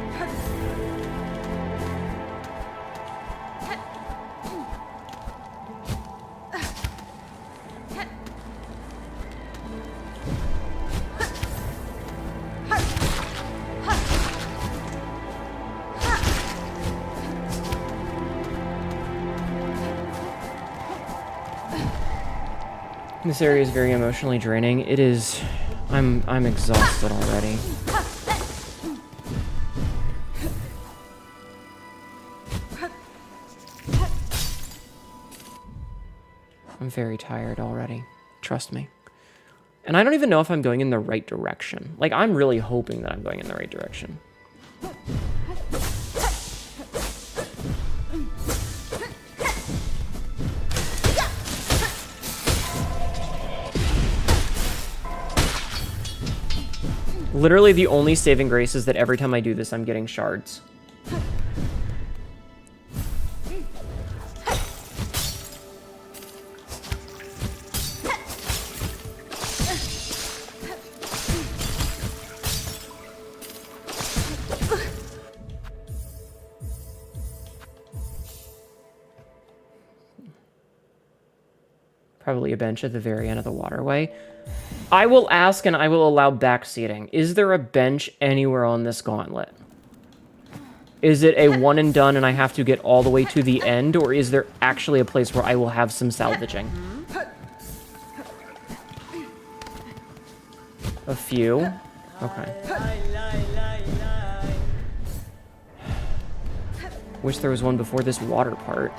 [SPEAKER 1] This area is very emotionally draining. It is. I'm exhausted already. I'm very tired already. Trust me. And I don't even know if I'm going in the right direction. Like, I'm really hoping that I'm going in the right direction. Literally, the only saving grace is that every time I do this, I'm getting shards. Probably a bench at the very end of the waterway. I will ask and I will allow backseating. Is there a bench anywhere on this gauntlet? Is it a one and done and I have to get all the way to the end, or is there actually a place where I will have some salvaging? A few? Okay. Wish there was one before this water part.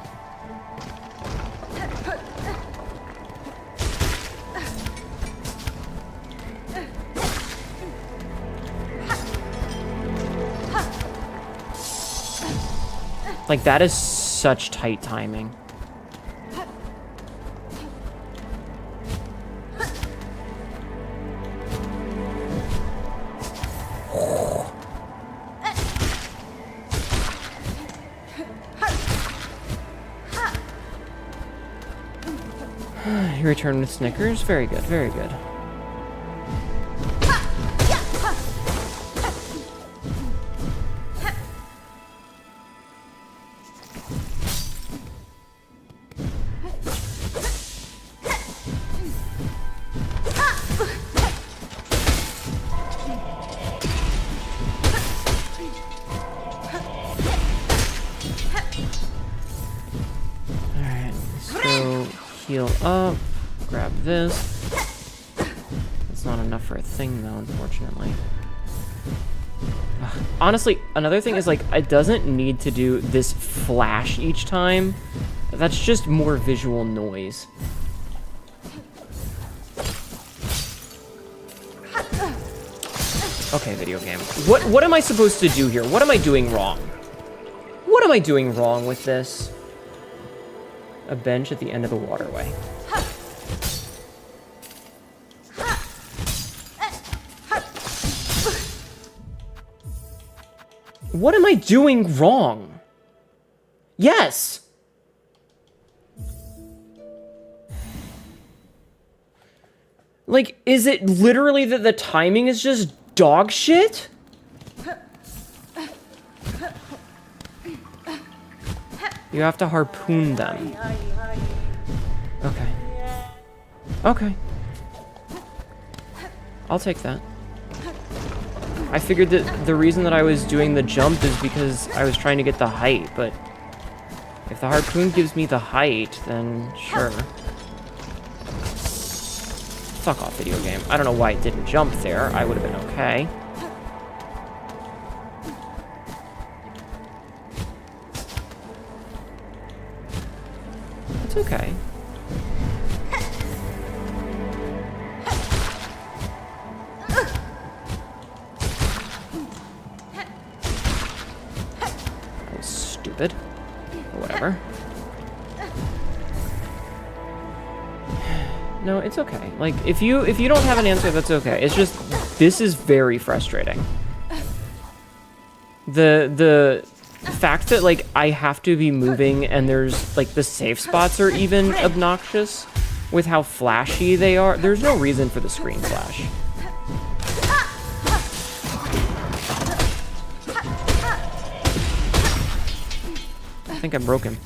[SPEAKER 1] Like, that is such tight timing. You return with Snickers? Very good, very good. Up, grab this. It's not enough for a thing though, unfortunately. Honestly, another thing is, like, it doesn't need to do this flash each time. That's just more visual noise. Okay, video game. What am I supposed to do here? What am I doing wrong? What am I doing wrong with this? A bench at the end of the waterway. What am I doing wrong? Yes! Like, is it literally that the timing is just dog shit? You have to harpoon them. Okay. Okay. I'll take that. I figured that the reason that I was doing the jump is because I was trying to get the height, but if the harpoon gives me the height, then sure. Fuck off, video game. I don't know why it didn't jump there. I would have been okay. It's okay. That was stupid. Or whatever. No, it's okay. Like, if you don't have an answer, that's okay. It's just, this is very frustrating. The fact that, like, I have to be moving and there's, like, the safe spots are even obnoxious with how flashy they are. There's no reason for the screen flash. I think I broke him.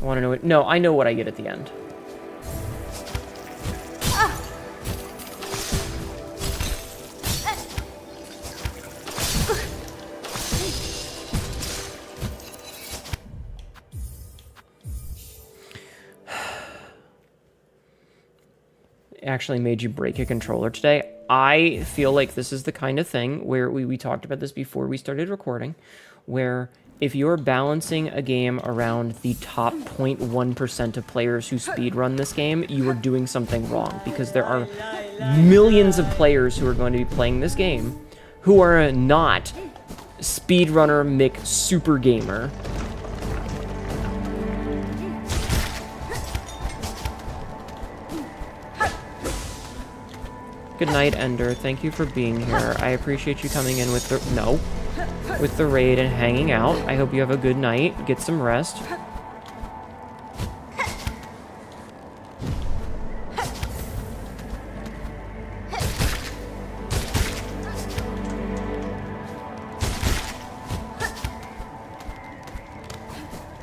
[SPEAKER 1] I want to know what... No, I know what I get at the end. It actually made you break a controller today. I feel like this is the kind of thing where we talked about this before we started recording, where if you're balancing a game around the top 0.1% of players who speedrun this game, you are doing something wrong, because there are millions of players who are going to be playing this game who are not speedrunner Mick super gamer. Good night, Ender. Thank you for being here. I appreciate you coming in with the... No. With the raid and hanging out. I hope you have a good night. Get some rest.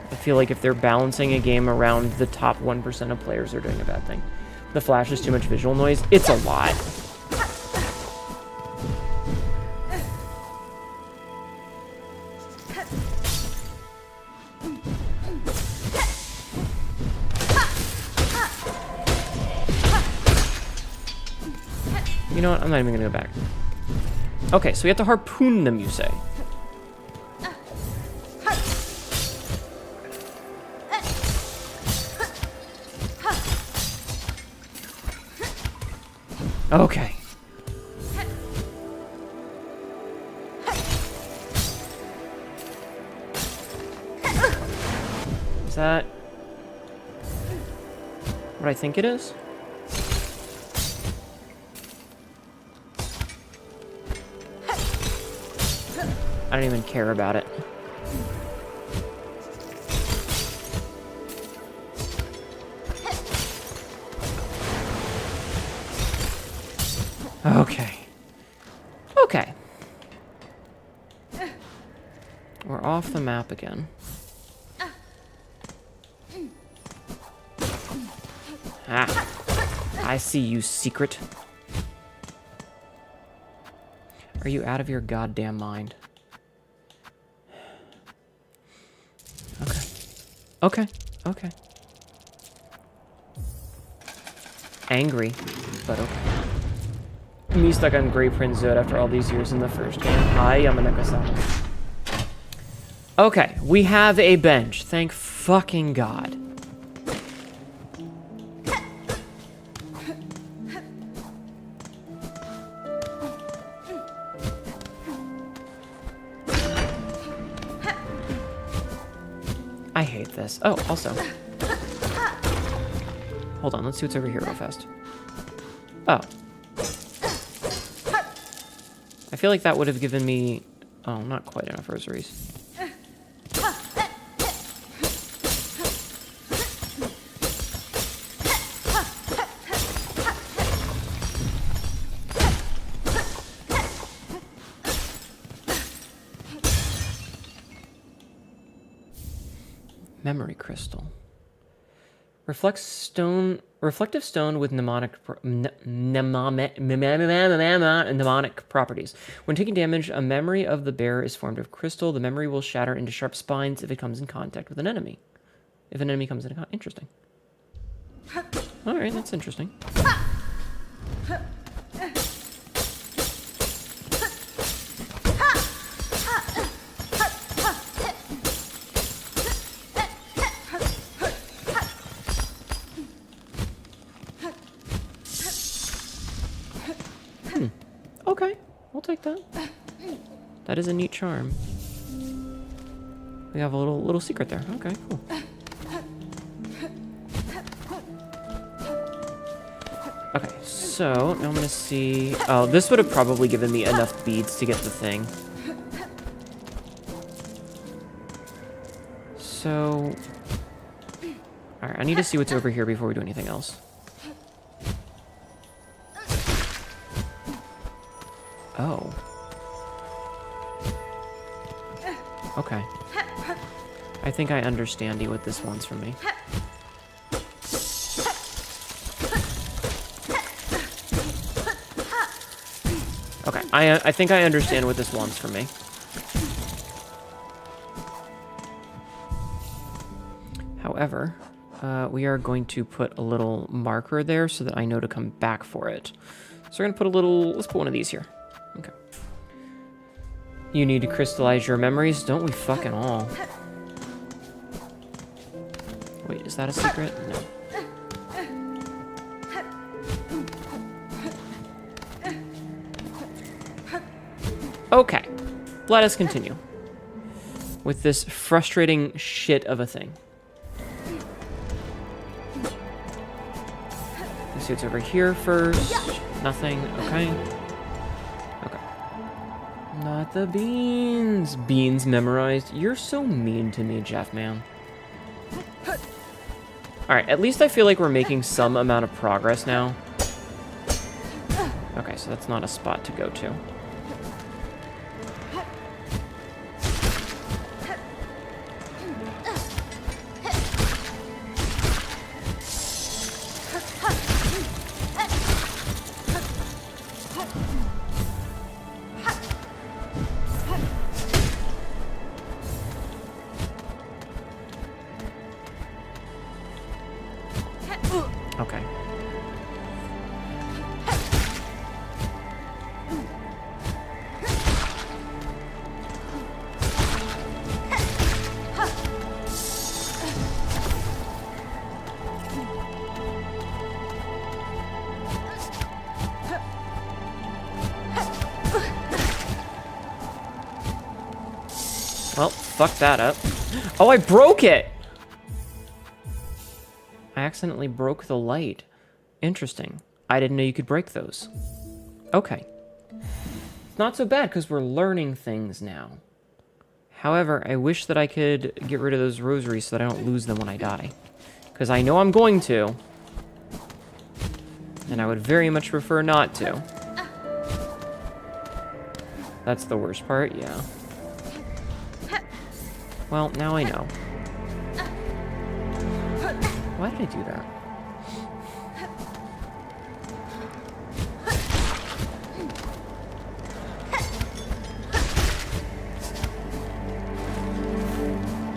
[SPEAKER 1] I feel like if they're balancing a game around the top 1% of players, they're doing a bad thing. The flash is too much visual noise. It's a lot. You know what? I'm not even gonna go back. Okay, so we have to harpoon them, you say? Okay. Is that what I think it is? I don't even care about it. Okay. Okay. We're off the map again. Ah. I see you, secret. Are you out of your goddamn mind? Okay. Okay. Okay. Angry, but okay. Me stuck on Grey Prince Zod after all these years in the first game. Hi, Yamanaka-sama. Okay, we have a bench. Thank fucking God. I hate this. Oh, also. Hold on, let's see what's over here real fast. Oh. I feel like that would have given me... Oh, not quite enough rosaries. Memory crystal. Reflective stone with mnemonic properties. When taking damage, a memory of the bearer is formed of crystal. The memory will shatter into sharp spines if it comes in contact with an enemy. If an enemy comes in contact, interesting. All right, that's interesting. Okay, we'll take that. That is a neat charm. We have a little secret there. Okay, cool. Okay, so now I'm gonna see. Oh, this would have probably given me enough beads to get the thing. So, all right, I need to see what's over here before we do anything else. Oh. Okay. I think I understand what this wants from me. Okay, I think I understand what this wants from me. However, we are going to put a little marker there so that I know to come back for it. So we're gonna put let's put one of these here. Okay. You need to crystallize your memories, don't we fucking all? Wait, is that a secret? No. Okay, let us continue with this frustrating shit of a thing. Let's see what's over here first. Nothing, okay. Okay. Not the beans. Beans memorized. You're so mean to me, Jeff, man. Alright, at least I feel like we're making some amount of progress now. Okay, so that's not a spot to go to. Okay. Well, fuck that up. Oh, I broke it! I accidentally broke the light. Interesting. I didn't know you could break those. Okay. It's not so bad because we're learning things now. However, I wish that I could get rid of those rosaries so that I don't lose them when I die. Because I know I'm going to. And I would very much prefer not to. That's the worst part, yeah. Well, now I know. Why did I do that?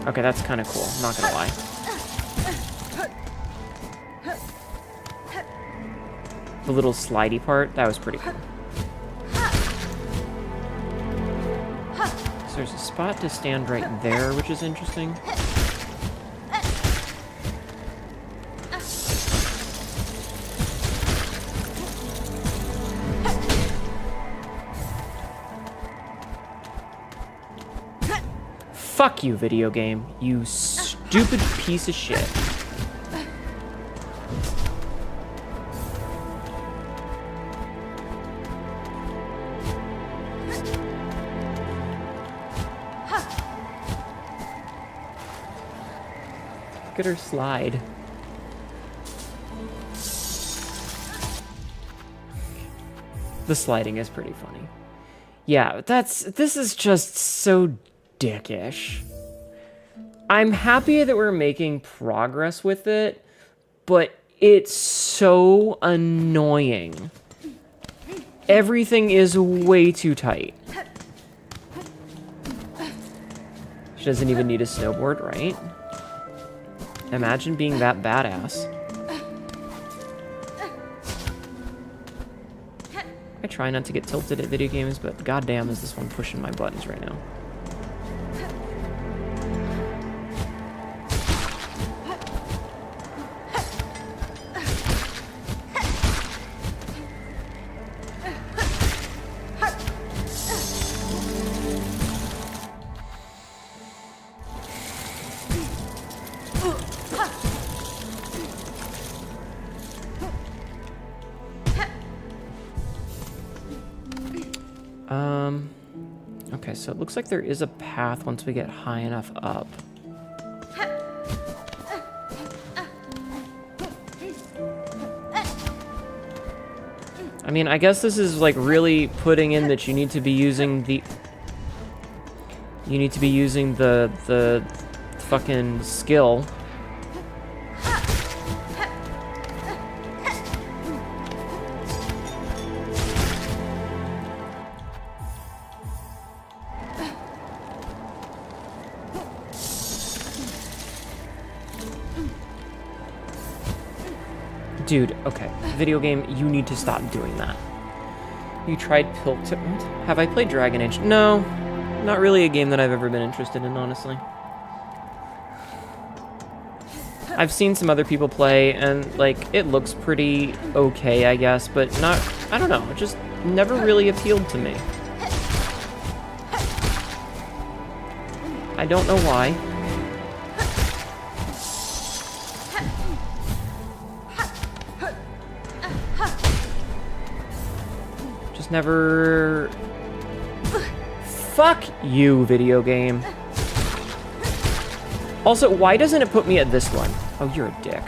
[SPEAKER 1] Okay, that's kind of cool, not gonna lie. The little slidey part, that was pretty cool. So there's a spot to stand right there, which is interesting. Fuck you, video game. You stupid piece of shit. Look at her slide. The sliding is pretty funny. Yeah, this is just so dickish. I'm happy that we're making progress with it, but it's so annoying. Everything is way too tight. She doesn't even need a snowboard, right? Imagine being that badass. I try not to get tilted at video games, but goddamn is this one pushing my buttons right now. Okay, so it looks like there is a path once we get high enough up. I mean, I guess this is like really putting in that you need to be using the... You need to be using the fucking skill. Dude, okay. Video game, you need to stop doing that. You tried Piltover? Have I played Dragon Age? No. Not really a game that I've ever been interested in, honestly. I've seen some other people play, and, like, it looks pretty okay, I guess, but not... I don't know. It just never really appealed to me. I don't know why. Never... Fuck you, video game. Also, why doesn't it put me at this one? Oh, you're a dick.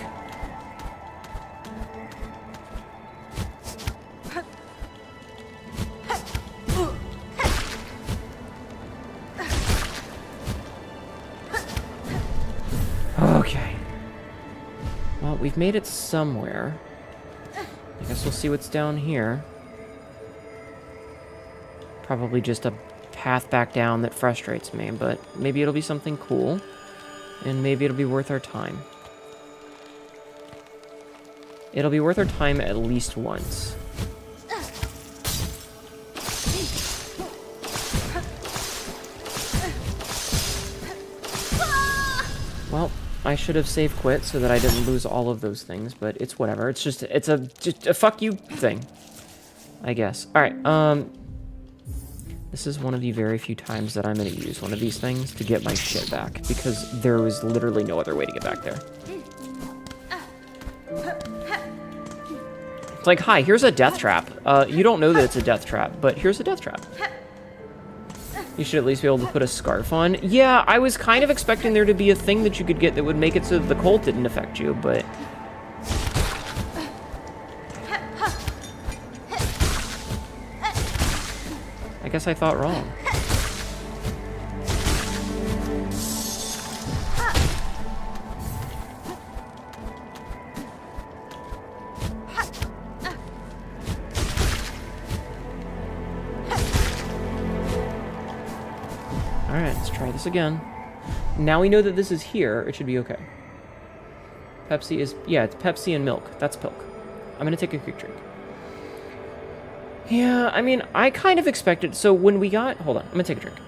[SPEAKER 1] Okay. Well, we've made it somewhere. I guess we'll see what's down here. Probably just a path back down that frustrates me, but maybe it'll be something cool, and maybe it'll be worth our time. It'll be worth our time at least once. Well, I should have save quit so that I didn't lose all of those things, but it's whatever. It's just a fuck you thing, I guess. All right, this is one of the very few times that I'm going to use one of these things to get my shit back, because there was literally no other way to get back there. It's like, hi, here's a death trap. You don't know that it's a death trap, but here's a death trap. You should at least be able to put a scarf on. Yeah, I was kind of expecting there to be a thing that you could get that would make it so that the cold didn't affect you, but... I guess I thought wrong. Alright, let's try this again. Now we know that this is here, it should be okay. Pepsi is... yeah, it's Pepsi and milk. That's Pilk. I'm gonna take a quick drink. Yeah, I mean, I kind of expected... So when we got... Hold on, I'm gonna take a drink.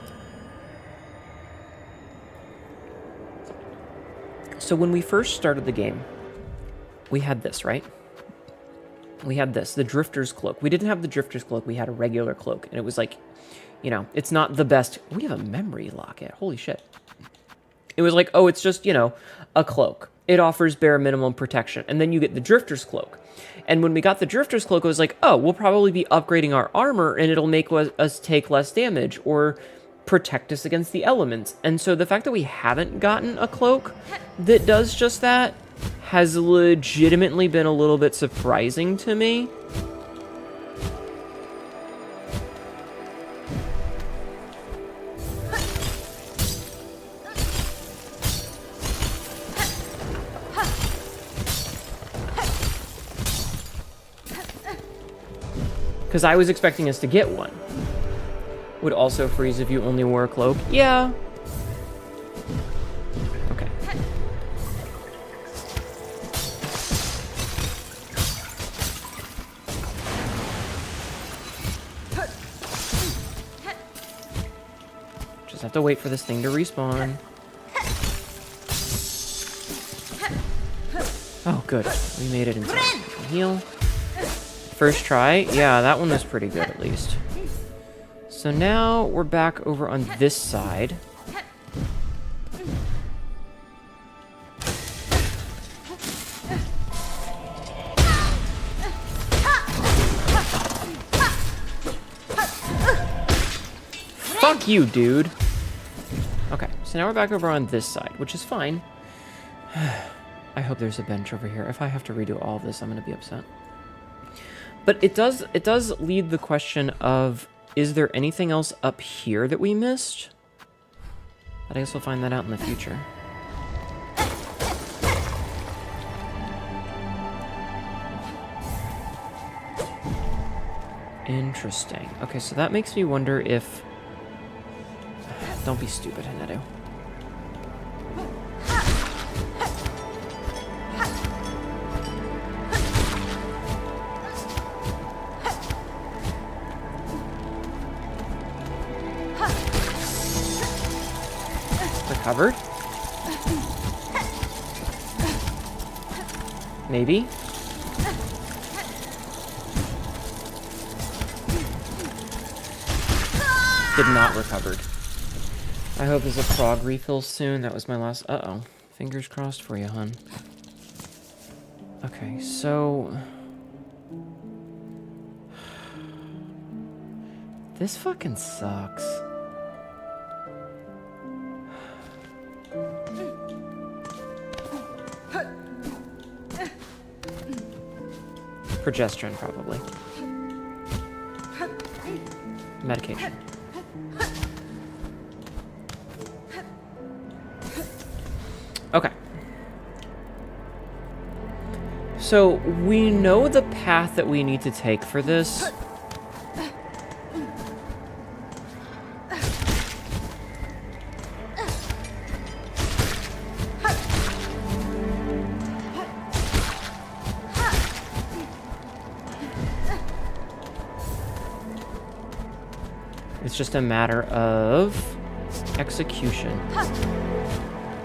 [SPEAKER 1] So when we first started the game, we had this, right? We had this, the Drifter's Cloak. We didn't have the Drifter's Cloak, we had a regular cloak. And it was like, you know, it's not the best... We have a memory locket, holy shit. It was like, oh, it's just, you know, a cloak. It offers bare minimum protection. And then you get the Drifter's Cloak. And when we got the Drifter's Cloak, it was like, oh, we'll probably be upgrading our armor, and it'll make us take less damage, or protect us against the elements. And so the fact that we haven't gotten a cloak that does just that has legitimately been a little bit surprising to me. Because I was expecting us to get one. Would also freeze if you only wore a cloak. Yeah. Okay. Just have to wait for this thing to respawn. Oh, good. We made it in time. We can heal. First try. Yeah, that one was pretty good, at least. So now we're back over on this side. Fuck you, dude. Okay, so now we're back over on this side, which is fine. I hope there's a bench over here. If I have to redo all of this, I'm gonna be upset. But it does lead the question of, is there anything else up here that we missed? But I guess we'll find that out in the future. Interesting. Okay, so that makes me wonder if... Don't be stupid, Hinetu. Recovered? Maybe? Did not recovered. I hope there's a prog refill soon. That was my last... Uh-oh. Fingers crossed for you, hun. Okay, so... This fucking sucks. Progesterone, probably. Medication. Okay. So, we know the path that we need to take for this. It's just a matter of execution.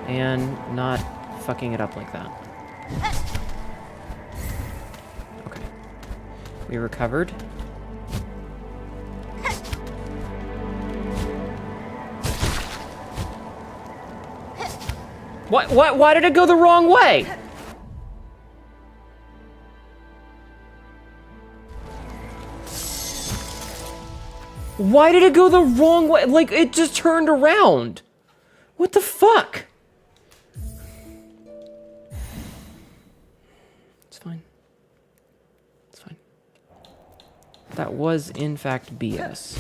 [SPEAKER 1] And not fucking it up like that. Okay. We recovered. What? Why did it go the wrong way? Why did it go the wrong way? Like, it just turned around. What the fuck? It's fine. It's fine. That was, in fact, BS.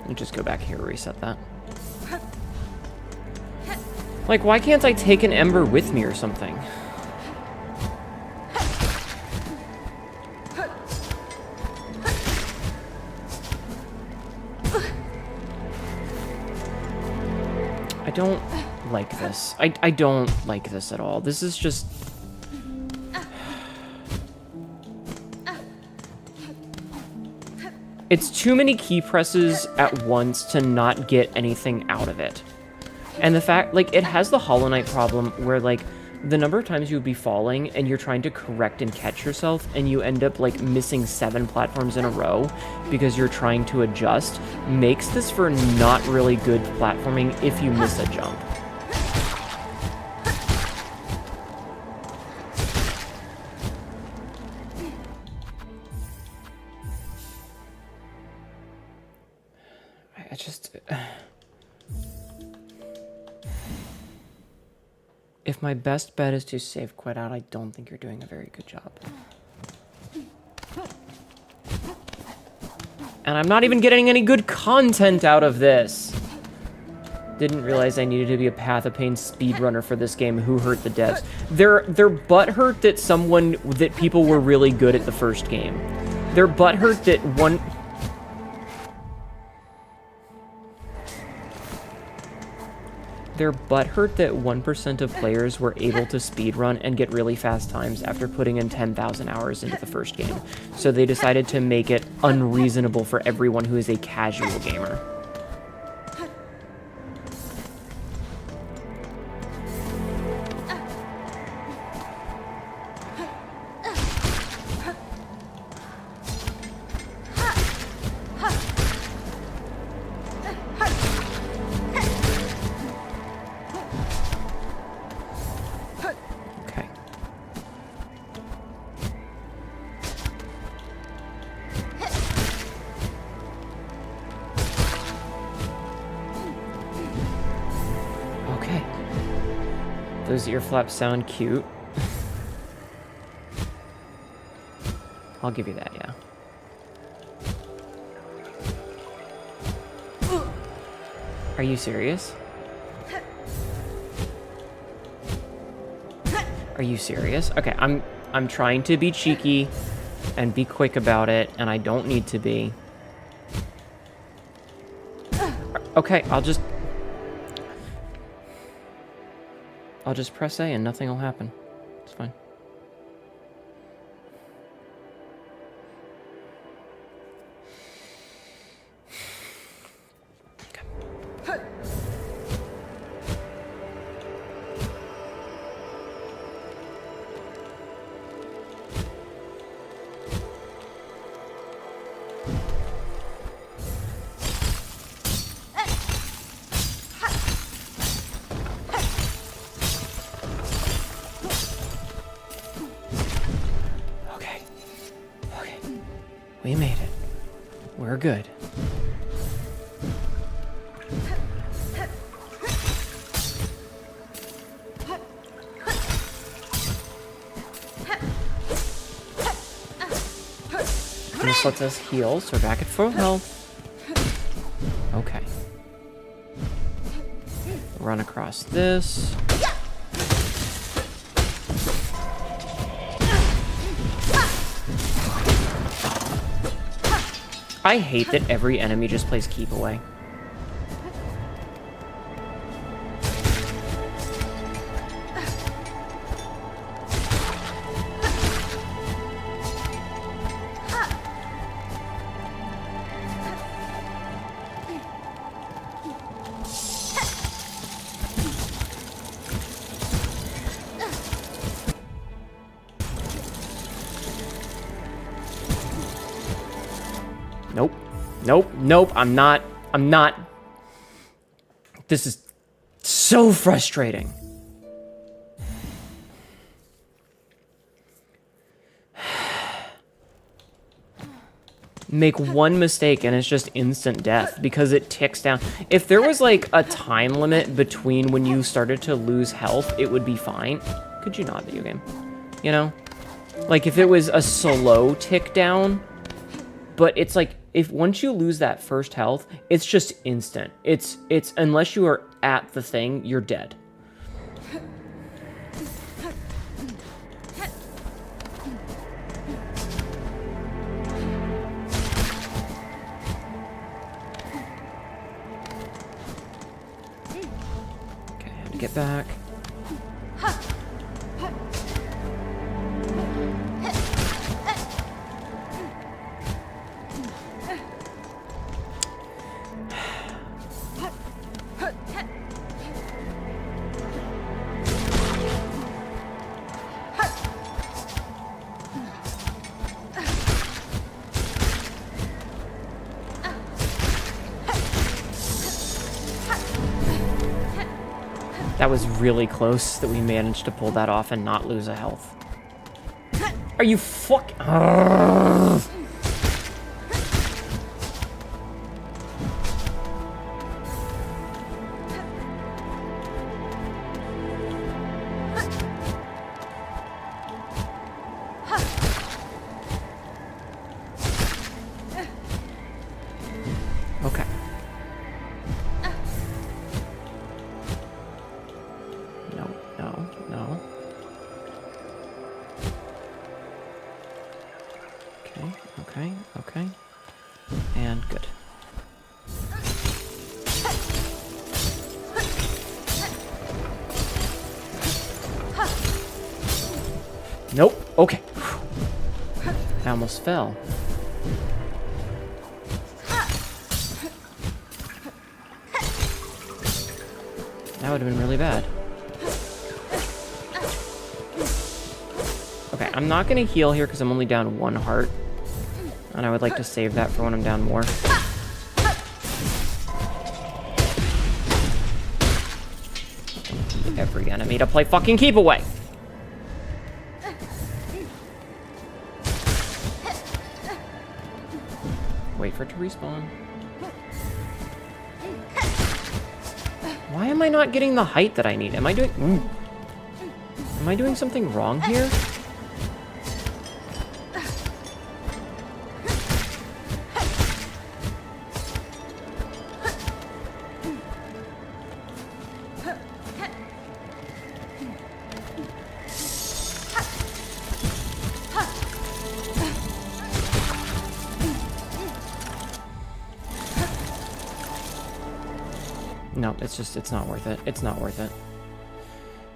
[SPEAKER 1] Let me just go back here and reset that. Like, why can't I take an ember with me or something? I don't like this. I don't like this at all. This is just... It's too many key presses at once to not get anything out of it. And the fact, like, it has the Hollow Knight problem where, like, the number of times you would be falling and you're trying to correct and catch yourself and you end up, like, missing 7 platforms in a row because you're trying to adjust makes this for not really good platforming if you miss a jump. If my best bet is to save quit out, I don't think you're doing a very good job. And I'm not even getting any good content out of this. Didn't realize I needed to be a Path of Pain speedrunner for this game. Who hurt the devs? They're butthurt that people were really good at the first game. They're butthurt that one... They're butthurt that 1% of players were able to speedrun and get really fast times after putting in 10,000 hours into the first game. So they decided to make it unreasonable for everyone who is a casual gamer. Those ear flaps sound cute. I'll give you that, yeah. Are you serious? Are you serious? Okay, I'm trying to be cheeky and be quick about it, and I don't need to be. Okay, I'll just press A and nothing will happen. It's fine. We made it. We're good. This lets us heal, so we're back at full health. Okay. Run across this. I hate that every enemy just plays keep away. Nope. Nope. Nope. I'm not. This is so frustrating. Make one mistake and it's just instant death because it ticks down. If there was like a time limit between when you started to lose health, it would be fine. Could you not, video game? You know? Like if it was a slow tick down, but it's like, if once you lose that first health, it's just instant. It's unless you are at the thing, you're dead. Okay, I have to get back. That was really close that we managed to pull that off and not lose a health. Are you fuck? Nope. Okay. I almost fell. That would have been really bad. Okay, I'm not gonna heal here because I'm only down 1 heart. And I would like to save that for when I'm down more. Every enemy to play fucking keep away. Wait for it to respawn. Why am I not getting the height that I need? Am I doing... Am I doing something wrong here? No, it's not worth it. It's not worth it.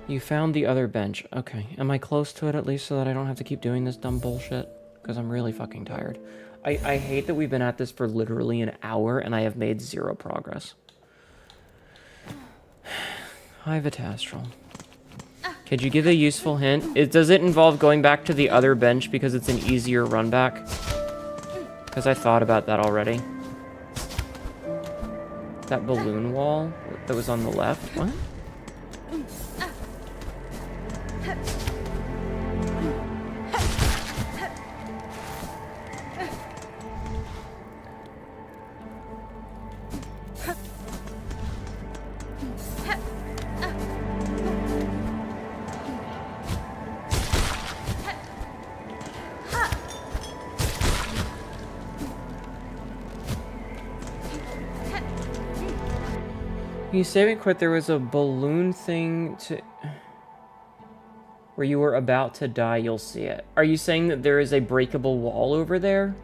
[SPEAKER 1] You found the other bench. Okay. Am I close to it at least so that I don't have to keep doing this dumb bullshit? Because I'm really fucking tired. I hate that we've been at this for literally an hour and I have made 0 progress. Hi, Vitastral. Could you give a useful hint? Does it involve going back to the other bench because it's an easier run back? Because I thought about that already. That balloon wall that was on the left? What? You save and quit. There was a balloon thing to... Where you were about to die, you'll see it. Are you saying that there is a breakable wall over there?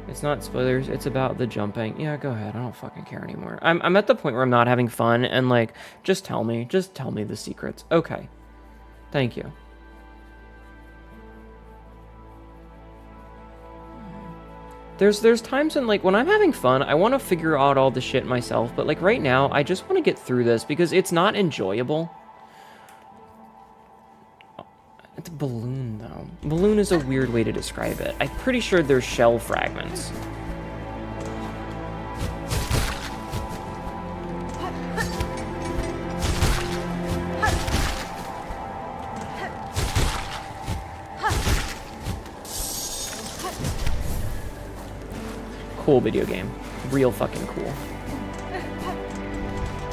[SPEAKER 1] It's not spoilers, it's about the jumping. Yeah, go ahead. I don't fucking care anymore. I'm at the point where I'm not having fun and, like, just tell me. Just tell me the secrets. Okay. Thank you. There's times when I'm having fun, I want to figure out all the shit myself, but like right now, I just want to get through this because it's not enjoyable. It's a balloon, though. Balloon is a weird way to describe it. I'm pretty sure they're shell fragments. Cool video game. Real fucking cool.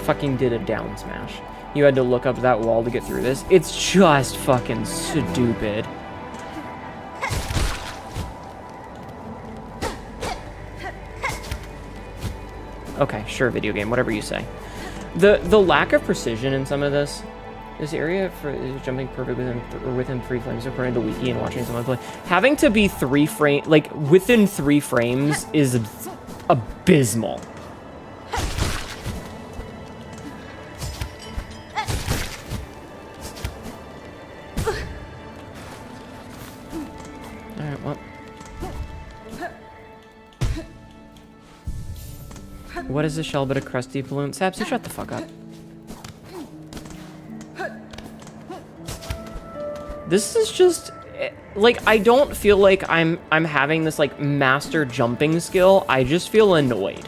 [SPEAKER 1] Fucking did a down smash. You had to look up that wall to get through this. It's just fucking stupid. Okay, sure, video game, whatever you say. The lack of precision in some of this. This area for jumping perfect within 3 frames according to the wiki and watching someone play. Having to be 3 frames, like within 3 frames is abysmal. Alright, well. What is a shell but a crusty balloon? Sapsy, shut the fuck up. This is just, like, I don't feel like I'm having this, like, master jumping skill. I just feel annoyed.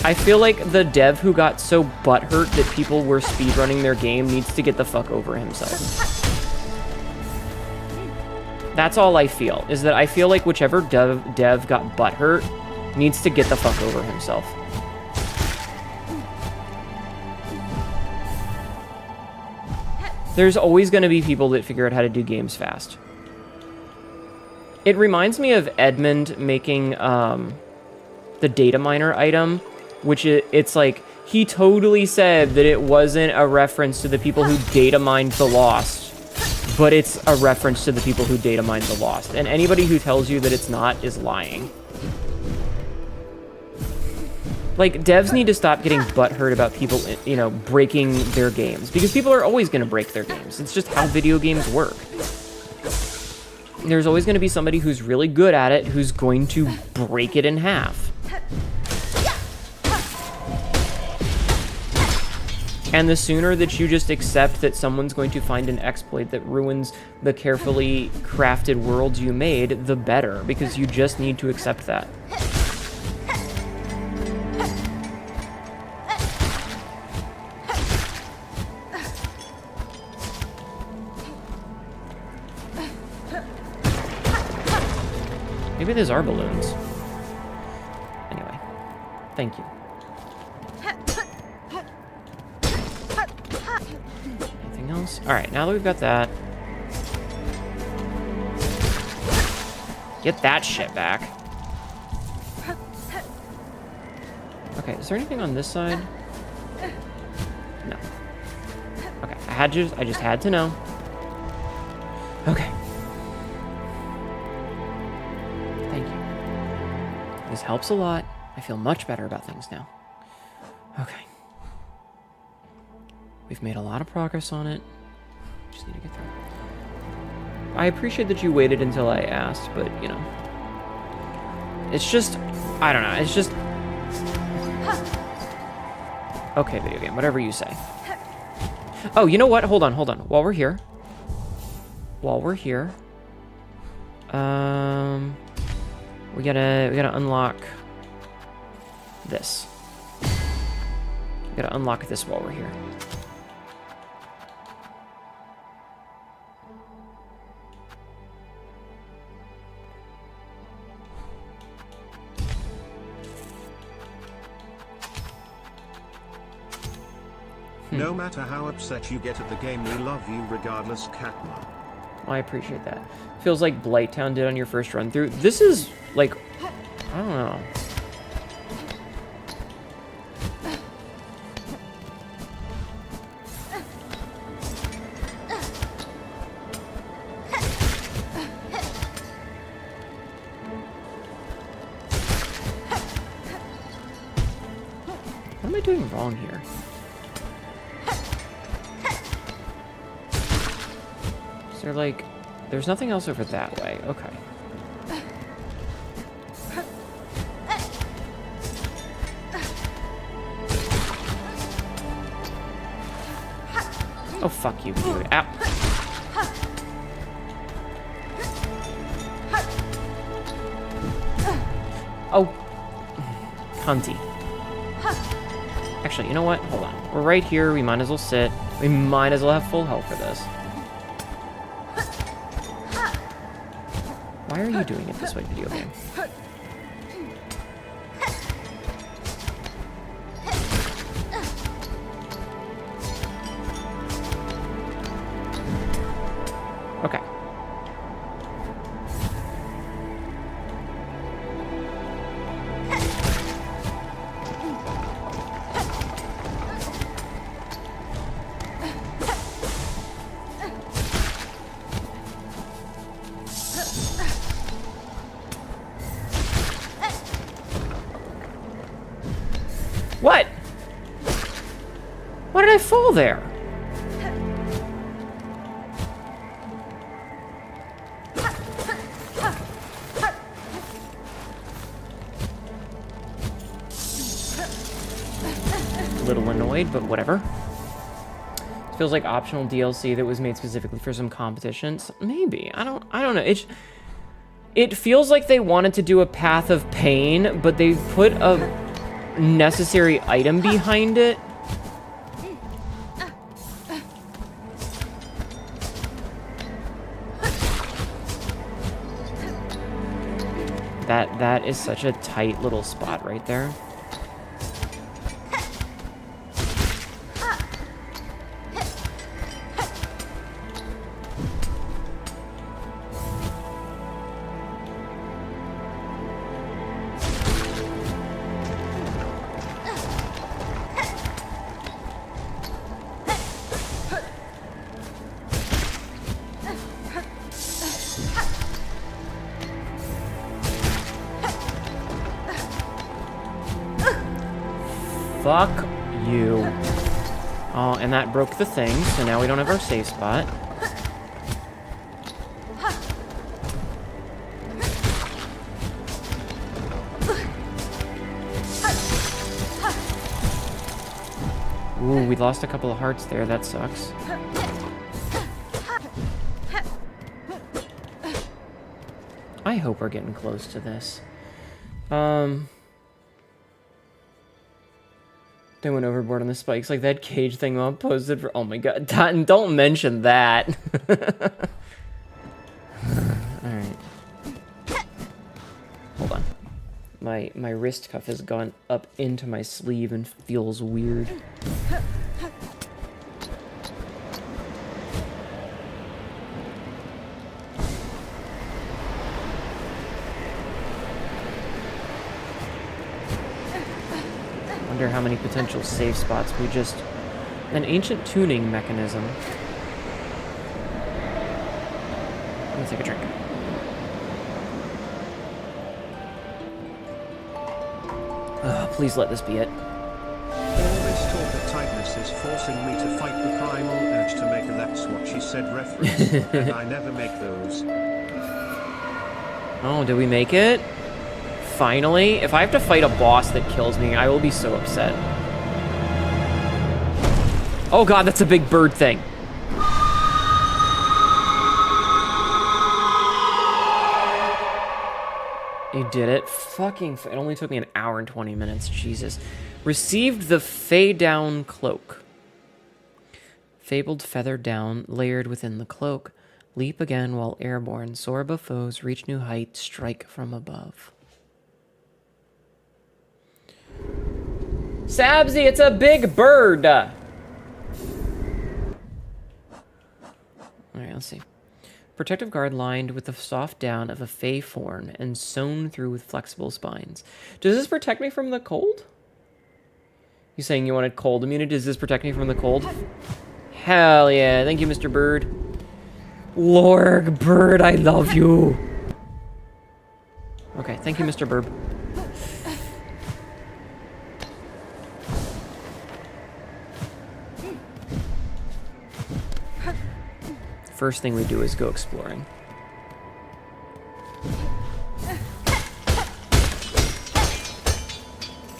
[SPEAKER 1] I feel like the dev who got so butthurt that people were speedrunning their game needs to get the fuck over himself. That's all I feel, is that I feel like whichever dev got butthurt needs to get the fuck over himself. There's always going to be people that figure out how to do games fast. It reminds me of Edmund making the data miner item, which it's like, he totally said that it wasn't a reference to the people who data mined the Lost, but it's a reference to the people who data mined the Lost. And anybody who tells you that it's not is lying. Like, devs need to stop getting butthurt about people, you know, breaking their games. Because people are always going to break their games. It's just how video games work. There's always going to be somebody who's really good at it who's going to break it in half. And the sooner that you just accept that someone's going to find an exploit that ruins the carefully crafted worlds you made, the better. Because you just need to accept that. Maybe these are balloons. Anyway, thank you. Anything else? Alright, now that we've got that. Get that shit back. Okay, is there anything on this side? No. Okay, I just had to know. Okay. Thank you. This helps a lot. I feel much better about things now. Okay. We've made a lot of progress on it. Just need to get through. I appreciate that you waited until I asked, but, you know. It's just... I don't know. It's just... Okay, video game. Whatever you say. Oh, you know what? Hold on, hold on. While we're here... We gotta unlock this. We gotta unlock this while we're here.
[SPEAKER 2] No matter how upset you get at the game, we love you regardless, Katma.
[SPEAKER 1] I appreciate that. Feels like Blighttown did on your first run through. This is like, I don't know. What am I doing wrong here? Is there like... There's nothing else over that way. Okay. Oh, fuck you, dude. Ow. Oh. Cunty. Actually, you know what? Hold on. We're right here. We might as well sit. We might as well have full health for this. Why are you doing it this way, video game? Okay. What? Why did I fall there? A little annoyed, but whatever. It feels like optional DLC that was made specifically for some competitions. Maybe. I don't know. It feels like they wanted to do a Path of Pain, but they put a necessary item behind it. That is such a tight little spot right there. Fuck you. Oh, and that broke the thing, so now we don't have our safe spot. Ooh, we lost a couple of hearts there. That sucks. I hope we're getting close to this. They went overboard on the spikes. Like that cage thing Mom posted for... Oh my god. Don't mention that. Alright. Hold on. My wrist cuff has gone up into my sleeve and feels weird. Wonder how many potential safe spots we just... An ancient tuning mechanism. Let me take a drink. Please let this be it.
[SPEAKER 2] All this talk of tightness is forcing me to fight the primal urge to make a "that's what she said" reference, and I never make those.
[SPEAKER 1] Oh, did we make it? Finally? If I have to fight a boss that kills me, I will be so upset. Oh god, that's a big bird thing. You did it. It only took me an hour and 20 minutes. Jesus. Received the Fey Down Cloak. Fabled feather down, layered within the cloak. Leap again while airborne. Soar above foes, reach new height, strike from above. Sabsy, it's a big bird! Alright, let's see. Protective guard lined with the soft down of a fey thorn and sewn through with flexible spines. Does this protect me from the cold? You saying you wanted cold immunity? Does this protect me from the cold? Hell yeah. Thank you, Mr. Bird. Lorg Bird, I love you. Okay, thank you, Mr. Bird. First thing we do is go exploring.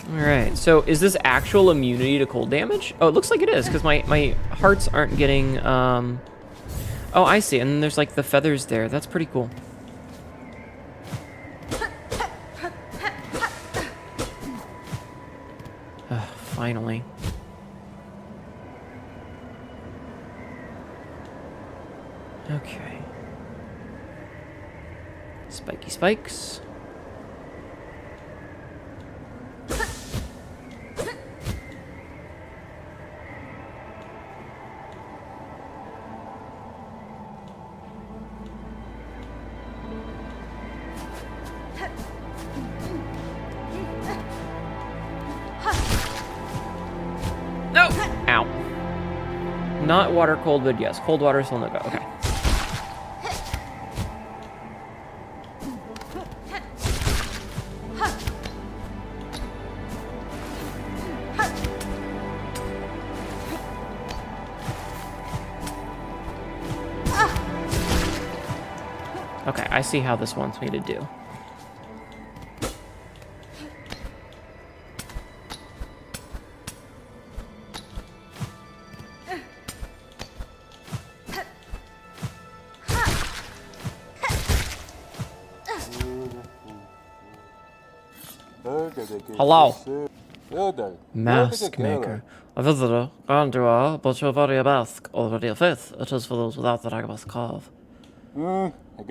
[SPEAKER 1] Alright, so is this actual immunity to cold damage? Oh, it looks like it is, because my hearts aren't getting, Oh, I see, and then there's, like, the feathers there. That's pretty cool. Finally. Okay. Spiky spikes. No! Ow. Not water cold, but yes, cold water still no go. Okay. Okay, I see how this wants me to do. Hello. Mask maker. A visitor, gone to her, but you're very a mask, already a faith. It is for those without that I must carve.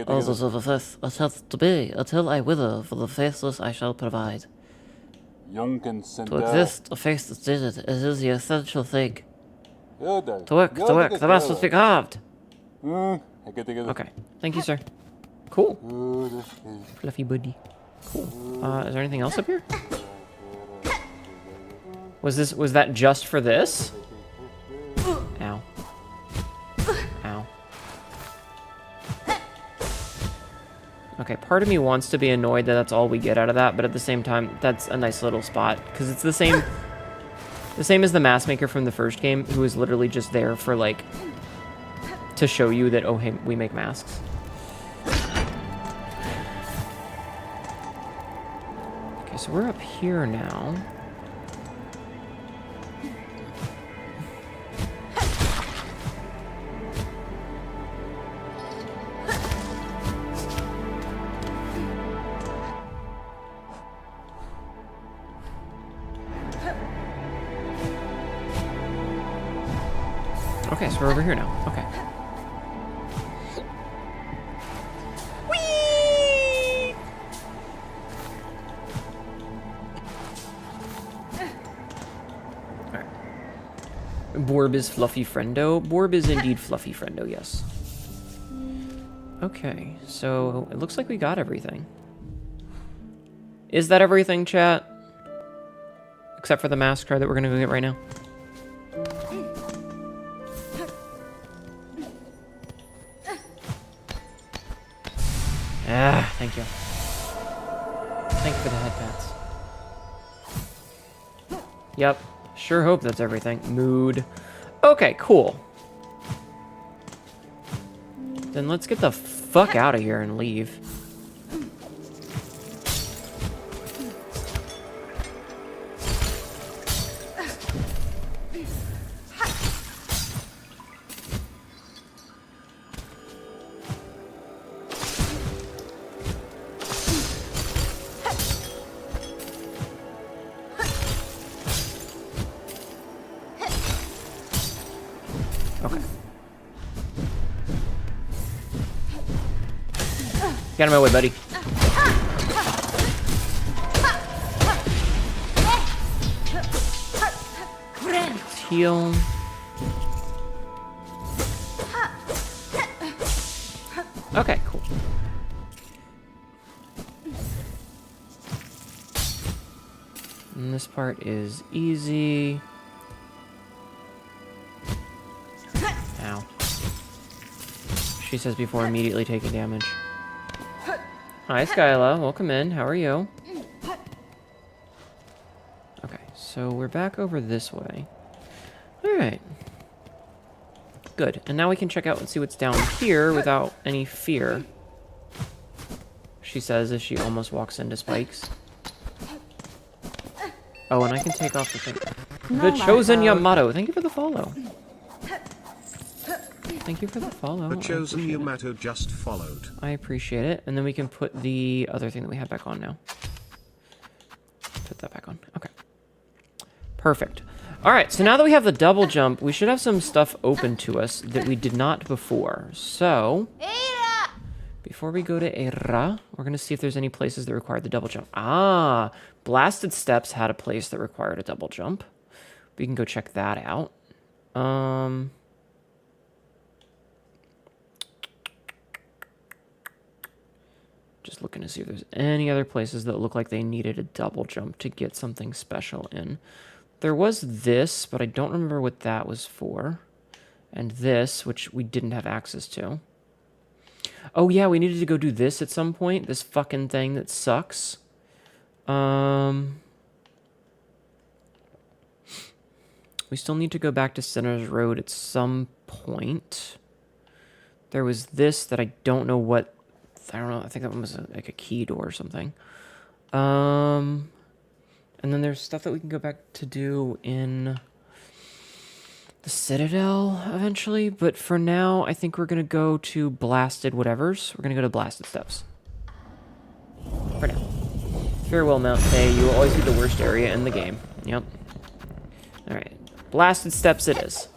[SPEAKER 1] Others of a faith, it hath to be, until I wither, for the faithless I shall provide. To exist, a face that's digit, it is the essential thing. To work, the mask must be carved. Okay, thank you, sir. Cool. Fluffy buddy. Cool. Is there anything else up here? Was that just for this? Ow. Ow. Okay, part of me wants to be annoyed that that's all we get out of that, but at the same time, that's a nice little spot, because it's the same... The same as the mask maker from the first game, who was literally just there for, like, to show you that, oh, hey, we make masks. Okay, so we're up here now. Okay, so we're over here now. Okay. Whee! Alright. Borb is fluffy friendo. Borb is indeed fluffy friendo, yes. Okay, so it looks like we got everything. Is that everything, chat? Except for the mask card that we're gonna go get right now. Ah, thank you. Thank you for the head pats. Yep. Sure hope that's everything. Mood. Okay, cool. Then let's get the fuck out of here and leave. Get out of my way, buddy. Let's heal. Okay, cool. And this part is easy. Ow. She says before immediately taking damage. Hi, Skyla. Welcome in. How are you? Okay, so we're back over this way. Alright. Good. And now we can check out and see what's down here without any fear. She says as she almost walks into spikes. Oh, and I can take off the thing. The Chosen Yamato. Thank you for the follow. Thank you for the follow.
[SPEAKER 2] The Chosen Yamato just followed.
[SPEAKER 1] I appreciate it. And then we can put the other thing that we have back on now. Put that back on. Okay. Perfect. All right, so now that we have the double jump, we should have some stuff open to us that we did not before. So, before we go to Era, we're going to see if there's any places that require the double jump. Ah, Blasted Steps had a place that required a double jump. We can go check that out. Just looking to see if there's any other places that look like they needed a double jump to get something special in. There was this, but I don't remember what that was for. And this, which we didn't have access to. Oh yeah, we needed to go do this at some point. This fucking thing that sucks. We still need to go back to Center's Road at some point. There was this that I don't know what... I don't know, I think that one was like a key door or something. And then there's stuff that we can go back to do in the Citadel eventually. But for now, I think we're going to go to Blasted Whatevers. We're going to go to Blasted Steps. For now. Farewell, Mount Faye. You will always be the worst area in the game. Yep. Alright. Blasted Steps it is.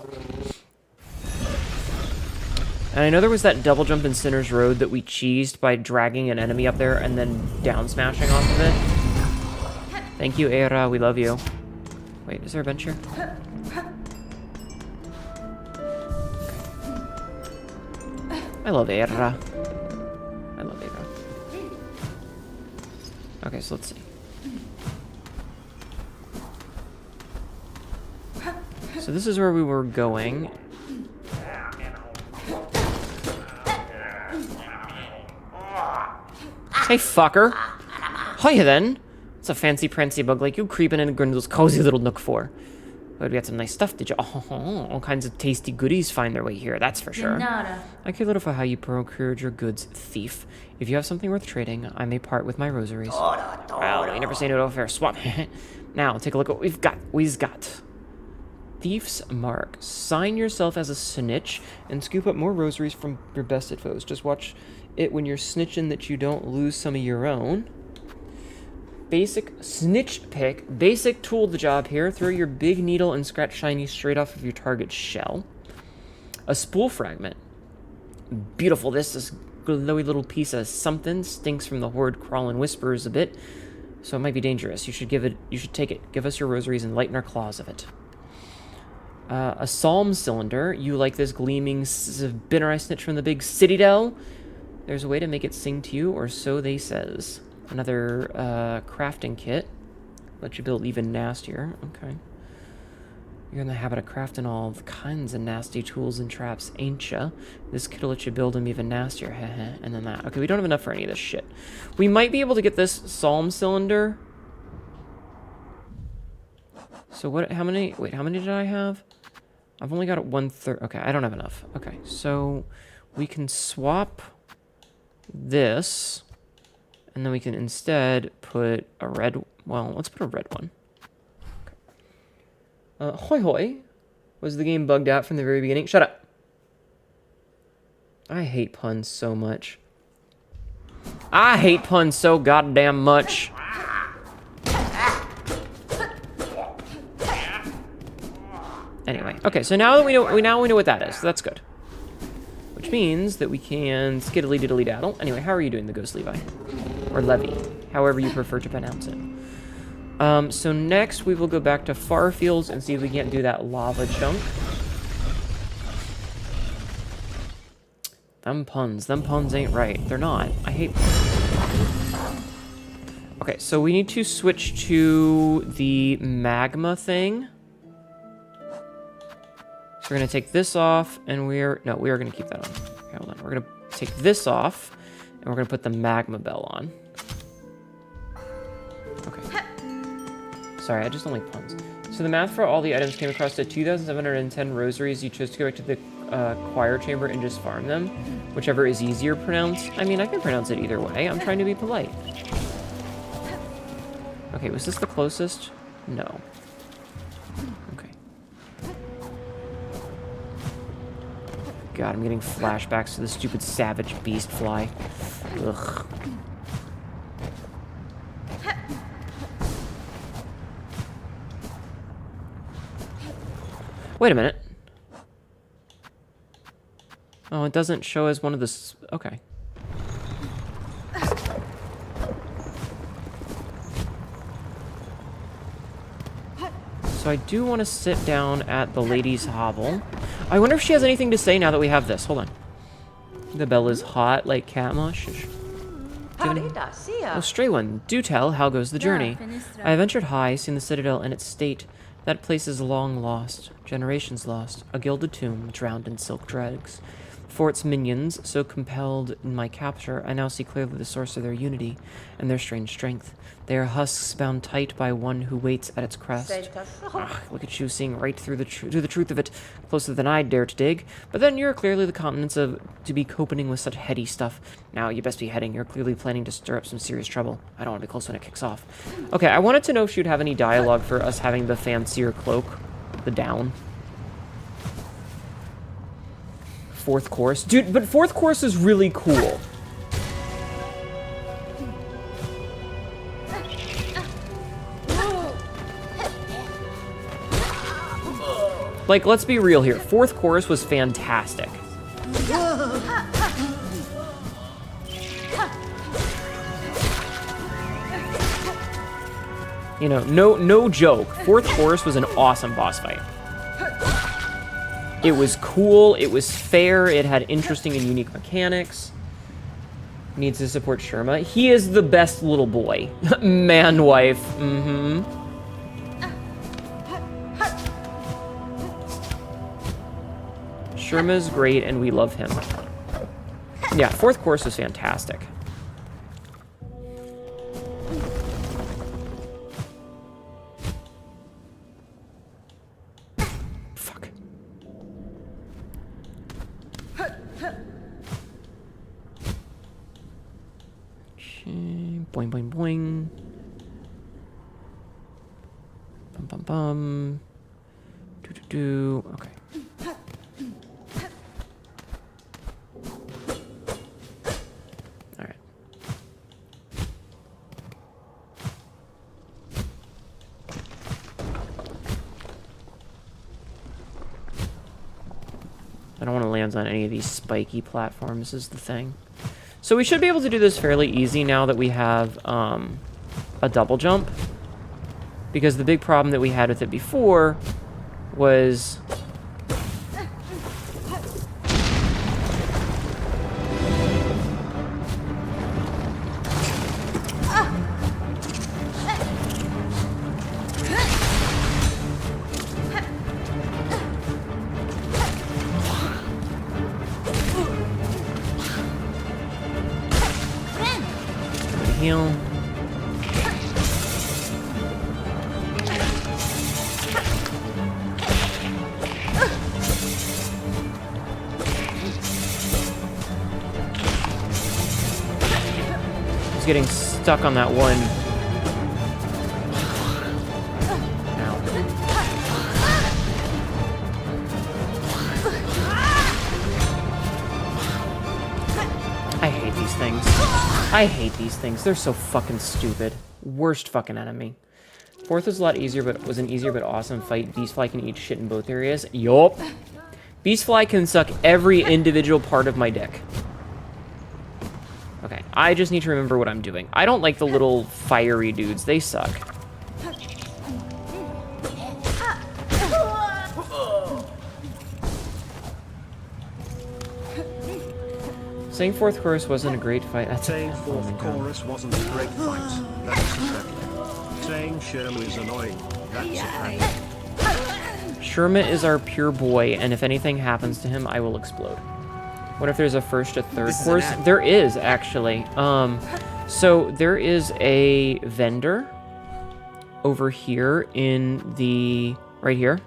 [SPEAKER 1] And I know there was that double jump in Sinner's Road that we cheesed by dragging an enemy up there and then down smashing off of it. Thank you, Era. We love you. Wait, is there a bench here? I love Era. I love Era. Okay, so let's see. So this is where we were going. Hey, fucker. Hiya, then. It's a fancy prancy bug like you creeping in Grindle's cozy little nook for. But we got some nice stuff, did you? Oh, all kinds of tasty goodies find their way here, that's for sure. I care little for how you procured your goods, thief. If you have something worth trading, I may part with my rosaries. Well, we never say no to a fair swap. Now, take a look at what we've got. Thief's Mark. Sign yourself as a snitch and scoop up more rosaries from your bested foes. Just watch it when you're snitching that you don't lose some of your own. Basic snitch pick. Basic tool the job here. Throw your big needle and scratch shiny straight off of your target's shell. A spool fragment. Beautiful. This is glowy little piece of something. Stinks from the horde crawling whispers a bit. So it might be dangerous. You should take it. Give us your rosaries and lighten our claws of it. A psalm cylinder. You like this gleaming spinner snitch from the big citadel? There's a way to make it sing to you, or so they says. Another crafting kit. Let you build even nastier. Okay. You're in the habit of crafting all kinds of nasty tools and traps, ain't ya? This kit'll let you build them even nastier. Heh. And then that. Okay, we don't have enough for any of this shit. We might be able to get this psalm cylinder. So what? How many? Wait, how many did I have? I've only got 1/3. Okay, I don't have enough. Okay, so we can swap this, and then we can instead put a red. Well, let's put a red one. Okay. Hoi hoi. Was the game bugged out from the very beginning? Shut up. I hate puns so much. I hate puns so goddamn much. Anyway, okay, so now that we know what that is, so that's good. Which means that we can skiddly diddly daddle. Anyway, how are you doing, the Ghost Levi? Or Levy, however you prefer to pronounce it. So next we will go back to Farfields and see if we can't do that lava chunk. Them puns ain't right. They're not. I hate puns. Okay, so we need to switch to the magma thing. So we're going to take this off, and we are going to keep that on. Okay, hold on. We're going to take this off, and we're going to put the magma bell on. Okay. Sorry, I just don't like puns. So the math for all the items came across to 2,710 rosaries. You chose to go back to the choir chamber and just farm them. Whichever is easier to pronounce. I mean, I can pronounce it either way. I'm trying to be polite. Okay, was this the closest? No. God, I'm getting flashbacks to the stupid savage beast fly. Ugh. Wait a minute. Oh, it doesn't show as one of the... Okay. So I do want to sit down at the lady's hovel. I wonder if she has anything to say now that we have this. Hold on. The bell is hot like cat mush. Oh, stray one, do tell, how goes the journey? I have ventured high, seen the citadel and its state. That place is long lost, generations lost, a gilded tomb drowned in silk dregs. For its minions, so compelled in my capture, I now see clearly the source of their unity and their strange strength. They are husks bound tight by one who waits at its crest. Look at you, seeing right through the truth of it, closer than I'd dare to dig. But then you're clearly the continents of to be coping with such heady stuff. Now you best be heading. You're clearly planning to stir up some serious trouble. I don't want to be close when it kicks off. Okay, I wanted to know if she would have any dialogue for us having the fancier cloak, the down. Fourth course, dude. But fourth course is really cool. Like, let's be real here. Fourth chorus was fantastic. You know, no joke. Fourth chorus was an awesome boss fight. It was cool, it was fair, it had interesting and unique mechanics. Needs to support Sherma. He is the best little boy. Man wife. Mm-hmm. Sherma's great and we love him. Yeah, fourth course was fantastic. Boing, boing, boing. Bum, bum, bum. Do. Okay. All right. I don't want to land on any of these spiky platforms is the thing. So we should be able to do this fairly easy now that we have a double jump. Because the big problem that we had with it before was... heal. He's getting stuck on that one. Ow. I hate these things. I hate these things. They're so fucking stupid. Worst fucking enemy. Fourth was a lot easier, but was an easier but awesome fight. Beastfly can eat shit in both areas. Yup. Beastfly can suck every individual part of my dick. Okay, I just need to remember what I'm doing. I don't like the little fiery dudes. They suck. Saying fourth chorus wasn't a great fight. That's
[SPEAKER 2] Saying fourth chorus wasn't a great fight. That's a fact. Saying Sherma is annoying. That's a fact.
[SPEAKER 1] Sherma is our pure boy, and if anything happens to him, I will explode. What if there's a first to third course? There is, actually. So there is a vendor over here in the... Right here.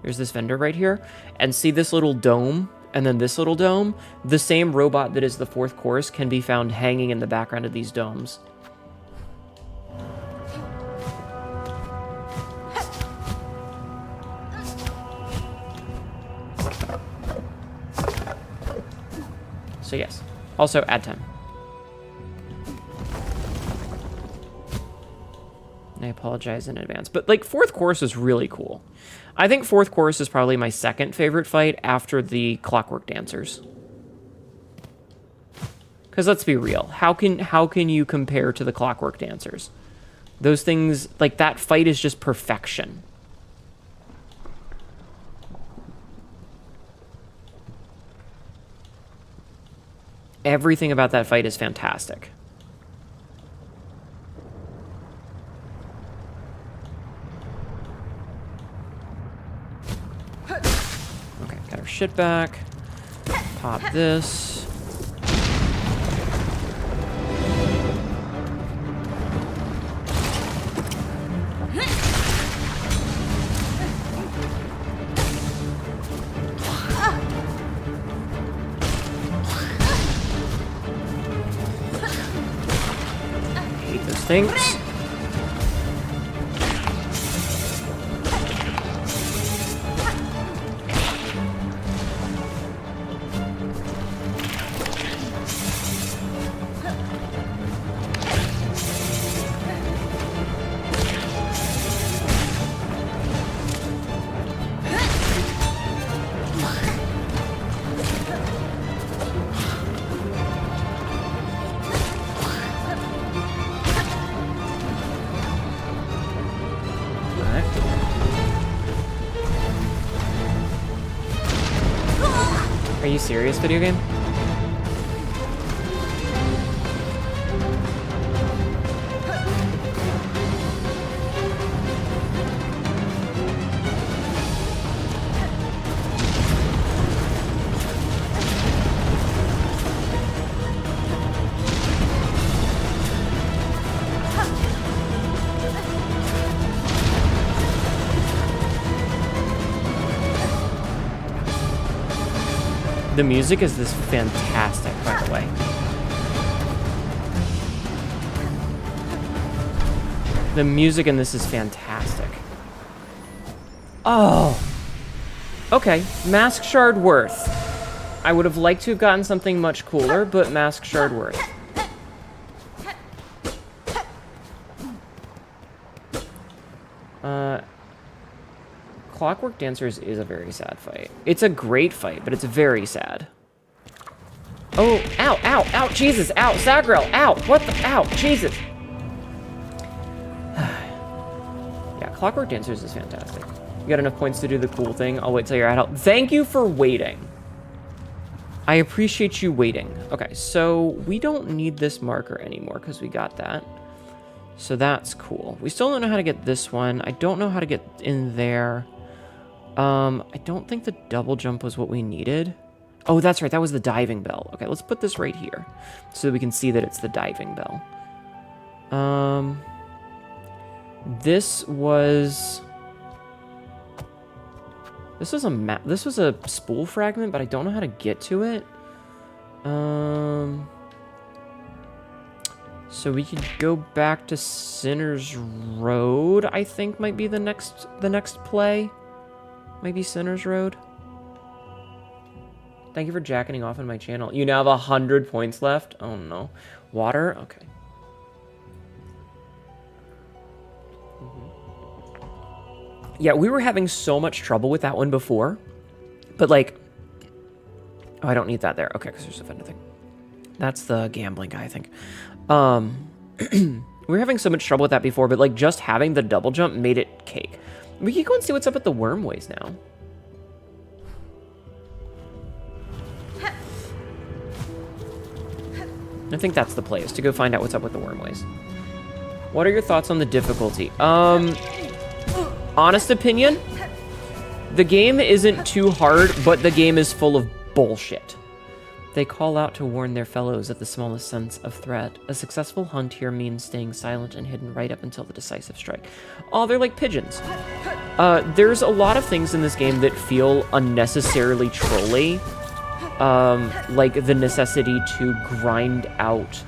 [SPEAKER 1] There's this vendor right here. And see this little dome? And then this little dome? The same robot that is the fourth course can be found hanging in the background of these domes. So yes. Also, add time. I apologize in advance. But, like, fourth course is really cool. I think fourth course is probably my second favorite fight after the Clockwork Dancers. Because let's be real. How can you compare to the Clockwork Dancers? Those things, like, that fight is just perfection. Everything about that fight is fantastic. Okay, got our shit back. Pop this. Thanks. Are you serious, video game? The music is this fantastic, by the way. The music in this is fantastic. Oh. Okay, Mask Shard worth. I would have liked to have gotten something much cooler, but Mask Shard worth. Clockwork Dancers is a very sad fight. It's a great fight, but it's very sad. Oh, ow, ow, ow, Jesus, ow, Zagrel, ow, what the, ow, Jesus. Yeah, Clockwork Dancers is fantastic. You got enough points to do the cool thing. I'll wait till you're at help. Thank you for waiting. I appreciate you waiting. Okay, so we don't need this marker anymore because we got that. So that's cool. We still don't know how to get this one. I don't know how to get in there. I don't think the double jump was what we needed. Oh, that's right. That was the diving bell. Okay, let's put this right here so that we can see that it's the diving bell. This was a spool fragment, but I don't know how to get to it. So we could go back to Sinner's Road, I think might be the next play. Maybe Sinner's Road. Thank you for jacking off on my channel. You now have 100 points left. Oh no. Water? Okay. Yeah, we were having so much trouble with that one before. But like... Oh, I don't need that there. Okay, because there's a vendor thing. That's the gambling guy, I think. We were having so much trouble with that before, but like just having the double jump made it cake. We can go and see what's up at the Wormways now. I think that's the place, to go find out what's up with the Wormways. What are your thoughts on the difficulty? Honest opinion, the game isn't too hard, but the game is full of bullshit. They call out to warn their fellows at the smallest sense of threat. A successful hunt here means staying silent and hidden right up until the decisive strike. Oh, they're like pigeons. There's a lot of things in this game that feel unnecessarily trolly. Like the necessity to grind out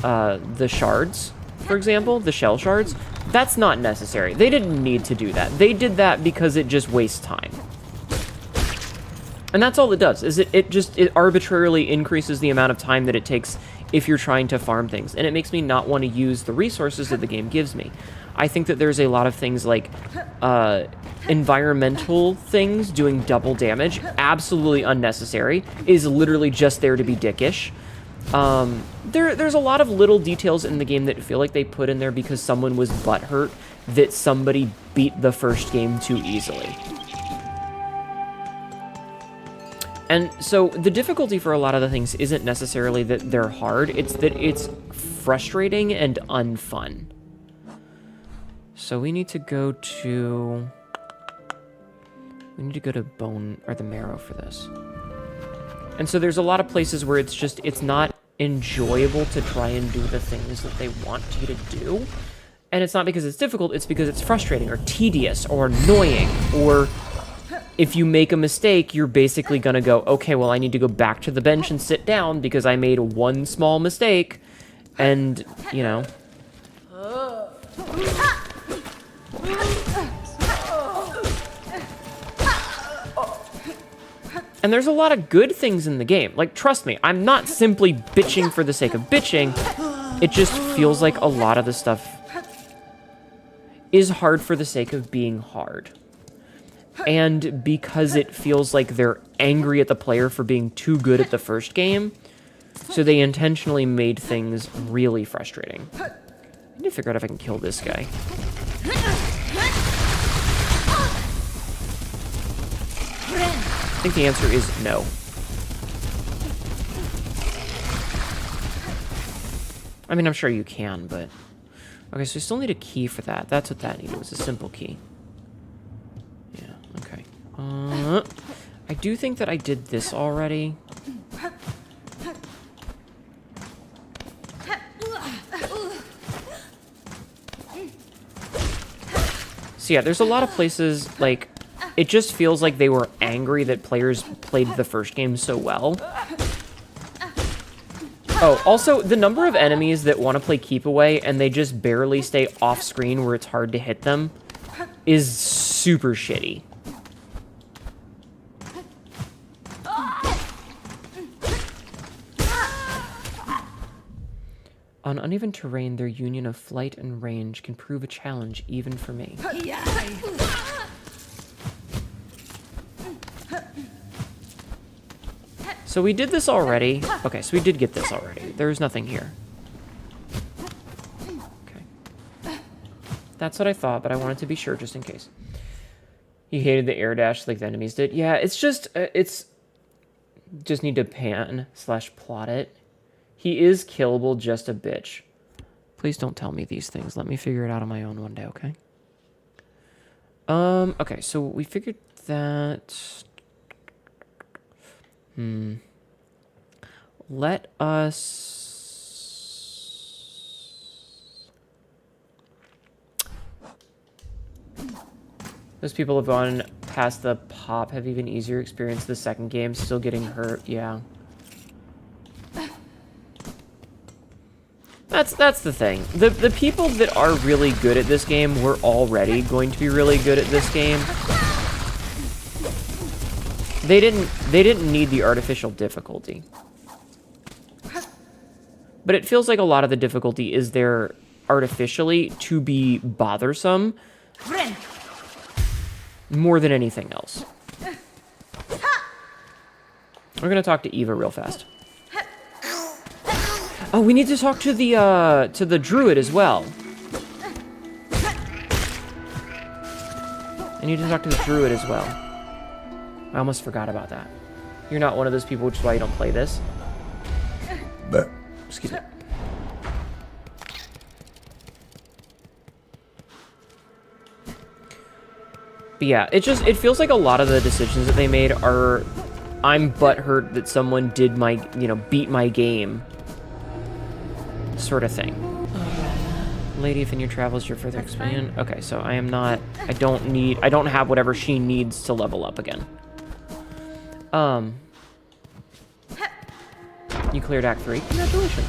[SPEAKER 1] the shards, for example, the shell shards. That's not necessary. They didn't need to do that. They did that because it just wastes time. And that's all it does, is it arbitrarily increases the amount of time that it takes if you're trying to farm things. And it makes me not want to use the resources that the game gives me. I think that there's a lot of things like environmental things doing double damage, absolutely unnecessary, is literally just there to be dickish. There's a lot of little details in the game that feel like they put in there because someone was butthurt that somebody beat the first game too easily. And so the difficulty for a lot of the things isn't necessarily that they're hard, it's that it's frustrating and unfun. So we need to go to bone or the marrow for this. And so there's a lot of places where it's not enjoyable to try and do the things that they want you to do. And it's not because it's difficult, it's because it's frustrating or tedious or annoying, or if you make a mistake, you're basically gonna go, okay, well, I need to go back to the bench and sit down because I made one small mistake, and, you know. And there's a lot of good things in the game. Like, trust me, I'm not simply bitching for the sake of bitching. It just feels like a lot of the stuff is hard for the sake of being hard. And because it feels like they're angry at the player for being too good at the first game, so they intentionally made things really frustrating. I need to figure out if I can kill this guy. I think the answer is no. I mean, I'm sure you can, but... Okay, so we still need a key for that. That's what that needed, was a simple key. Yeah, okay. I do think that I did this already. So yeah, there's a lot of places, like, it just feels like they were angry that players played the first game so well. Oh, also, the number of enemies that want to play keep away and they just barely stay off screen where it's hard to hit them is super shitty. On uneven terrain, their union of flight and range can prove a challenge even for me. So we did this already. Okay, so we did get this already. There's nothing here. Okay. That's what I thought, but I wanted to be sure just in case. He hated the air dash like the enemies did. Yeah, it's just need to pan/plot it. He is killable, just a bitch. Please don't tell me these things. Let me figure it out on my own one day, okay? Okay, so we figured that... Let us... Those people have gone past the pop, have even easier experience the second game, still getting hurt, yeah. That's the thing. The people that are really good at this game were already going to be really good at this game. They didn't need the artificial difficulty. But it feels like a lot of the difficulty is there artificially to be bothersome more than anything else. We're gonna talk to Eva real fast. Oh, we need to talk to the druid as well. I need to talk to the druid as well. I almost forgot about that. You're not one of those people, which is why you don't play this. Excuse me. But yeah, it feels like a lot of the decisions that they made are, I'm butthurt that someone did my, beat my game sort of thing. Lady, if in your travels you're further expand. Okay, so I don't have whatever she needs to level up again. You cleared Act 3. Congratulations.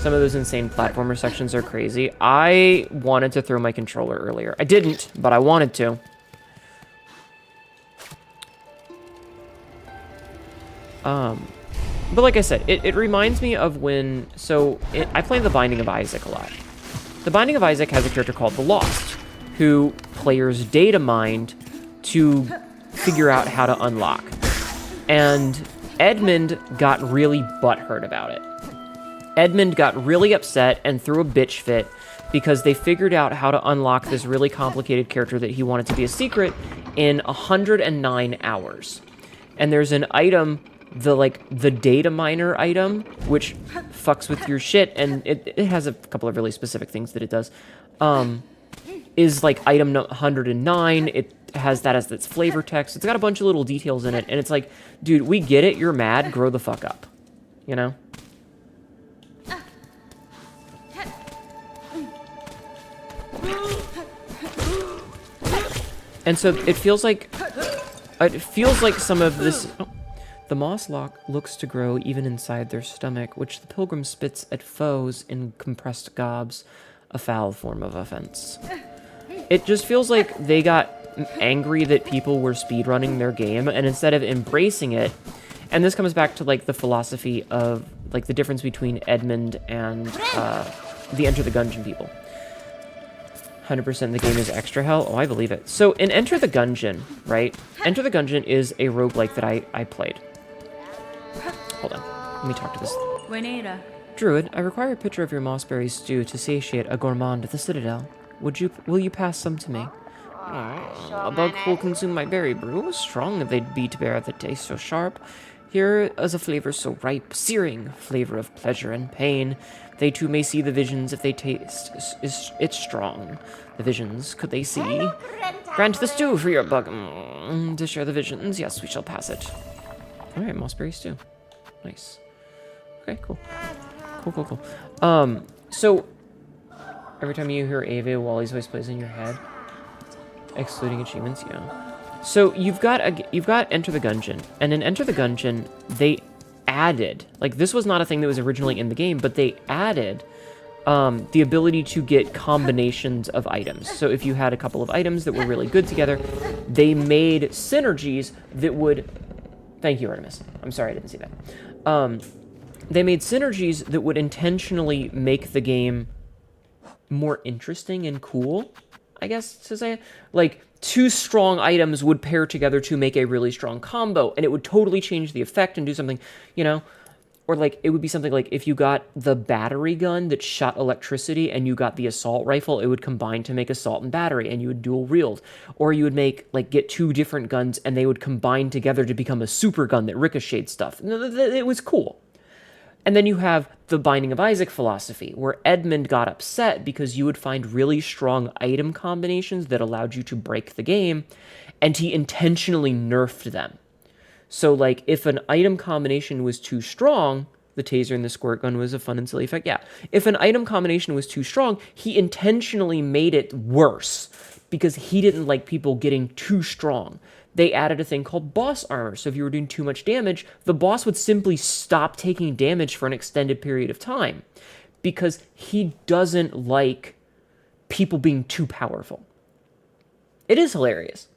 [SPEAKER 1] Some of those insane platformer sections are crazy. I wanted to throw my controller earlier. I didn't, but I wanted to. But like I said, it reminds me of when... I play The Binding of Isaac a lot. The Binding of Isaac has a character called The Lost, who players data mined to figure out how to unlock. And Edmund got really butthurt about it. Edmund got really upset and threw a bitch fit because they figured out how to unlock this really complicated character that he wanted to be a secret in 109 hours. And there's an item, the data miner item, which fucks with your shit, and it has a couple of really specific things that it does, is like item 109. It has that as its flavor text. It's got a bunch of little details in it, and it's like, dude, we get it, you're mad, grow the fuck up, you know? And so it feels like some of this... Oh, the moss looks to grow even inside their stomach, which the pilgrim spits at foes in compressed gobs, a foul form of offense. It just feels like they got angry that people were speedrunning their game, and instead of embracing it, and this comes back to like the philosophy of like the difference between Edmund and the Enter the Gungeon people. 100% the game is extra hell. Oh, I believe it. So in Enter the Gungeon, right? Enter the Gungeon is a roguelike that I played. Hold on. Let me talk to this.
[SPEAKER 4] Buenera.
[SPEAKER 1] Druid, I require a pitcher of your mossberry stew to satiate a gourmand at the Citadel. Will you pass some to me? A bug will consume my berry brew. Strong they'd be to bear the taste so sharp. Here is a flavor so ripe, searing, flavor of pleasure and pain. They too may see the visions if they taste it's strong. The visions, could they see? Grant the stew for your bug. To share the visions, yes, we shall pass it. Alright, mossberry stew. Nice. Okay, cool. Cool. So, every time you hear Ava, Wally's voice plays in your head. Excluding achievements, yeah. So, you've got Enter the Gungeon. And in Enter the Gungeon, they added, like this was not a thing that was originally in the game, but they added the ability to get combinations of items. So if you had a couple of items that were really good together, they made synergies that would... Thank you, Artemis. I'm sorry I didn't see that. They made synergies that would intentionally make the game more interesting and cool, I guess to say it. Like, two strong items would pair together to make a really strong combo, and it would totally change the effect and do something, you know... Or, like, it would be something like if you got the battery gun that shot electricity and you got the assault rifle, it would combine to make assault and battery, and you would dual wield. Or you would make, like, get two different guns and they would combine together to become a super gun that ricocheted stuff. It was cool. And then you have the Binding of Isaac philosophy, where Edmund got upset because you would find really strong item combinations that allowed you to break the game, and he intentionally nerfed them. So, like, if an item combination was too strong, the taser and the squirt gun was a fun and silly effect, yeah. If an item combination was too strong, he intentionally made it worse because he didn't like people getting too strong. They added a thing called boss armor, so if you were doing too much damage, the boss would simply stop taking damage for an extended period of time because he doesn't like people being too powerful. It is hilarious.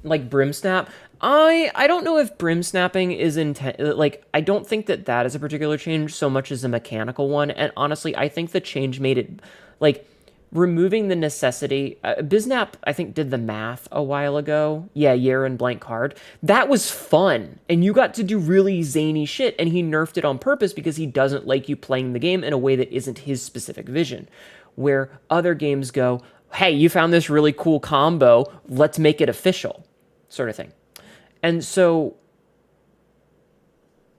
[SPEAKER 1] Like Brimsnap... I don't know if brim snapping is like, I don't think that is a particular change so much as a mechanical one, and honestly, I think the change made it, like, removing the necessity, Biznap, I think, did the math a while ago, yeah, year and blank card, that was fun, and you got to do really zany shit, and he nerfed it on purpose because he doesn't like you playing the game in a way that isn't his specific vision, where other games go, hey, you found this really cool combo, let's make it official, sort of thing. And so,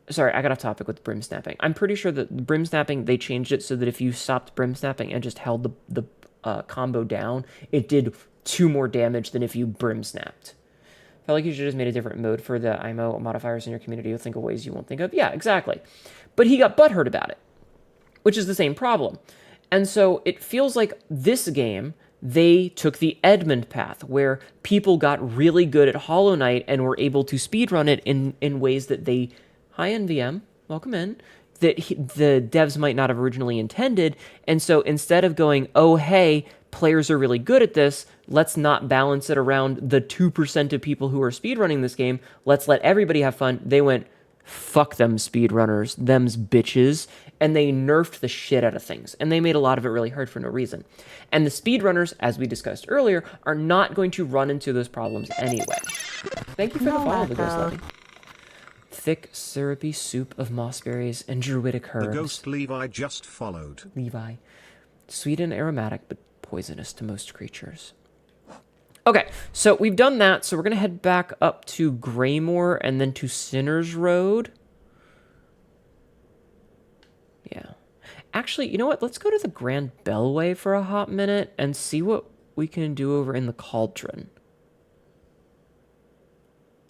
[SPEAKER 1] sorry, I got off topic with brim snapping. I'm pretty sure that brim snapping, they changed it so that if you stopped brim snapping and just held the combo down, it did 2 more damage than if you brim snapped. I felt like you should have just made a different mode for the IMO modifiers in your community. You'll think of ways you won't think of. Yeah, exactly. But he got butthurt about it, which is the same problem. And so it feels like this game... They took the Edmund path, where people got really good at Hollow Knight and were able to speedrun it in ways that they... Hi, NVM. Welcome in. That the devs might not have originally intended. And so instead of going, oh, hey, players are really good at this, let's not balance it around the 2% of people who are speedrunning this game. Let's let everybody have fun. They went, fuck them speedrunners, them's bitches, and they nerfed the shit out of things, and they made a lot of it really hard for no reason. And the speedrunners, as we discussed earlier, are not going to run into those problems anyway. Thank you for the follow, the Ghost Levy. Thick, syrupy soup of mossberries and druidic herbs.
[SPEAKER 2] The Ghost Levi just followed.
[SPEAKER 1] Levi. Sweet and aromatic, but poisonous to most creatures. Okay, so we've done that, so we're going to head back up to Greymore and then to Sinner's Road. Yeah. Actually, you know what? Let's go to the Grand Bellway for a hot minute and see what we can do over in the Cauldron.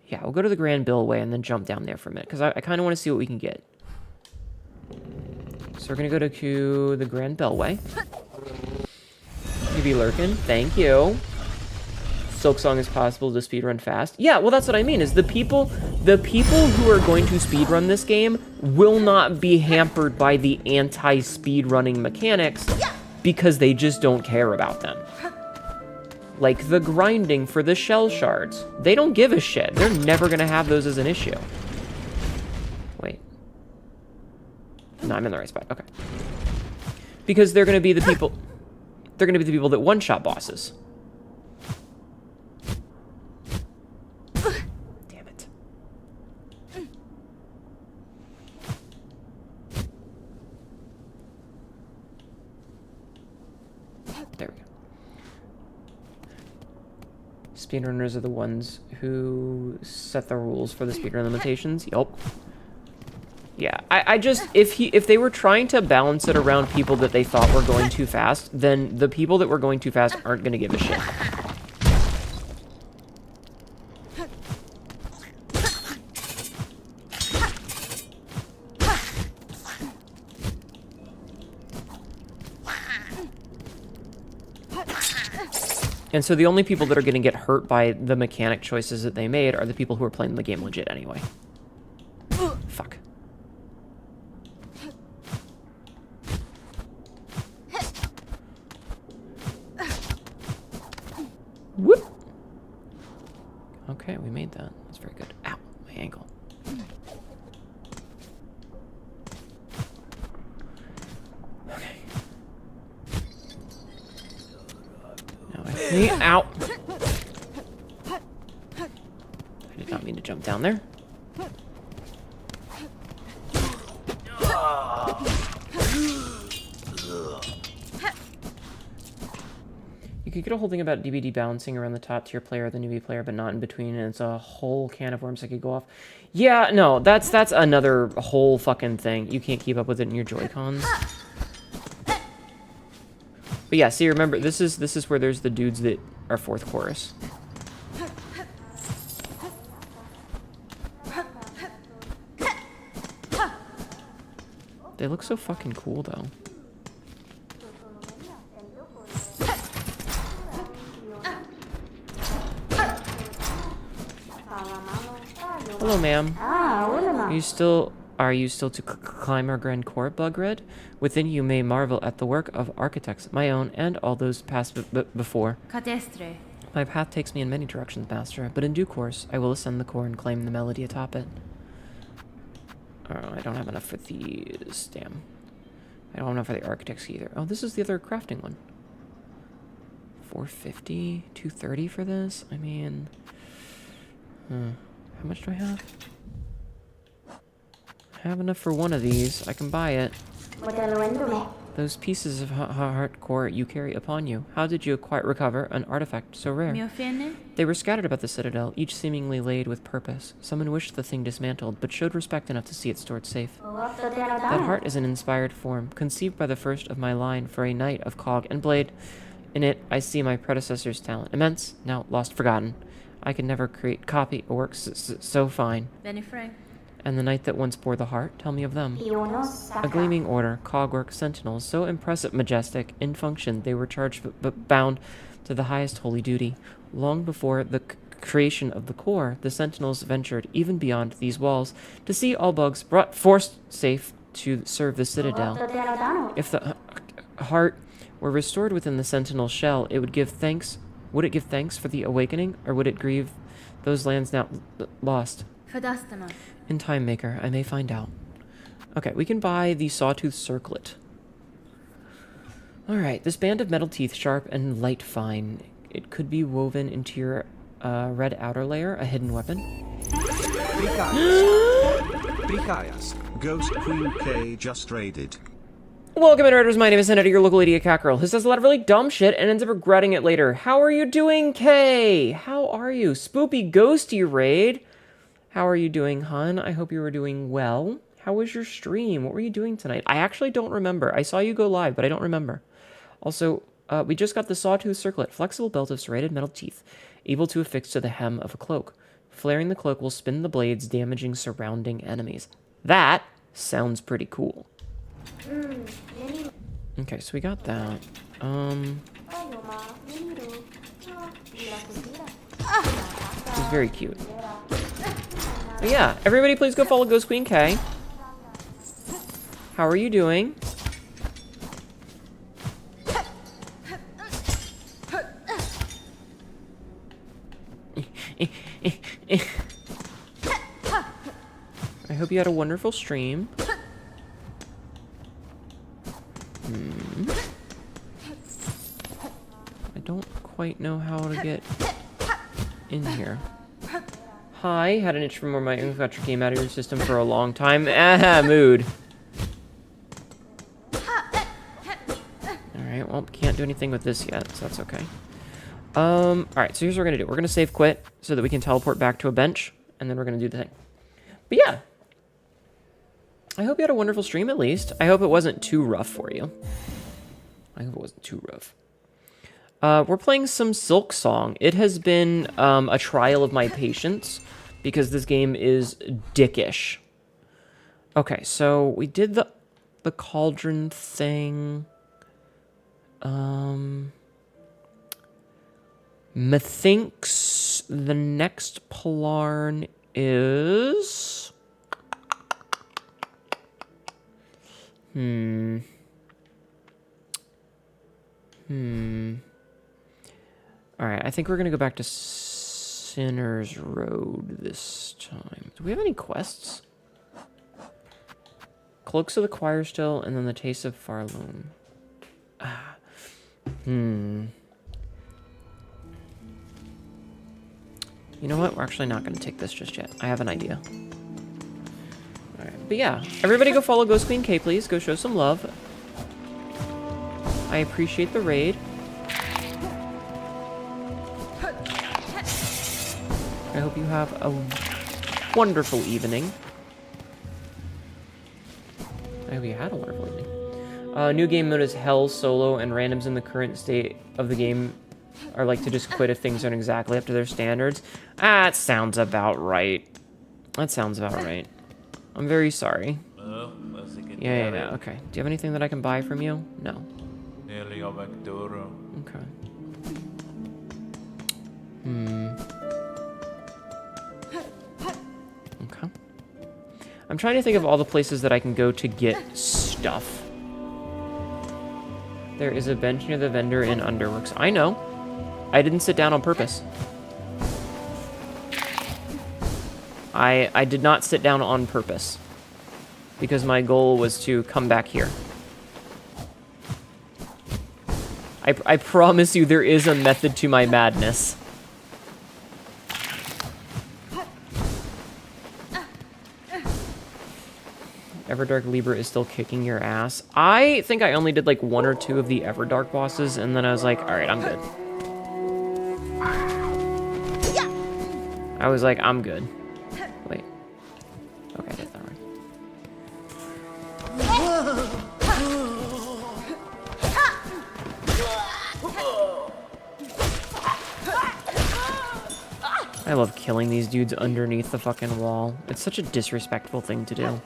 [SPEAKER 1] Yeah, we'll go to the Grand Bellway and then jump down there for a minute, because I kind of want to see what we can get. So we're going to go to the Grand Bellway. You be lurking. Thank you. Silksong is possible to speedrun fast. Yeah, well, that's what I mean, is the people who are going to speedrun this game will not be hampered by the anti-speedrunning mechanics because they just don't care about them. Like the grinding for the shell shards. They don't give a shit. They're never going to have those as an issue. Wait. No, I'm in the right spot. Okay. Because they're going to be the people... They're going to be the people that one-shot bosses. Damn it. There we go. Speedrunners are the ones who set the rules for the speedrun limitations. Yup. Yeah, I just, if they were trying to balance it around people that they thought were going too fast, then the people that were going too fast aren't going to give a shit. And so the only people that are going to get hurt by the mechanic choices that they made are the people who are playing the game legit anyway. Fuck. Okay, we made that. That's very good. Ow, my ankle. Okay. Now ow! I did not mean to jump down there. You could get a whole thing about DVD balancing around the top tier player, the newbie player, but not in between, and it's a whole can of worms that could go off. Yeah, no, that's another whole fucking thing. You can't keep up with it in your Joy-Cons. But yeah, see, remember, this is where there's the dudes that are fourth chorus. They look so fucking cool, though. Hello, ma'am. Are you still to climb our grand court, Bugred? Within you may marvel at the work of architects, my own and all those passed before.
[SPEAKER 4] Cadestre.
[SPEAKER 1] My path takes me in many directions, master, but in due course I will ascend the core and claim the melody atop it. Oh, I don't have enough for these. Damn. I don't have enough for the architects either. Oh, this is the other crafting one. 450, 230 for this? I mean... How much do I have? I have enough for one of these. I can buy it. Those pieces of heart core you carry upon you. How did you quite recover an artifact so rare? They were scattered about the citadel, each seemingly laid with purpose. Someone wished the thing dismantled, but showed respect enough to see it stored safe. That heart is an inspired form, conceived by the first of my line for a knight of cog and blade. In it, I see my predecessor's talent. Immense, now lost, forgotten. I could never copy a work so fine. And the knight that once bore the heart, tell me of them. A gleaming order, cogwork sentinels, so impressive, majestic, in function, they were charged but bound to the highest holy duty. Long before the creation of the core, the sentinels ventured even beyond these walls to see all bugs brought forced safe to serve the citadel. If the heart were restored within the sentinel shell, it would give thanks. Would it give thanks for the awakening, or would it grieve those lands now lost? In time, Maker, I may find out. Okay, we can buy the Sawtooth Circlet. Alright, this band of metal teeth, sharp and light fine. It could be woven into your red outer layer, a hidden weapon.
[SPEAKER 2] Ghost Queen K just raided.
[SPEAKER 1] Welcome, Interrators. My name is Senator, your local idiot cockerel, who says a lot of really dumb shit and ends up regretting it later. How are you doing, Kay? How are you? Spoopy Ghosty Raid. How are you doing, hun? I hope you were doing well. How was your stream? What were you doing tonight? I actually don't remember. I saw you go live, but I don't remember. Also, we just got the Sawtooth Circlet, flexible belt of serrated metal teeth, able to affix to the hem of a cloak. Flaring the cloak will spin the blades, damaging surrounding enemies. That sounds pretty cool. Okay, so we got that. It's very cute. But yeah, everybody please go follow Ghost Queen K. How are you doing? I hope you had a wonderful stream. I don't quite know how to get in here. Hi, had an itch for more my infrastructure came out of your system for a long time. Mood. Alright, well, can't do anything with this yet, so that's okay. Alright, so here's what we're gonna do. We're gonna save quit so that we can teleport back to a bench, and then we're gonna do the thing. But yeah. I hope you had a wonderful stream, at least. I hope it wasn't too rough for you. I hope it wasn't too rough. We're playing some Silk Song. It has been a trial of my patience, because this game is dickish. Okay, so we did the cauldron thing. Methinks the next Polarn is... Alright, I think we're gonna go back to Sinner's Road this time. Do we have any quests? Cloaks of the Choir still, and then the Taste of Farloom. You know what? We're actually not going to take this just yet. I have an idea. Alright, but yeah. Everybody go follow Ghost Queen K, please. Go show some love. I appreciate the raid. I hope you have a wonderful evening. I hope you had a wonderful evening. New game mode is Hell, Solo, and randoms in the current state of the game are like to just quit if things aren't exactly up to their standards. That sounds about right. That sounds about right. I'm very sorry. Yeah, okay. Do you have anything that I can buy from you? No. Okay. Okay. I'm trying to think of all the places that I can go to get stuff. There is a bench near the vendor in Underworks. I know. I didn't sit down on purpose. I did not sit down on purpose. Because my goal was to come back here. I promise you there is a method to my madness. Everdark Libra is still kicking your ass. I think I only did like 1 or 2 of the Everdark bosses, and then I was like, alright, I'm good. I was like, I'm good. Wait. Okay, I did that right. I love killing these dudes underneath the fucking wall. It's such a disrespectful thing to do.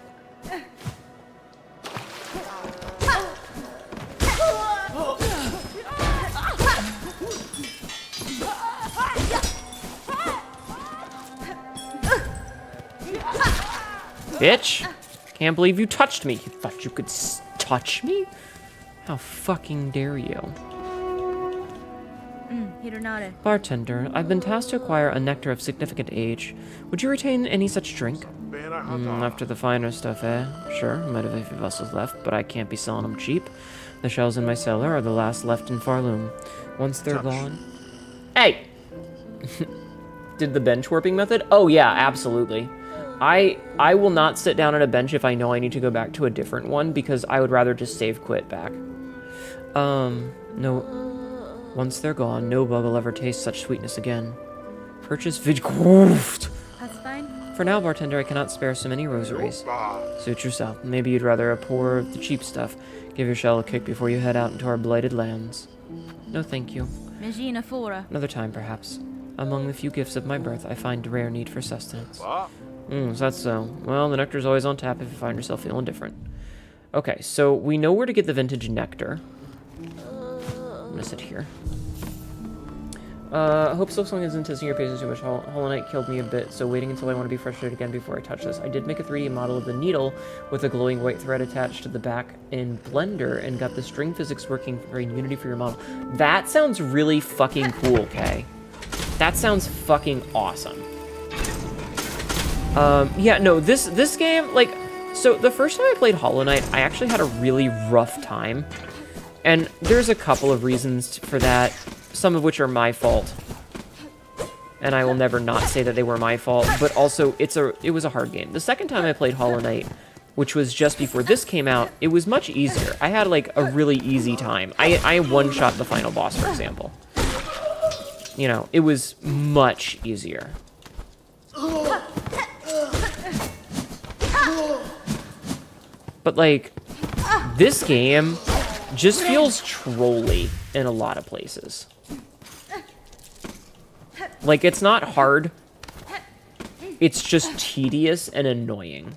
[SPEAKER 1] Bitch! Can't believe you touched me. You thought you could touch me? How fucking dare you? Bartender, I've been tasked to acquire a nectar of significant age. Would you retain any such drink? After the finer stuff, eh? Sure, might have a few vessels left, but I can't be selling them cheap. The shells in my cellar are the last left in Farloom. Once they're gone... Hey! Did the bench warping method? Oh yeah, absolutely. I will not sit down at a bench if I know I need to go back to a different one, because I would rather just save quit back. No... Once they're gone, no bug will ever taste such sweetness again. Purchase Vidgoofed.
[SPEAKER 4] That's fine.
[SPEAKER 1] For now, bartender, I cannot spare so many rosaries. Suit yourself. Maybe you'd rather a pour of the cheap stuff. Give your shell a kick before you head out into our blighted lands. No, thank you. Another time, perhaps. Among the few gifts of my birth, I find rare need for sustenance. Is that so? Well, the nectar's always on tap if you find yourself feeling different. Okay, so we know where to get the vintage nectar. I'm gonna sit here. Hope Silksong isn't testing your patience too much. Hollow Knight killed me a bit, so waiting until I want to be frustrated again before I touch this. I did make a 3D model of the needle with a glowing white thread attached to the back in Blender and got the string physics working for Unity for your model. That sounds really fucking cool, Kay. That sounds fucking awesome. Yeah, no, this game, like, so the first time I played Hollow Knight, I actually had a really rough time. And there's a couple of reasons for that, some of which are my fault. And I will never not say that they were my fault, but also it was a hard game. The second time I played Hollow Knight, which was just before this came out, it was much easier. I had like a really easy time. I one-shot the final boss, for example. You know, it was much easier. But like, this game just feels trolly in a lot of places. Like, it's not hard. It's just tedious and annoying.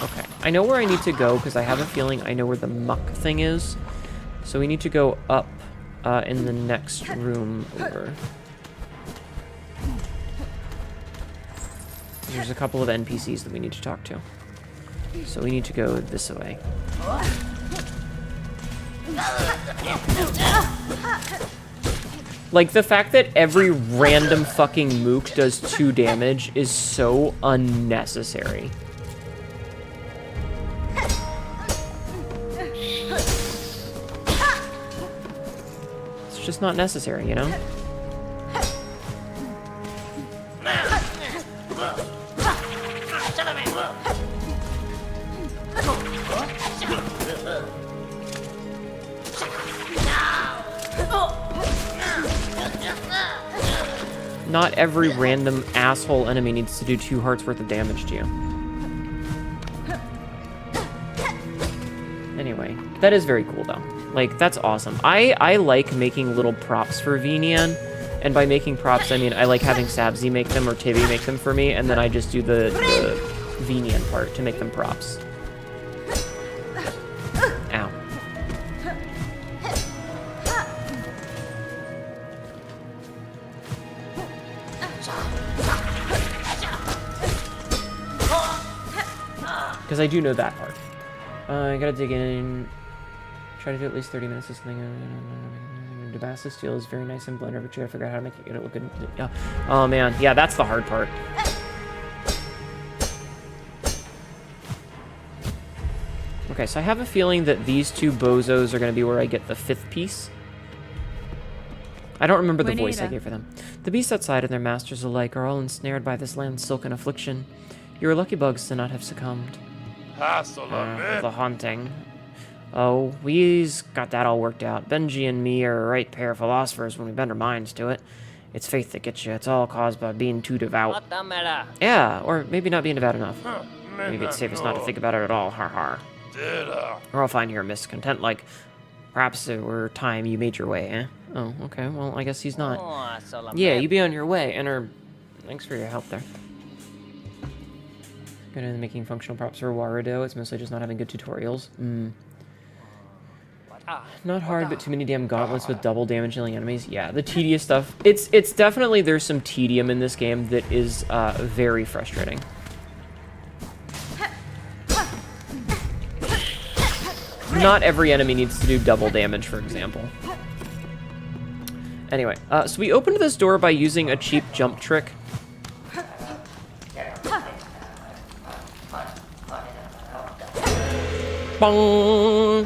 [SPEAKER 1] Okay, I know where I need to go because I have a feeling I know where the muck thing is. So we need to go up in the next room over. There's a couple of NPCs that we need to talk to. So we need to go this way. Like, the fact that every random fucking mook does 2 damage is so unnecessary. It's just not necessary, you know? Not every random asshole enemy needs to do 2 hearts worth of damage to you. Anyway, that is very cool though. Like, that's awesome. I like making little props for Vinian, and by making props I mean I like having Sabzi make them or Tibi make them for me, and then I just do the Vinian part to make them props. Ow. Because I do know that part. I gotta dig in. Try to do at least 30 minutes of something. Damascus steel is very nice in Blender, but you gotta figure out how to make it look good. Yeah. Oh man, yeah, that's the hard part. Okay, so I have a feeling that these 2 bozos are gonna be where I get the 5th piece. I don't remember the voice I gave for them. The beasts outside and their masters alike are all ensnared by this land's silken affliction. You are lucky bugs to not have succumbed. The haunting. Oh, we's got that all worked out. Benji and me are a right pair of philosophers when we bend our minds to it. It's faith that gets you. It's all caused by being too devout. Yeah, or maybe not being devout enough. Maybe it's safest not to think about it at all, har har. Or I'll find your miscontent, like, perhaps it were time you made your way, eh? Oh, okay, well, I guess he's not. Yeah, you be on your way, and thanks for your help there. Good at making functional props for Warudo. It's mostly just not having good tutorials. Not hard, but too many damn gauntlets with double damage dealing enemies. Yeah, the tedious stuff. It's definitely, there's some tedium in this game that is very frustrating. Not every enemy needs to do double damage, for example. Anyway, so we opened this door by using a cheap jump trick. Bong!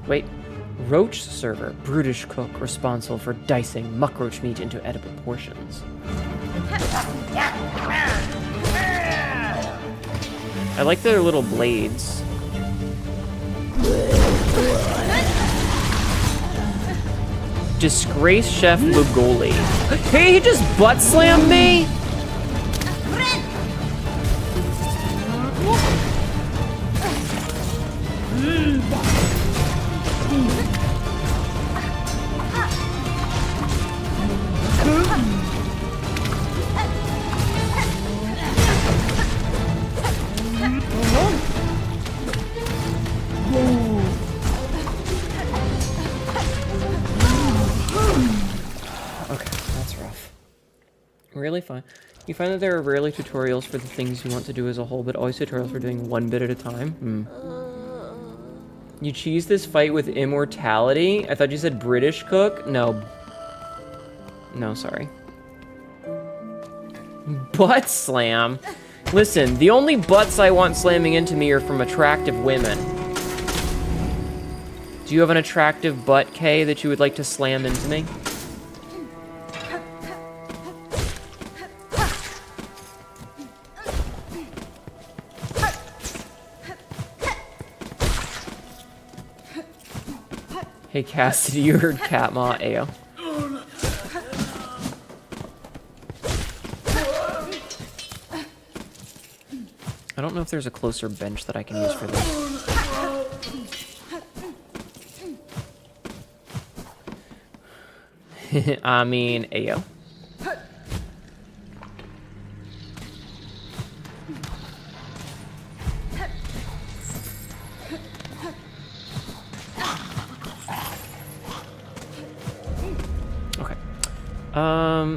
[SPEAKER 1] Wait. Roach server, brutish cook responsible for dicing muckroach meat into edible portions. I like their little blades. Disgrace Chef Lugoli. Hey, he just butt slammed me? Really fun. You find that there are rarely tutorials for the things you want to do as a whole, but always tutorials for doing one bit at a time. You cheese this fight with immortality? I thought you said British cook? No. No, sorry. Butt slam? Listen, the only butts I want slamming into me are from attractive women. Do you have an attractive butt, Kay, that you would like to slam into me? Hey Cassidy, you heard Catma, Ayo. I don't know if there's a closer bench that I can use for this. I mean, Ayo.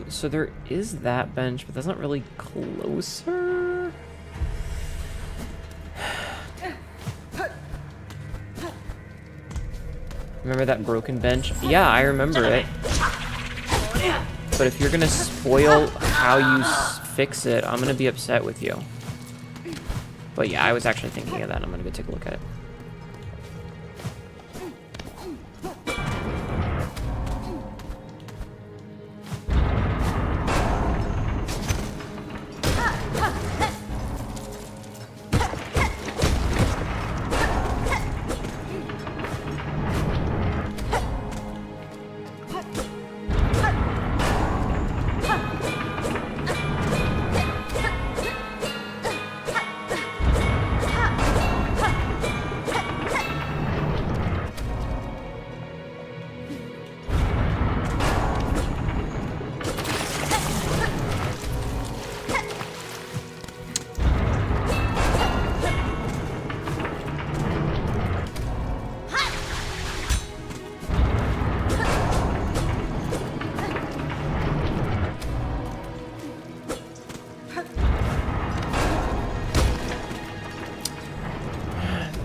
[SPEAKER 1] So there is that bench, but that's not really closer. Remember that broken bench? Yeah, I remember it. But if you're gonna spoil how you fix it, I'm gonna be upset with you. But yeah, I was actually thinking of that. I'm gonna go take a look at it.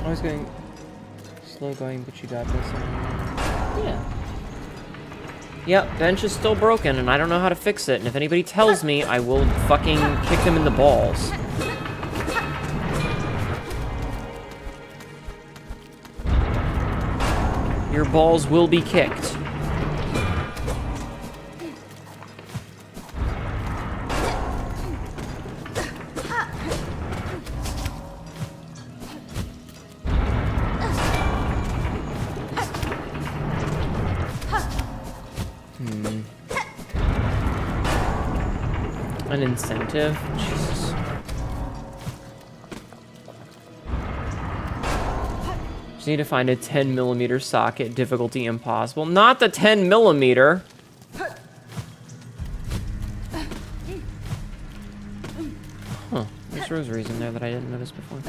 [SPEAKER 1] I was going slow going, but you got this. Yeah. Yep, bench is still broken, and I don't know how to fix it. And if anybody tells me, I will fucking kick them in the balls. Your balls will be kicked. An incentive? Jesus. Just need to find a 10mm socket, difficulty impossible. Not the 10mm! Huh. There's rosaries in there that I didn't notice before.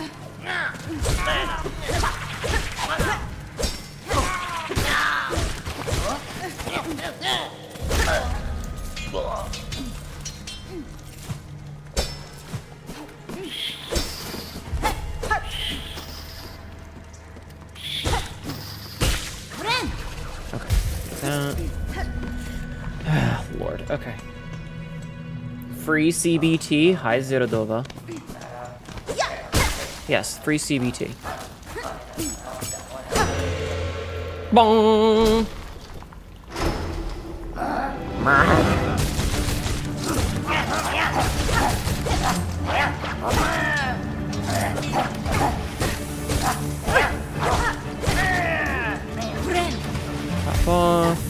[SPEAKER 1] Lord, okay. Free CBT. Hi, Zirodova. Yes, free CBT. Bong! Pop off.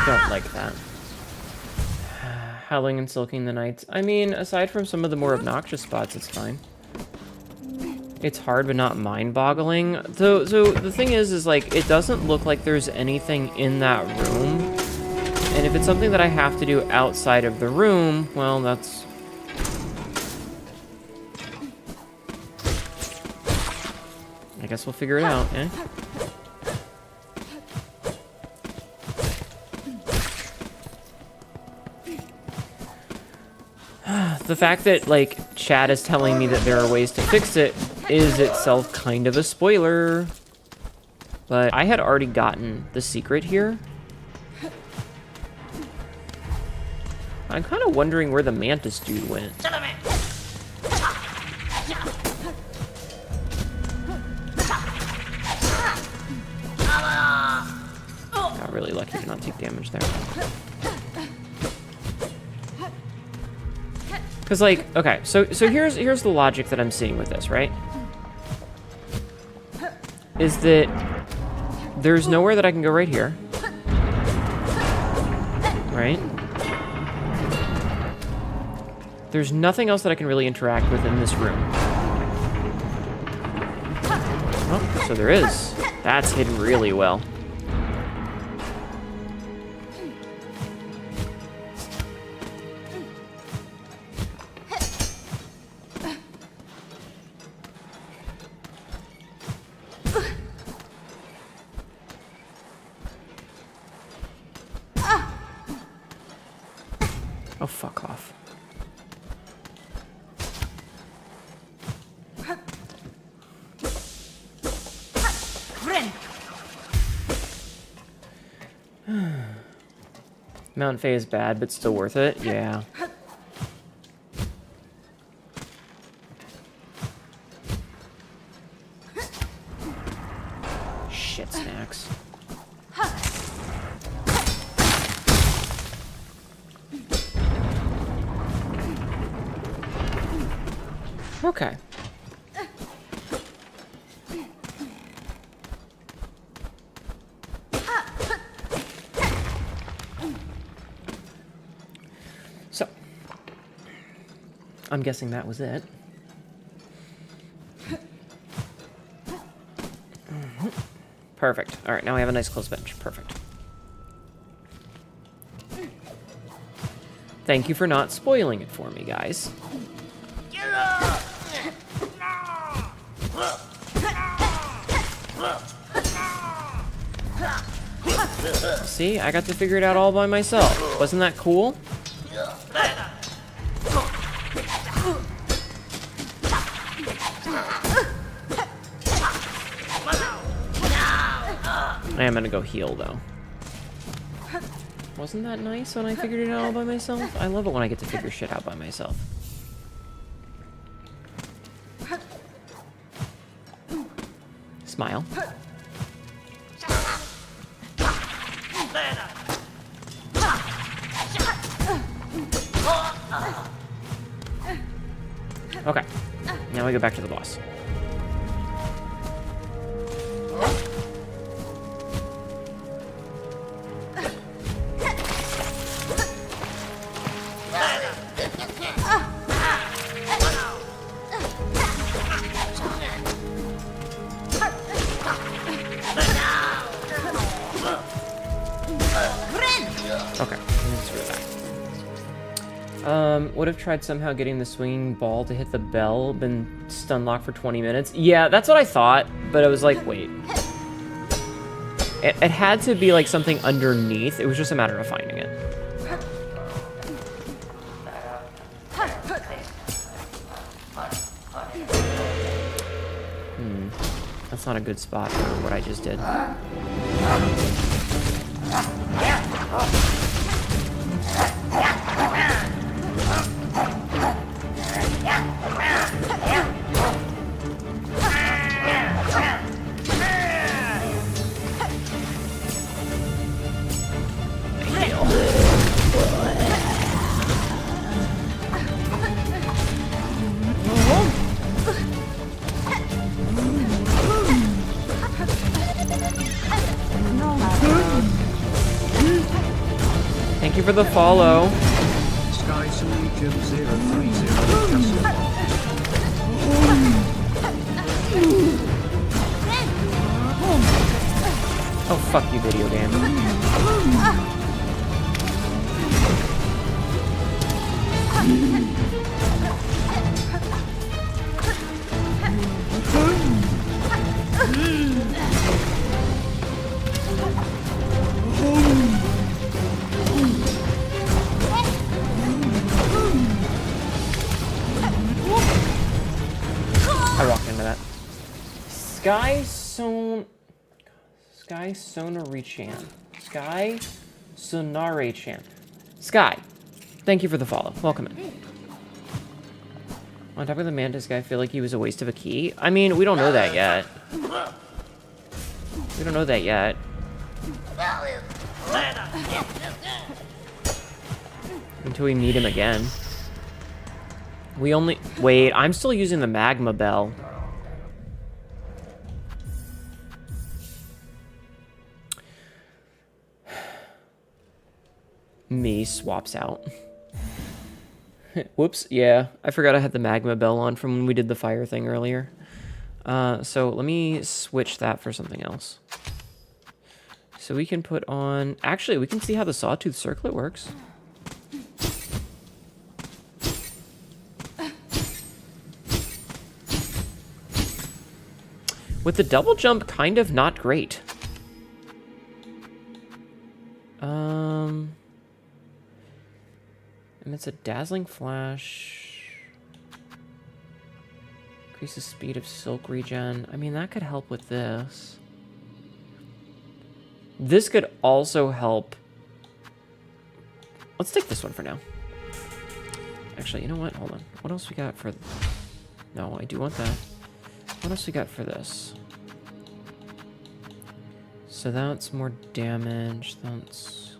[SPEAKER 1] Don't like that. Howling and Silking the Nights. I mean, aside from some of the more obnoxious spots, it's fine. It's hard, but not mind-boggling. So the thing is like, it doesn't look like there's anything in that room. And if it's something that I have to do outside of the room, well, that's... I guess we'll figure it out, eh? The fact that, like, chat is telling me that there are ways to fix it is itself kind of a spoiler. But I had already gotten the secret here. I'm kind of wondering where the Mantis dude went. Got really lucky to not take damage there. Because, like, okay, so here's the logic that I'm seeing with this, right? Is that there's nowhere that I can go right here. Right? There's nothing else that I can really interact with in this room. Oh, so there is. That's hidden really well. Oh, fuck off. Mount Faye is bad, but still worth it. Yeah. Shit snacks. Okay. So, I'm guessing that was it. Perfect. All right, now we have a nice close bench. Perfect. Thank you for not spoiling it for me, guys. See, I got to figure it out all by myself. Wasn't that cool? I am gonna go heal, though. Wasn't that nice when I figured it out all by myself? I love it when I get to figure shit out by myself. Smile. Okay. Now we go back to the boss. Okay, let's go back. Would have tried somehow getting the swinging ball to hit the bell, been stun locked for 20 minutes. Yeah, that's what I thought, but I was like, wait. It had to be like something underneath. It was just a matter of finding it. That's not a good spot for what I just did. Thank you for the follow.
[SPEAKER 2] Skies Legion 030
[SPEAKER 1] Oh, fuck you, video game. I walked into that. Sky Sonarichan. Sky Sonarichan. Sky, thank you for the follow. Welcome in. On top of the Mantis guy, I feel like he was a waste of a key. I mean, we don't know that yet. We don't know that yet. Until we meet him again. We only... Wait, I'm still using the magma bell. Me swaps out. Whoops, yeah. I forgot I had the magma bell on from when we did the fire thing earlier. So let me switch that for something else. So we can put on... Actually, we can see how the sawtooth circlet works. With the double jump, kind of not great. Emits a dazzling flash. Increases speed of silk regen. I mean, that could help with this. This could also help. Let's take this one for now. Actually, you know what? Hold on. What else we got for... No, I do want that. What else we got for this? So that's more damage. That's...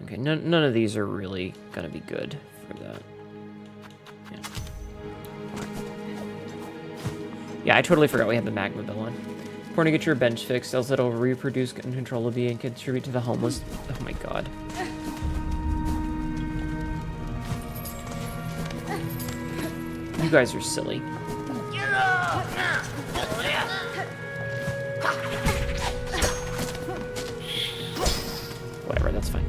[SPEAKER 1] Okay, none of these are really gonna be good for that. Yeah. Yeah, I totally forgot we had the magma bill on. Important to get your bench fixed, else it'll reproduce uncontrollably and contribute to the homeless. Oh my god. You guys are silly. Whatever, that's fine.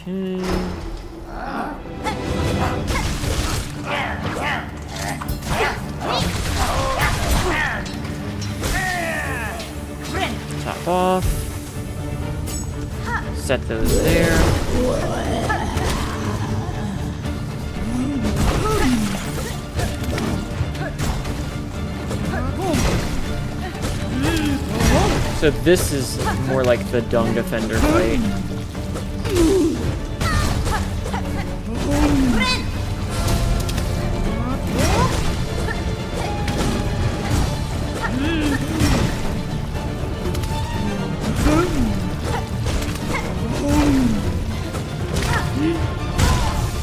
[SPEAKER 1] Okay. Top off. Set those there. So this is more like the Dung Defender fight.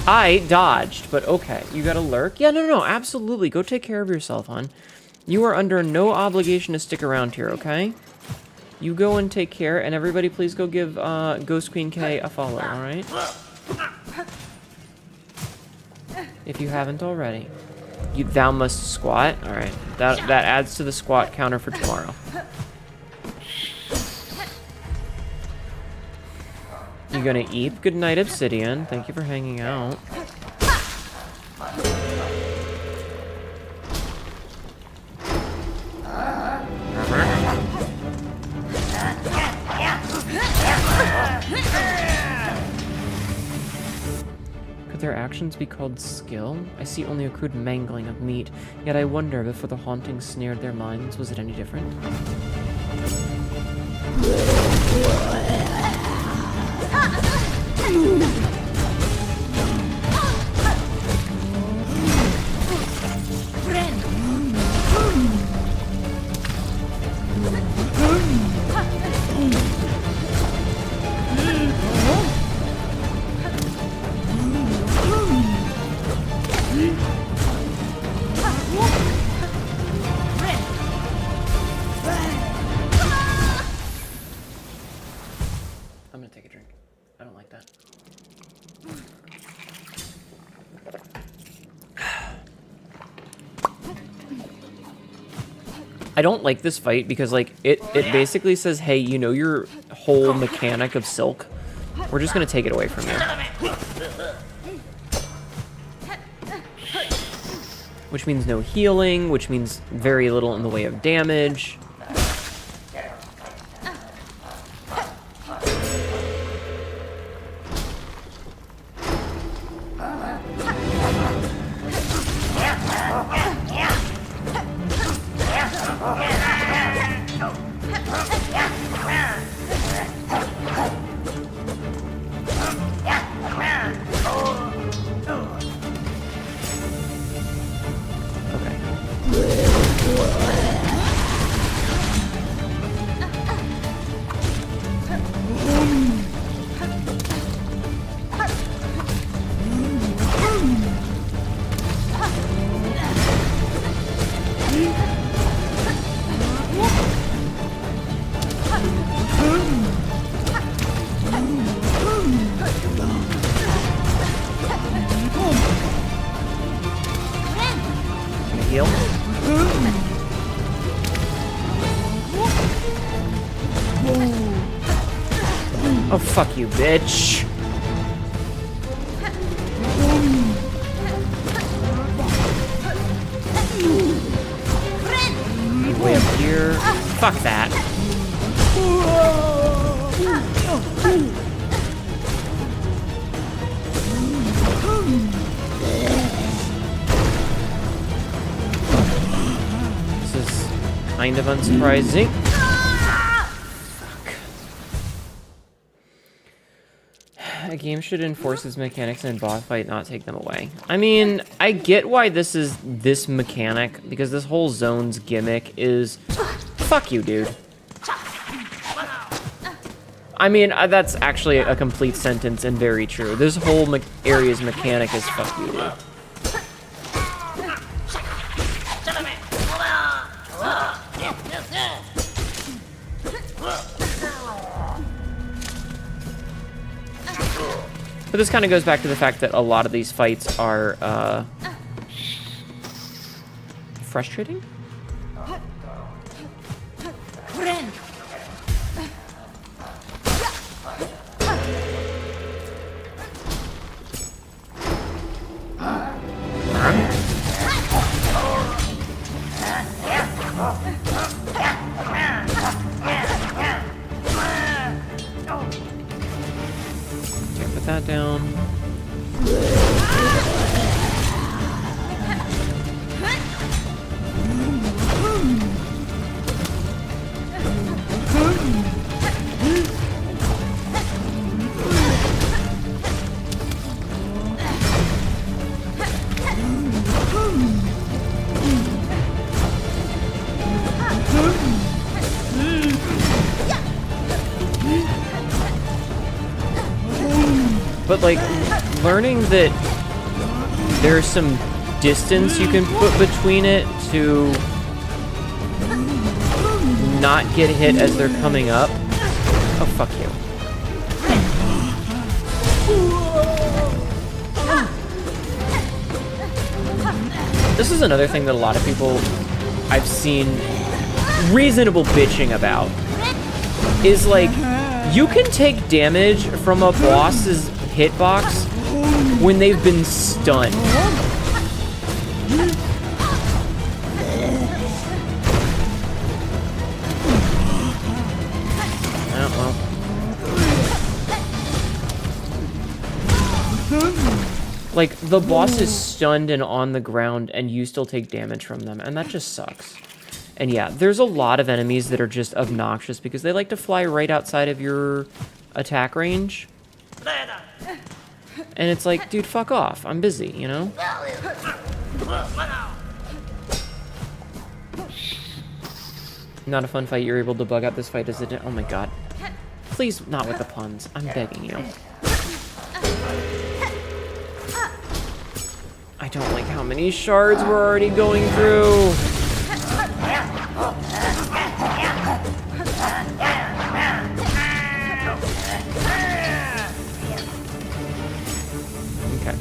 [SPEAKER 1] I dodged, but okay. You got a lurk? Yeah, no, absolutely. Go take care of yourself, hon. You are under no obligation to stick around here, okay? You go and take care, and everybody please go give Ghost Queen K a follow, alright? If you haven't already. Thou must squat? Alright. That adds to the squat counter for tomorrow. You gonna eat? Good night, Obsidian. Thank you for hanging out. Could their actions be called skill? I see only a crude mangling of meat, yet I wonder, before the haunting snared their minds, was it any different? I'm gonna take a drink. I don't like that. I don't like this fight because, like, it basically says, hey, you know your whole mechanic of silk? We're just gonna take it away from you. Which means no healing, which means very little in the way of damage. Heal. Oh, fuck you, bitch. Fuck that. This is kind of unsurprising. A game should enforce its mechanics in boss fight, not take them away. I mean, I get why this is this mechanic, because this whole zone's gimmick is... Fuck you, dude. I mean, that's actually a complete sentence and very true. This whole area's mechanic is fuck you, dude. But this kind of goes back to the fact that a lot of these fights are, frustrating? Put that down. But, like, learning that there's some distance you can put between it to not get hit as they're coming up. Oh, fuck you. This is another thing that a lot of people I've seen reasonable bitching about. Is, like, you can take damage from a boss's hitbox when they've been stunned. Oh, well. Like, the boss is stunned and on the ground, and you still take damage from them, and that just sucks. And yeah, there's a lot of enemies that are just obnoxious because they like to fly right outside of your attack range. And it's like, dude, fuck off. I'm busy, you know? Not a fun fight. You're able to bug out this fight, is it? Oh my god. Please, not with the puns. I'm begging you. I don't like how many shards we're already going through. Okay.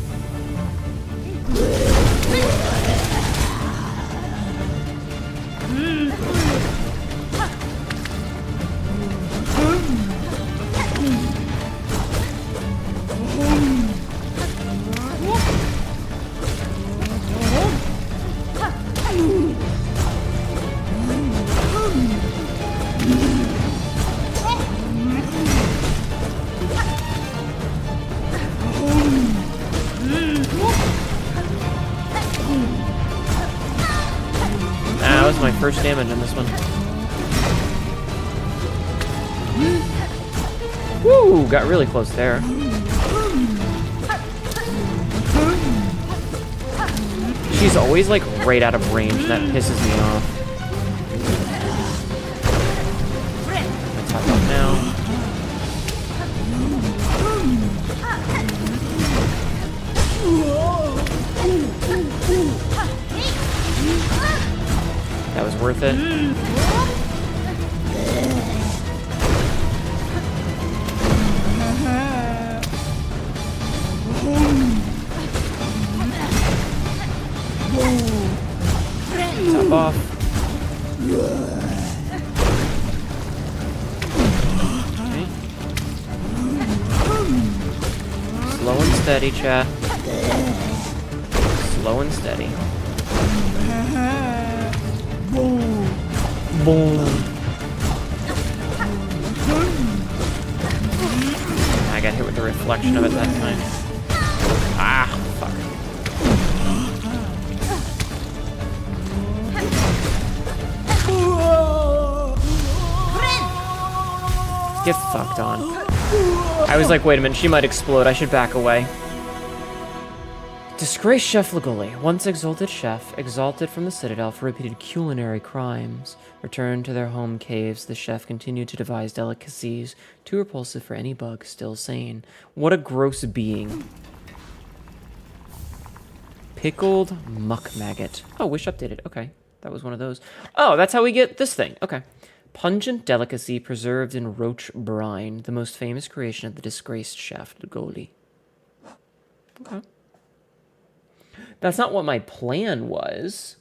[SPEAKER 1] That was my first damage on this one. Woo! Got really close there. She's always like right out of range, and that pisses me off. Attack up now. That was worth it. Top off. Okay. Slow and steady, chat. Slow and steady. Boom. reflection of it that time. Ah, fuck. Get fucked on. I was like, wait a minute, she might explode. I should back away. Disgraced Chef Legoli, once exalted chef, exalted from the Citadel for repeated culinary crimes. Returned to their home caves, the chef continued to devise delicacies too repulsive for any bug still sane. What a gross being. Pickled muck maggot. Oh, wish updated. Okay, that was one of those. Oh, that's how we get this thing. Okay. Pungent delicacy preserved in roach brine, the most famous creation of the disgraced chef Legoli. Okay. That's not what my plan was,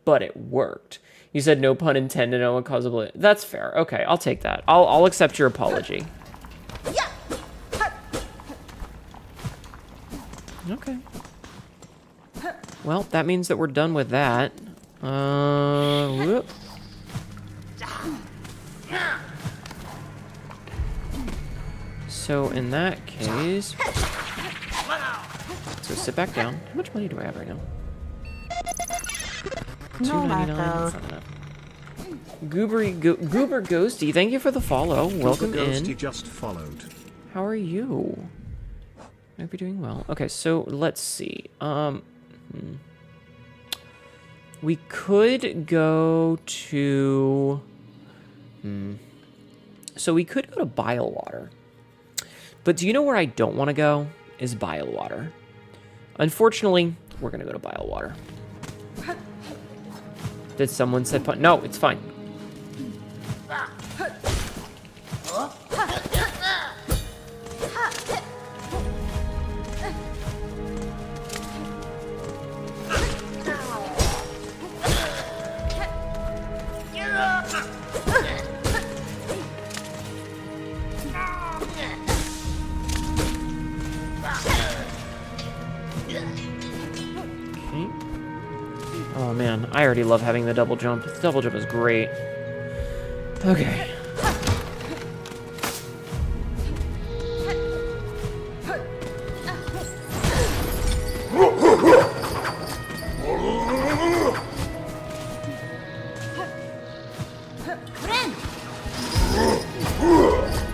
[SPEAKER 1] but it worked. You said no pun intended, no one causable. That's fair. Okay, I'll take that. I'll accept your apology. Okay. Well, that means that we're done with that. Whoop. So in that case, so sit back down. How much money do I have right now? $2.99. That's not enough. Goober Ghosty, thank you for the follow. Welcome
[SPEAKER 2] Goober
[SPEAKER 1] in.
[SPEAKER 2] Ghosty just followed.
[SPEAKER 1] How are you? I hope you're doing well. Okay, so let's see. We could go to. So we could go to Bilewater. But do you know where I don't want to go? Is Bilewater. Unfortunately, we're going to go to Bilewater. Did someone say pun? No, it's fine. Oh man, I already love having the double jump. The double jump is great. Okay.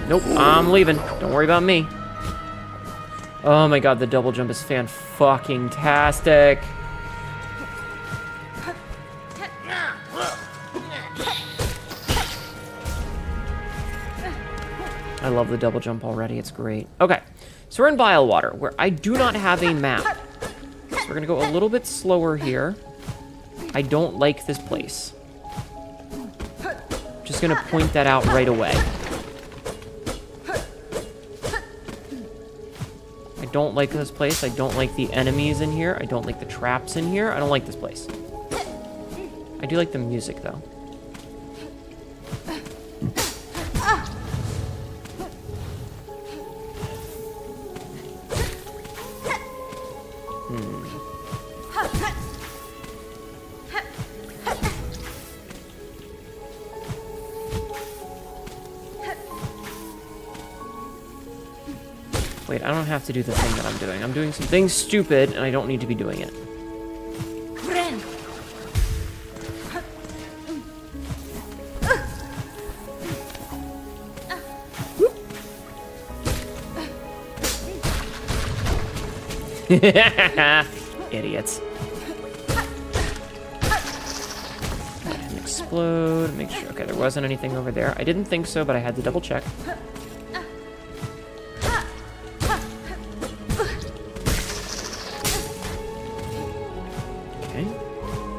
[SPEAKER 1] Nope, I'm leaving. Don't worry about me. Oh my god, the double jump is fan-fucking-tastic. I love the double jump already. It's great. Okay, so we're in Bilewater, where I do not have a map. So we're going to go a little bit slower here. I don't like this place. Just going to point that out right away. I don't like this place. I don't like the enemies in here. I don't like the traps in here. I don't like this place. I do like the music, though. Wait, I don't have to do the thing that I'm doing. I'm doing something stupid, and I don't need to be doing it. Idiots. Explode. Make sure. Okay, there wasn't anything over there. I didn't think so, but I had to double check. Okay.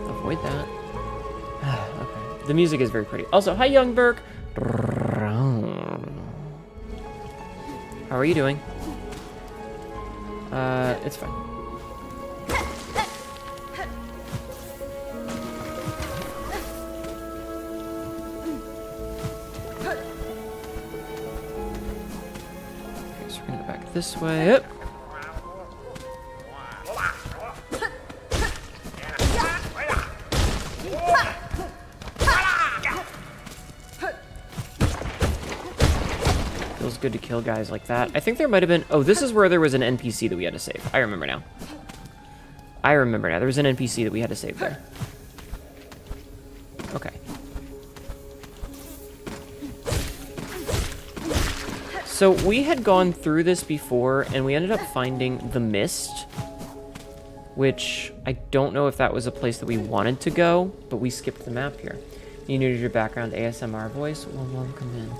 [SPEAKER 1] Avoid that. Okay. The music is very pretty. Also, hi, Young Burke. How are you doing? It's fine. Okay, so we're gonna go back this way. Up. Feels good to kill guys like that. I think there might have been... Oh, this is where there was an NPC that we had to save. I remember now. I remember now. There was an NPC that we had to save there. Okay. So we had gone through this before, and we ended up finding the mist, which I don't know if that was a place that we wanted to go, but we skipped the map here. You needed your background ASMR voice? Well, welcome in.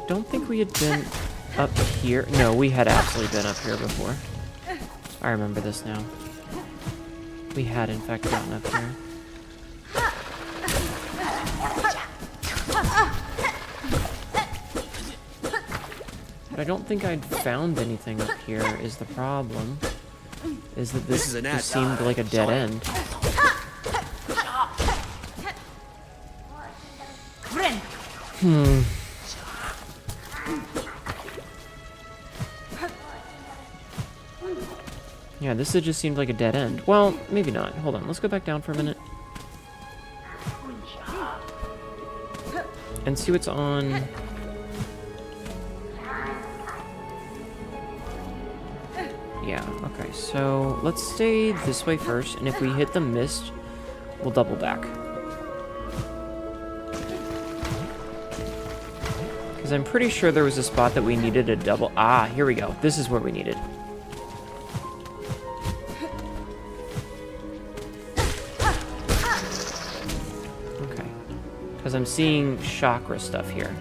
[SPEAKER 1] Don't think we had been up here. No, we had absolutely been up here before. I remember this now. We had, in fact, gotten up here. But I don't think I'd found anything up here is the problem. Is that this just seemed like a dead end. Yeah, this had just seemed like a dead end. Well, maybe not. Hold on, let's go back down for a minute. And see what's on... Yeah, okay, so let's stay this way first, and if we hit the mist, we'll double back. Because I'm pretty sure there was a spot that we needed a double... Ah, here we go. This is where we needed. Okay. Because I'm seeing chakra stuff here.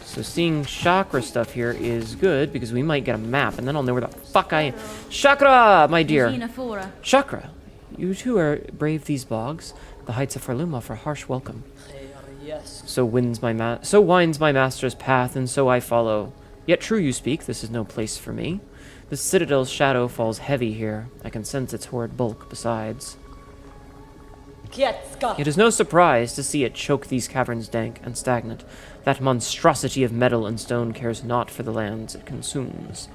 [SPEAKER 1] So seeing chakra stuff here is good, because we might get a map, and then I'll know where the fuck I am. Chakra, my dear! Chakra! You too are brave these bogs. The heights of Farlum offer harsh welcome.
[SPEAKER 4] Yes.
[SPEAKER 1] So winds my master's path, and so I follow. Yet true you speak, this is no place for me. The citadel's shadow falls heavy here. I can sense its horrid bulk besides.
[SPEAKER 4] Kietska.
[SPEAKER 1] It is no surprise to see it choke these caverns dank and stagnant. That monstrosity of metal and stone cares not for the lands it consumes.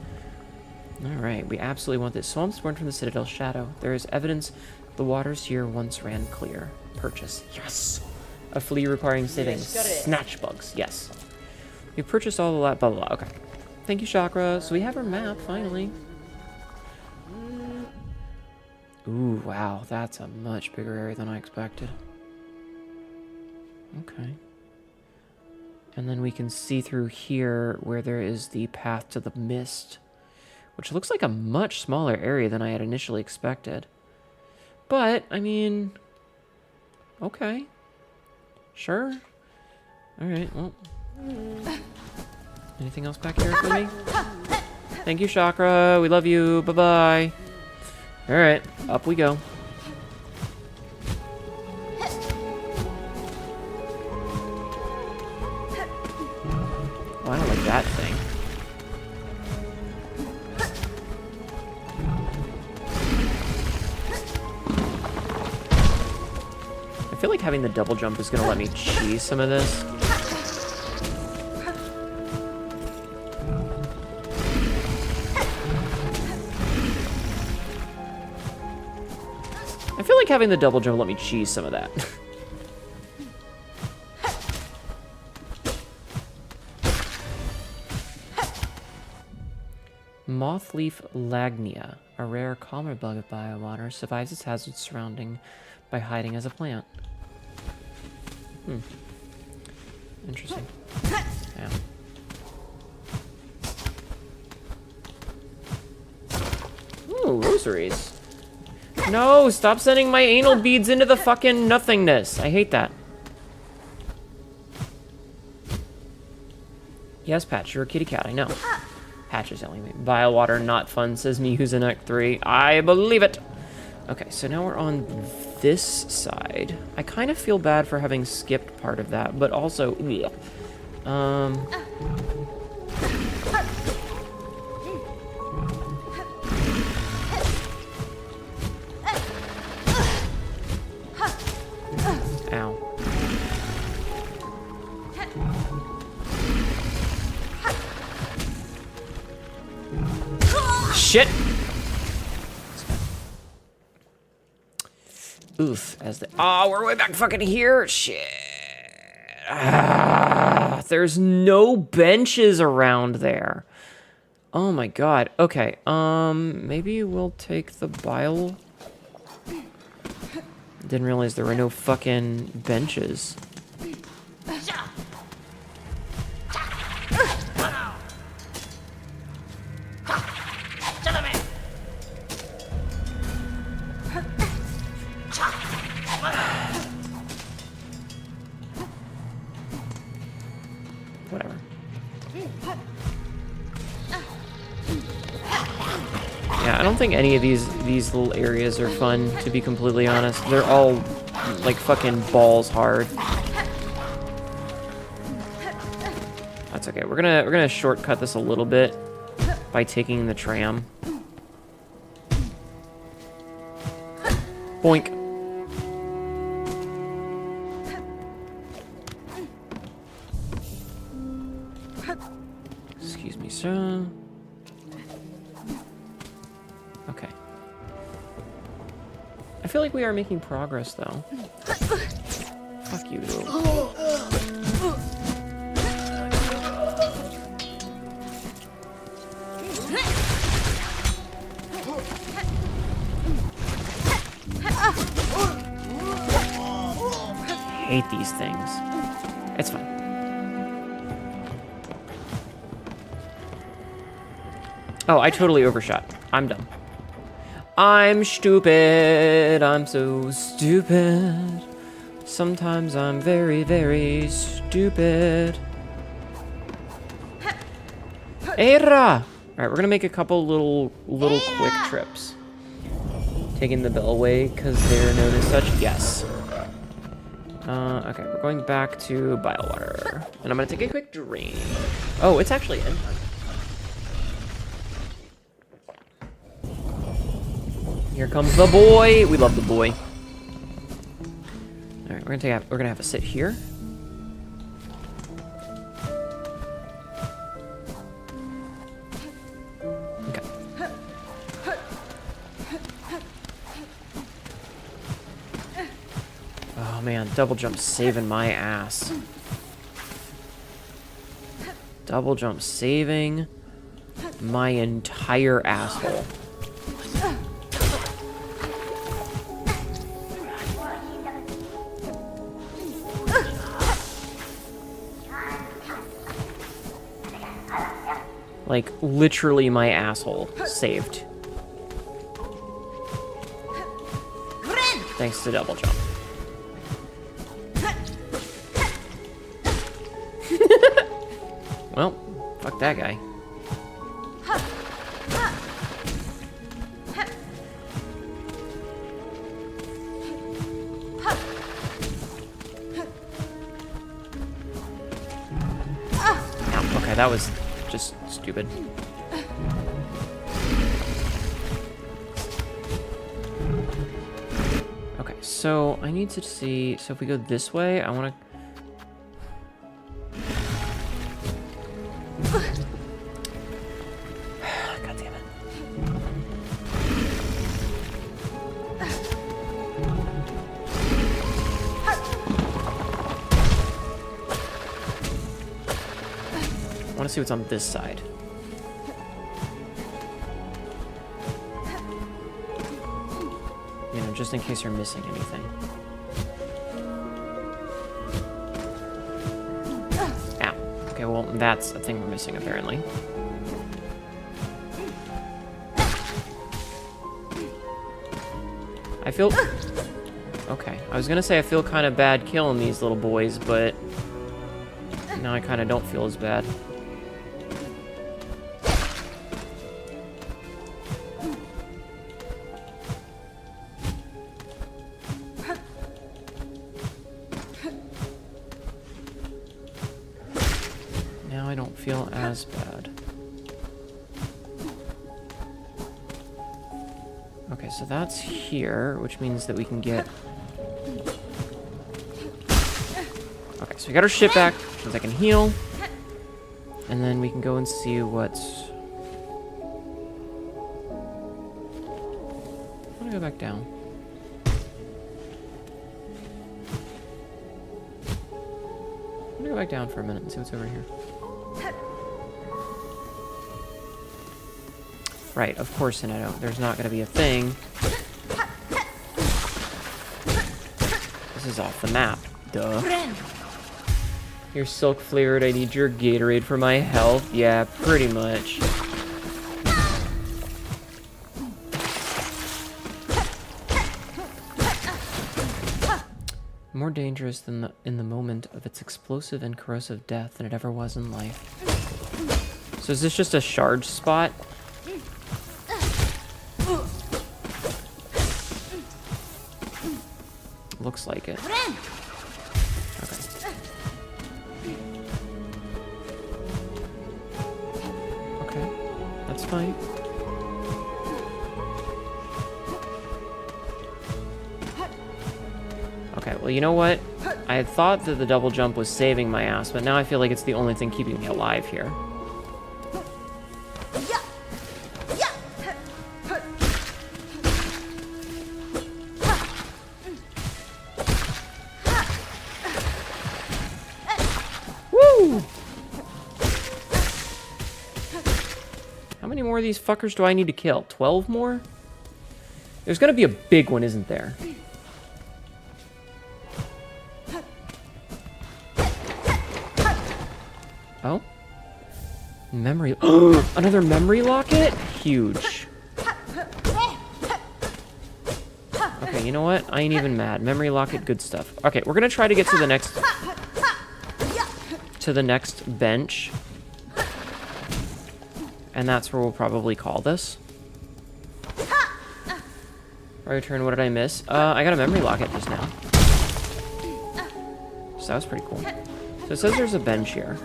[SPEAKER 1] Alright, we absolutely want this. Swamps born from the citadel's shadow. There is evidence the waters here once ran clear. Purchase. Yes! A flea requiring saving. Snatch bugs. Yes. We purchased all the blah, blah, blah. Okay. Thank you, Chakra. So we have our map, finally. Ooh, wow. That's a much bigger area than I expected. Okay. And then we can see through here where there is the path to the mist, which looks like a much smaller area than I had initially expected. But, I mean, okay. Sure. Alright, well. Anything else back here for me? Thank you, Chakra. We love you. Bye-bye. Alright, up we go. Oh, I don't like that thing. I feel like having the double jump is going to let me cheese some of this. I feel like having the double jump let me cheese some of that. Mothleaf lagnia, a rare calmer bug of biowater, survives its hazards surrounding by hiding as a plant. Interesting. Yeah. Ooh, rosaries. No, stop sending my anal beads into the fucking nothingness. I hate that. Yes, Patch, you're a kitty cat, I know. Patch is yelling at me. Biowater, not fun, says me who's in Act 3. I believe it. Okay, so now we're on this side. I kind of feel bad for having skipped part of that, but also, shit. Oof, as the we're way back fucking here. Shit. There's no benches around there. Oh my god. Okay. Maybe we'll take the bile. Didn't realize there were no fucking benches. Whatever. Yeah, I don't think any of these little areas are fun, to be completely honest. They're all like fucking balls hard. That's okay. We're gonna shortcut this a little bit by taking the tram. Boink. Excuse me, sir. Okay. I feel like we are making progress, though. Fuck you. I hate these things. It's fine. Oh, I totally overshot. I'm dumb. I'm stupid. I'm so stupid. Sometimes I'm very, very stupid. Era! Alright, we're gonna make a couple little quick trips. Taking the Bellway because they're known as such. Yes. Okay, we're going back to Bilewater. And I'm gonna take a quick drink. Oh, it's actually in. Here comes the boy. We love the boy. All right, we're gonna have a sit here. Okay. Oh man, double jump saving my ass. Double jump saving my entire asshole. Like, literally my asshole saved. Thanks to double jump. Well, fuck that guy. Okay, that was just stupid. Okay, so I need to see, so if we go this way, I want to... God damn it. I want to see what's on this side. You know, just in case you're missing anything. Ow. Okay, well, that's a thing we're missing, apparently. I feel... Okay, I was gonna say I feel kind of bad killing these little boys, but... now I kind of don't feel as bad. Now I don't feel as bad. Okay, so that's here, which means that we can get... Okay, so we got our shit back, which means I can heal. And then we can go and see what's gonna go back down. I'm gonna go back down for a minute and see what's over here. Right, of course, Sinetto. There's not gonna be a thing. This is off the map. Duh. You're silk flavored. I need your Gatorade for my health. Yeah, pretty much. More dangerous than in the moment of its explosive and corrosive death than it ever was in life. So is this just a charge spot? Looks like it. Okay. Okay, that's fine. Okay, well, you know what? I had thought that the double jump was saving my ass, but now I feel like it's the only thing keeping me alive here. Woo! How many more of these fuckers do I need to kill? 12 more? There's gonna be a big one, isn't there? Oh? Memory... Another memory locket? Huge. Okay, you know what? I ain't even mad. Memory locket, good stuff. Okay, we're gonna try to get to the next... bench. And that's where we'll probably call this. Right turn, what did I miss? I got a memory locket just now. So that was pretty cool. So it says there's a bench here.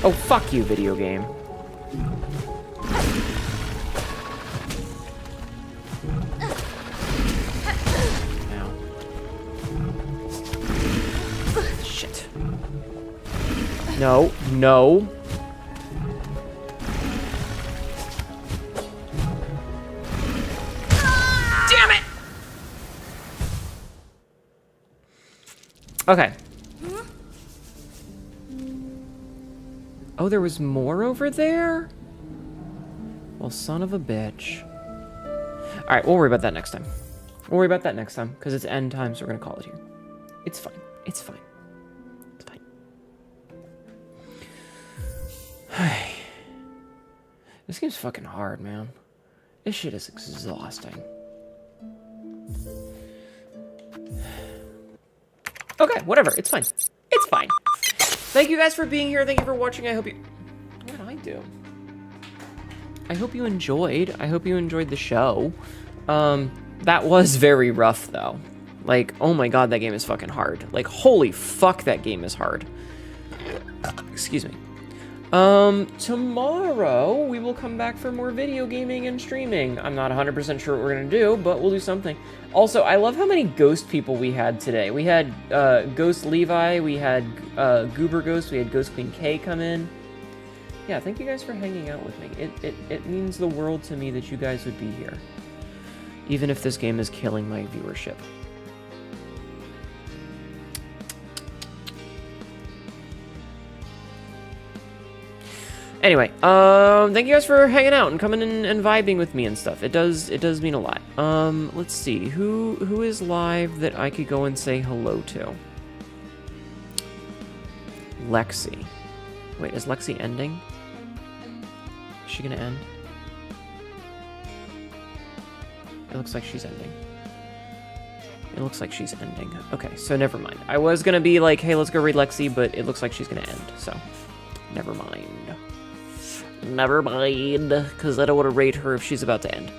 [SPEAKER 1] Oh, fuck you, video game. Ow. Shit. No, no. Damn it! Okay. Oh, there was more over there? Well, son of a bitch. Alright, we'll worry about that next time. We'll worry about that next time, because it's end time, so we're gonna call it here. It's fine. It's fine. It's fine. This game's fucking hard, man. This shit is exhausting. Okay, whatever. It's fine. It's fine. Thank you guys for being here. Thank you for watching. I hope you... What did I do? I hope you enjoyed. I hope you enjoyed the show. That was very rough, though. Like, oh my god, that game is fucking hard. Like, holy fuck, that game is hard. Excuse me. Tomorrow, we will come back for more video gaming and streaming. I'm not 100% sure what we're gonna do, but we'll do something. Also, I love how many ghost people we had today. We had, Ghost Levi, we had, Goober Ghost, we had Ghost Queen K come in. Yeah, thank you guys for hanging out with me. It means the world to me that you guys would be here. Even if this game is killing my viewership. Anyway, thank you guys for hanging out and coming in and vibing with me and stuff. It does mean a lot. Let's see, who is live that I could go and say hello to? Lexi. Wait, is Lexi ending? Is she gonna end? It looks like she's ending. It looks like she's ending. Okay, so never mind. I was gonna be like, hey, let's go read Lexi, but it looks like she's gonna end, so never mind. Never mind, because I don't want to rate her if she's about to end.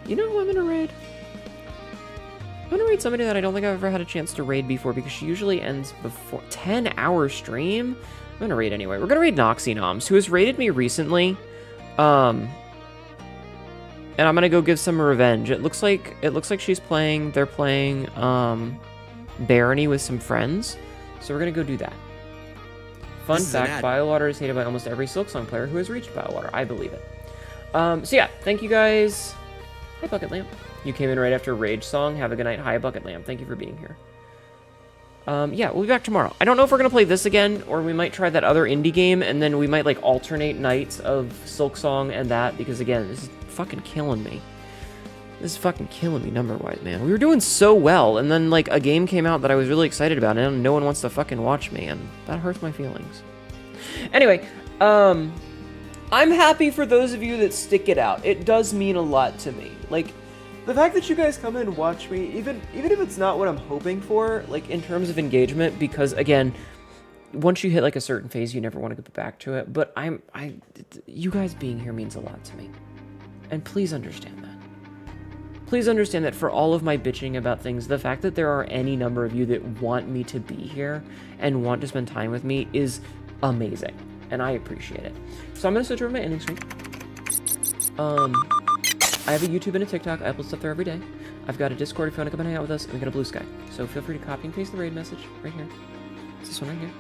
[SPEAKER 1] You know who I'm gonna raid? I'm gonna raid somebody that I don't think I've ever had a chance to raid before, because she usually ends before 10-hour stream. I'm gonna raid anyway. We're gonna raid Noxynoms, who has raided me recently. And I'm gonna go give some revenge. It looks like she's playing. They're playing Barony with some friends, so we're gonna go do that. Fun fact: Biowater is hated by almost every Silksong player who has reached Biowater. I believe it. So yeah, thank you guys. Hi, Bucket Lamp. You came in right after Rage Song. Have a good night. Hi, Bucket Lamp. Thank you for being here. Yeah, we'll be back tomorrow. I don't know if we're gonna play this again, or we might try that other indie game, and then we might like alternate nights of Silksong and that, because again, this is fucking killing me. This is fucking killing me number-wise, man. We were doing so well, and then like a game came out that I was really excited about, and no one wants to fucking watch me, and that hurts my feelings. Anyway, I'm happy for those of you that stick it out. It does mean a lot to me. Like, the fact that you guys come in and watch me, even if it's not what I'm hoping for, like, in terms of engagement, because, again, once you hit, like, a certain phase, you never want to go back to it, but you guys being here means a lot to me. And please understand that. Please understand that for all of my bitching about things, the fact that there are any number of you that want me to be here and want to spend time with me is amazing, and I appreciate it. So I'm going to switch over my ending screen. I have a YouTube and a TikTok. I upload stuff there every day. I've got a Discord if you want to come and hang out with us, and we got a Blue Sky. So feel free to copy and paste the raid message right here. It's this one right here.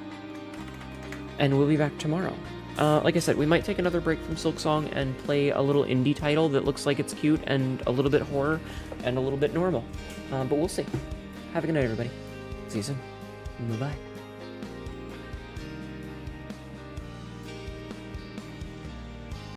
[SPEAKER 1] And we'll be back tomorrow. Like I said, we might take another break from Silksong and play a little indie title that looks like it's cute and a little bit horror and a little bit normal. But we'll see. Have a good night, everybody. See you soon. Bye-bye.